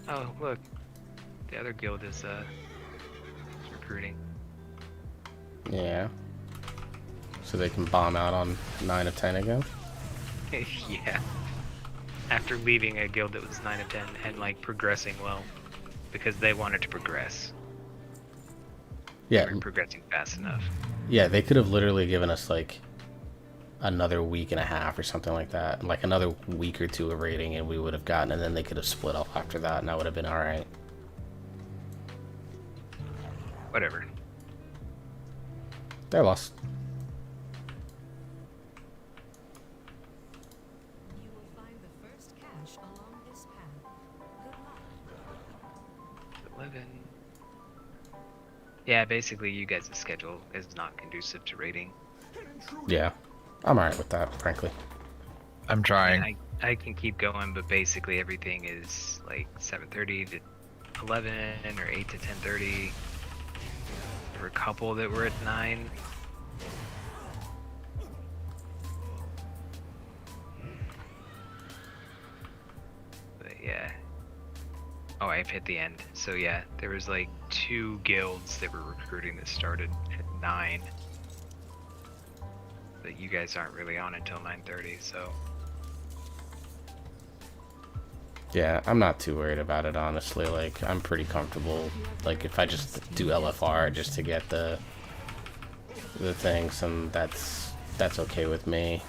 K: Oh, look. The other guild is recruiting.
A: Yeah. So they can bomb out on 9 of 10 again?
K: Yeah. After leaving a guild that was 9 of 10 and like progressing well. Because they wanted to progress.
A: Yeah.
K: They weren't progressing fast enough.
A: Yeah, they could have literally given us like another week and a half or something like that. Like another week or two of raiding and we would have gotten, and then they could have split off after that and that would have been alright.
K: Whatever.
A: They're lost.
H: You will find the first cache along this path. Good luck.
K: 11. Yeah, basically you guys' schedule is not conducive to raiding.
A: Yeah. I'm alright with that, frankly.
F: I'm trying.
K: I can keep going, but basically everything is like 7:30 to 11 or 8 to 10:30. There were a couple that were at 9. But yeah. Oh, I've hit the end. So yeah, there was like 2 guilds that were recruiting that started at 9. But you guys aren't really on until 9:30, so.
A: Yeah, I'm not too worried about it, honestly. Like, I'm pretty comfortable. Like, if I just do LFR just to get the things, and that's okay with me.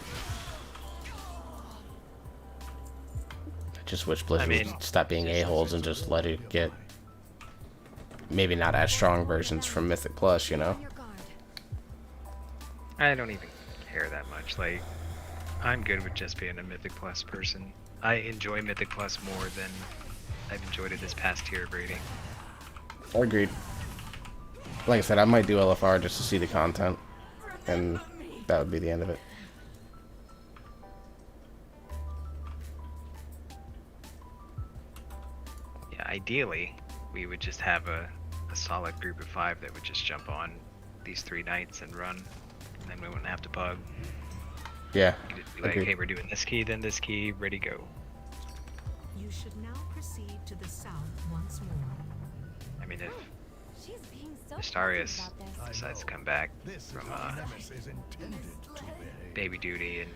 A: I just wish Blizzard would stop being a-holes and just let it get maybe not as strong versions from Mythic Plus, you know?
K: I don't even care that much. Like, I'm good with just being a Mythic Plus person. I enjoy Mythic Plus more than I've enjoyed it this past tier of rating.
A: Agreed. Like I said, I might do LFR just to see the content, and that would be the end of it.
K: Yeah, ideally, we would just have a solid group of 5 that would just jump on these 3 nights and run, and then we wouldn't have to pug.
A: Yeah.
K: You could just be like,
A: agreed.
K: hey, we're doing this key, then this key, ready, go.
H: You should now proceed to the south once more.
K: I mean, if
L: She's being so
K: Astarius
L: about this.
K: decides to come back
G: This
K: from
G: is what Nemesis intended to be.
K: baby duty and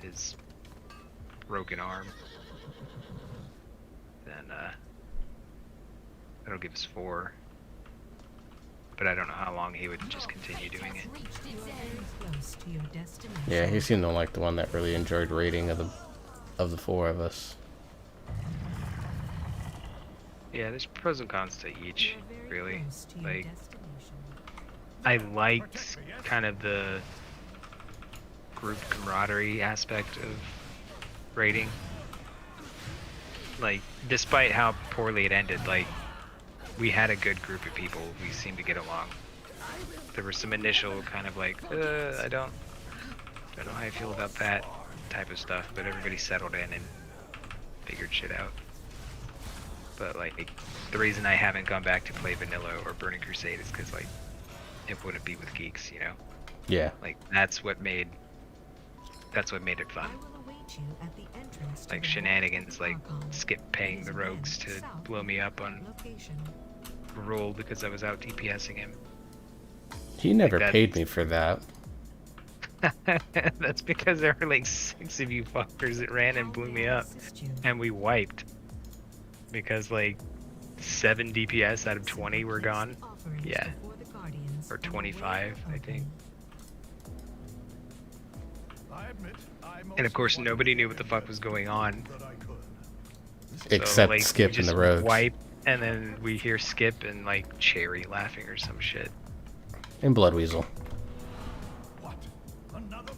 K: his broken arm, then that'll give us 4. But I don't know how long he would just continue doing it.
H: You are very close to your destination.
A: Yeah, he seemed to like the one that really enjoyed raiding of the 4 of us.
K: Yeah, there's pros and cons to each,
H: You're very
K: really.
H: close to your
K: Like,
H: destination.
K: I liked kind of the group camaraderie aspect of raiding. Like, despite how poorly it ended, like, we had a good group of people. We seemed to get along. There was some initial kind of like, I don't know how I feel about that type of stuff, but everybody settled in and figured shit out. But like, the reason I haven't gone back to play Vanilla or Burning Crusade is because like, it wouldn't be with geeks, you know?
A: Yeah.
K: Like, that's what made it fun.
H: I will await you at the entrance to
K: Like
H: the
K: shenanigans,
H: vault
K: like
H: of Archon.
K: Skip paying the rogues to
H: South
K: blow me up on
H: location.
K: roll because I was out DPSing him.
A: He never
K: that-
A: paid me for that.
K: That's because there were like 6 of you fuckers that ran and blew me up, and we wiped because like 7 DPS out of 20 were gone. Yeah, or 25, I think. And of course, nobody knew what the fuck was going on.
A: Except
K: like,
A: Skip
K: we
A: and the
K: just
A: rogues.
K: Wipe, and then we hear Skip and like Cherry laughing or some shit.
A: And Blood Weasel.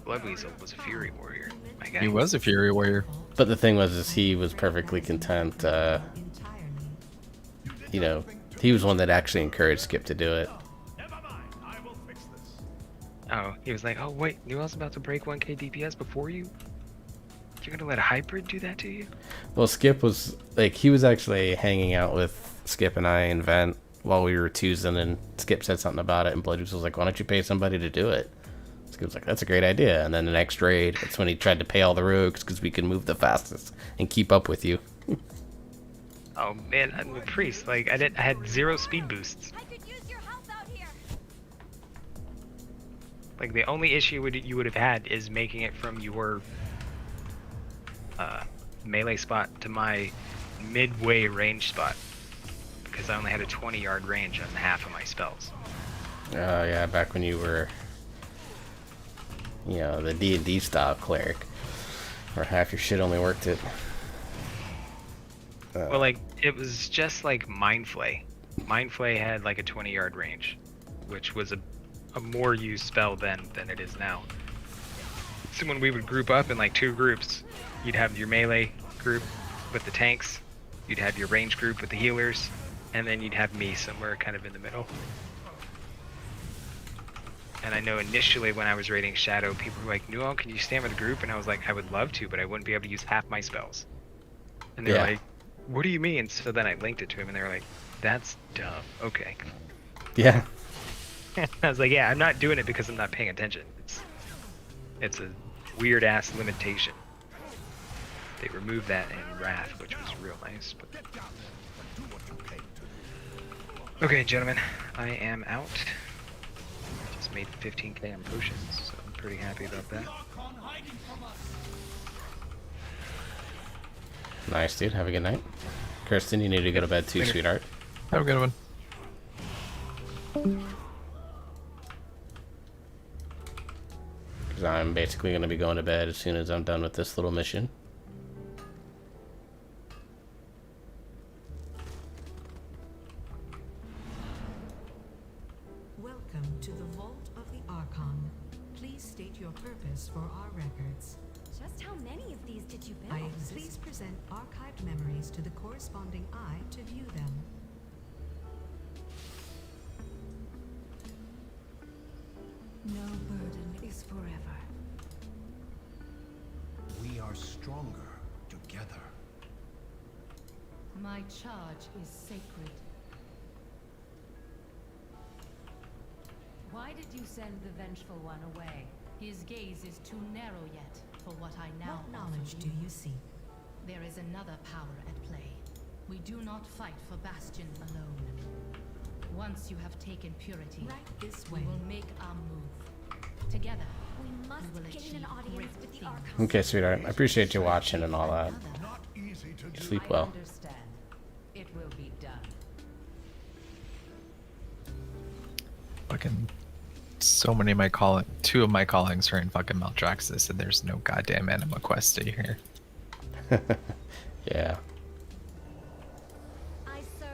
K: Blood Weasel was a Fury Warrior. My guy.
F: He was a Fury Warrior.
A: But the thing was, is he was perfectly content. You know, he was one that actually encouraged Skip to do it.
K: Oh, he was like, oh wait, Nual's about to break 1k DPS before you? You're gonna let a hybrid do that to you?
A: Well, Skip was like, he was actually hanging out with Skip and I in Vent while we were twosing, and Skip said something about it, and Blood Weasel was like, why don't you pay somebody to do it? Skip was like, that's a great idea. And then the next raid, that's when he tried to pay all the rogues because we can move the fastest and keep up with you.
K: Oh man, I'm a priest. Like I had 0 speed boosts. Like the only issue you would have had is making it from your melee spot to my midway range spot, because I only had a 20-yard range on half of my spells.
A: Oh yeah, back when you were, you know, the D&D style cleric, where half your shit only worked it.
K: Well, like it was just like Mind Flay. Mind Flay had like a 20-yard range, which was a more used spell than it is now. So when we would group up in like 2 groups, you'd have your melee group with the tanks, you'd have your range group with the healers, and then you'd have me somewhere kind of in the middle. And I know initially when I was raiding Shadow, people were like, Nual, can you stand with the group? And I was like, I would love to, but I wouldn't be able to use half my spells. And they were like, what do you mean? So then I linked it to him, and they were like, that's dumb. Okay.
A: Yeah.
K: I was like, yeah, I'm not doing it because I'm not paying attention. It's a weird ass limitation. They removed that in Wrath, which was real nice. But... Okay, gentlemen, I am out. Just made 15k on potions, so I'm pretty happy about that.
A: Nice, dude. Have a good night. Kirsten, you need to go to bed too, sweetheart.
F: Have a good one.
A: Because I'm basically going to be going to bed as soon as I'm done with this little mission.
H: Welcome to the Vault of the Archon. Please state your purpose for our records.
M: Just how many of these did you build?
H: Please present archived memories to the corresponding eye to view them.
C: No burden is forever.
B: We are stronger together.
C: My charge is sacred.
E: Why did you send the Vengeful One away?
C: His gaze is too narrow yet for what I now
H: What knowledge do you seek?
C: There is another power at play. We do not fight for Bastion alone. Once you have taken purity,
H: Right this
C: we
H: way.
C: will make our move. Together,
M: We must
C: will
M: gain
C: achieve
M: an audience
C: great
M: with the
C: things.
M: Archon.
A: Okay, sweetheart. I appreciate you watching and all that.
G: Not easy to do.
A: Sleep
E: I
A: well.
E: understand. It will be done.
F: Fucking so many of my 2 of my callings are in fucking Maldraxxus, and there's no goddamn anima quest here.
A: Yeah.
M: I serve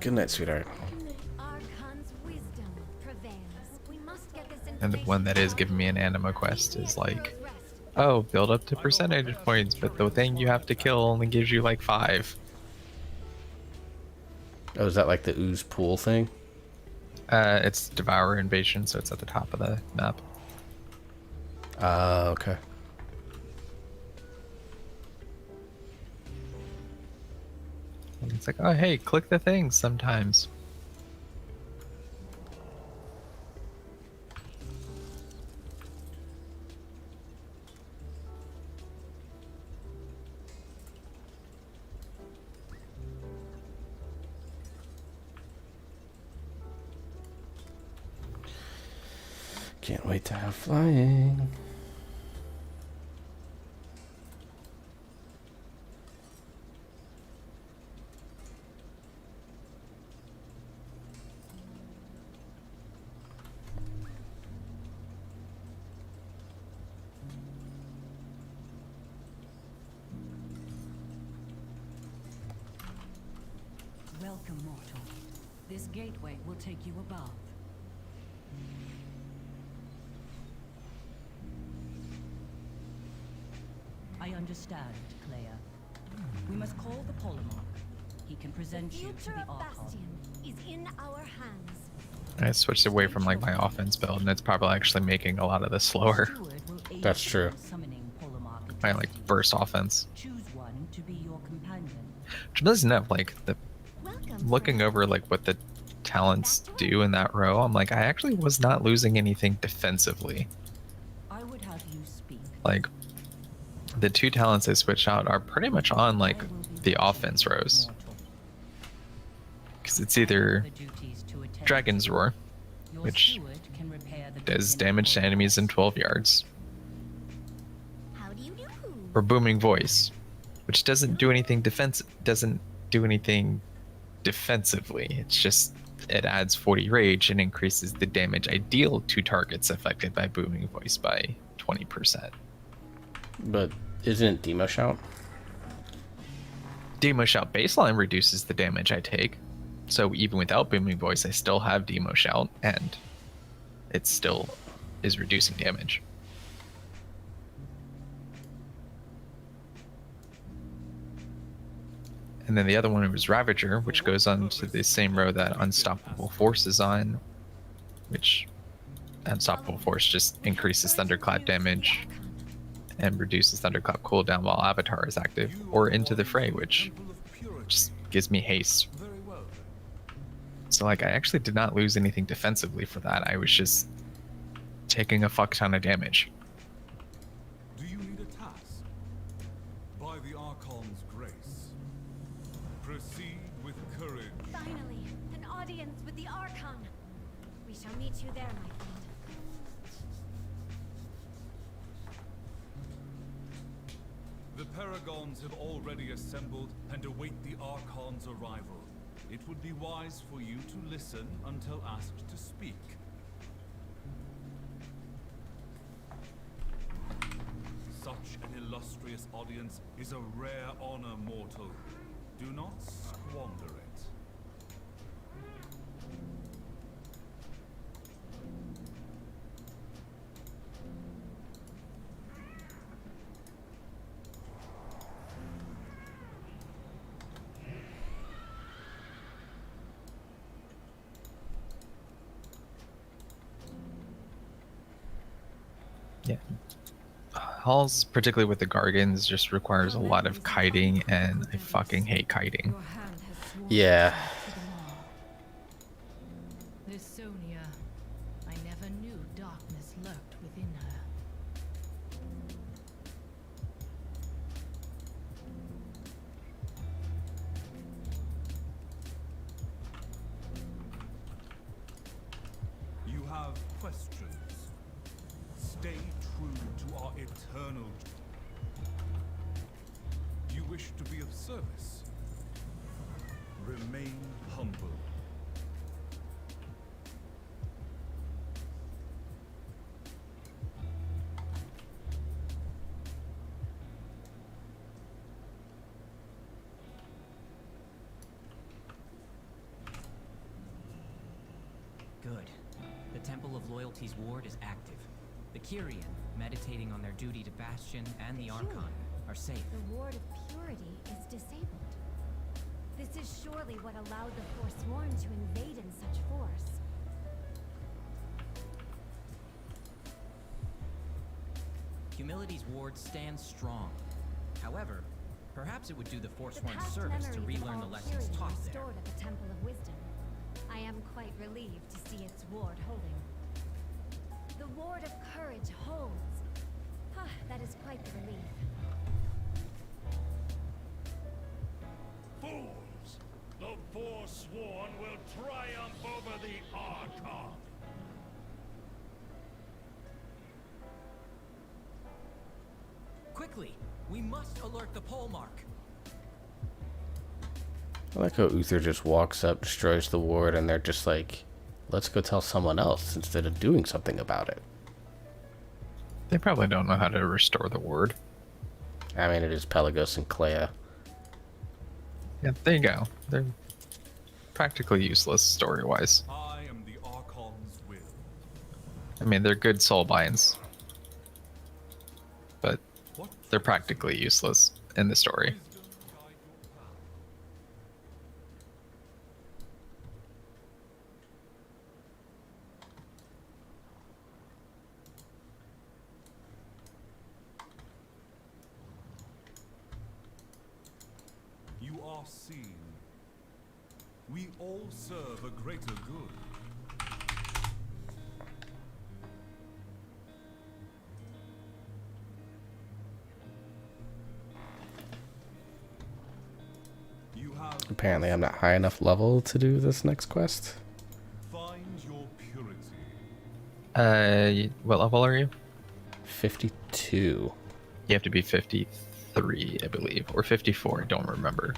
A: Good night, sweetheart.
M: Archon's wisdom prevails. We must get this
F: And the one that is giving me an anima quest is like, oh, build up to percentage points, but the thing you have to kill only gives you like 5.
A: Oh, is that like the ooze pool thing?
F: It's Devour Invasion, so it's at the top of the map.
A: Okay.
F: And it's like, oh hey, click the things sometimes.
A: Can't wait to have flying.
N: Welcome, mortal. This gateway will take you above. I understand, Clea. We must call the Polemarch. He can present you to the Archon.
M: Bastion is in our hands.
F: I switched away from like my offense build, and it's probably actually making a lot of this slower.
A: That's true.
F: My like burst offense.
N: Choose one to be your companion.
F: Which doesn't have like the looking over like what the talents do in that row. I'm like, I actually was not losing anything defensively.
N: I would have you speak.
F: Like the 2 talents I switched out are pretty much on like the offense rows. Because it's either Dragon's Roar, which does damage to enemies in 12 yards, or Booming Voice, which doesn't do anything defensively. It's just it adds 40 rage and increases the damage I deal to targets affected by Booming Voice by 20%.
A: But isn't it Demo Shout?
F: Demo Shout baseline reduces the damage I take. So even without Booming Voice, I still have Demo Shout, and it still is reducing damage. And then the other one was Ravager, which goes on to the same row that Unstoppable Force is on, which Unstoppable Force just increases Thunderclap damage and reduces Thunderclap cooldown while Avatar is active, or Into the Fray, which just gives me haste. So like I actually did not lose anything defensively for that. I was just taking a fuck ton of damage.
G: Do you need a task? By the Archon's grace. Proceed with courage.
M: Finally, an audience with the Archon. We shall meet you there, my friend.
G: The Paragons have already assembled and await the Archon's arrival. It would be wise for you to listen until asked to speak. Such an illustrious audience is a rare honor, mortal. Do not squander it.
F: Yeah. Halls, particularly with the Gargans, just requires a lot of kiting, and I fucking hate kiting.
A: Yeah.
C: This Sonia, I never knew darkness lurked within her.
G: You have questions. Stay true to our eternal. You wish to be of service. Remain humble.
I: Temple of Loyalty's ward is active. The Kyrian, meditating on their duty to Bastion and the Archon, are safe.
M: The Ward of Purity is disabled. This is surely what allowed the Forsworn to invade in such force.
I: Humility's ward stands strong. However, perhaps it would do the
M: The
I: Forsworn
M: past
I: service to
M: memories of
I: relearn the
M: all
I: lessons
M: Kyrian
I: taught
M: are
I: there.
M: stored at the Temple of Wisdom. I am quite relieved to see its ward holding. The Ward of Courage holds. Ah, that is quite the relief.
O: Fools! The Forsworn will triumph over the Archon!
I: Quickly! We must alert the pole mark!
A: I like how Uther just walks up, destroys the ward, and they're just like, let's go tell someone else instead of doing something about it.
F: They probably don't know how to restore the ward.
A: I mean, it is Pelagos and Clea.
F: Yeah, there you go. They're practically useless story-wise.
G: I am the Archon's will.
F: I mean, they're good soulbinds, but they're practically useless in the story.
G: You are seen. We all serve a greater good. You have
A: Apparently I'm not high enough level to do this next quest.
G: find your purity.
F: What level are you?
A: 52.
F: You have to be 53, I believe, or 54. I don't remember.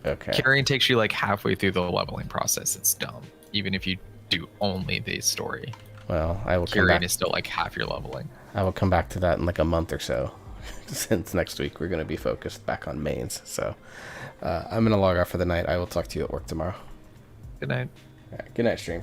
A: Okay.
F: Carrying takes you like halfway through the leveling process. It's dumb, even if you do only the story.
A: Well, I will come
F: Carrying
A: back.
F: is still like half your leveling.
A: I will come back to that in like a month or so. Since next week we're going to be focused back on mains. So I'm going to log off for the night. I will talk to you at work tomorrow.
F: Good night.
A: All right, good night, stream.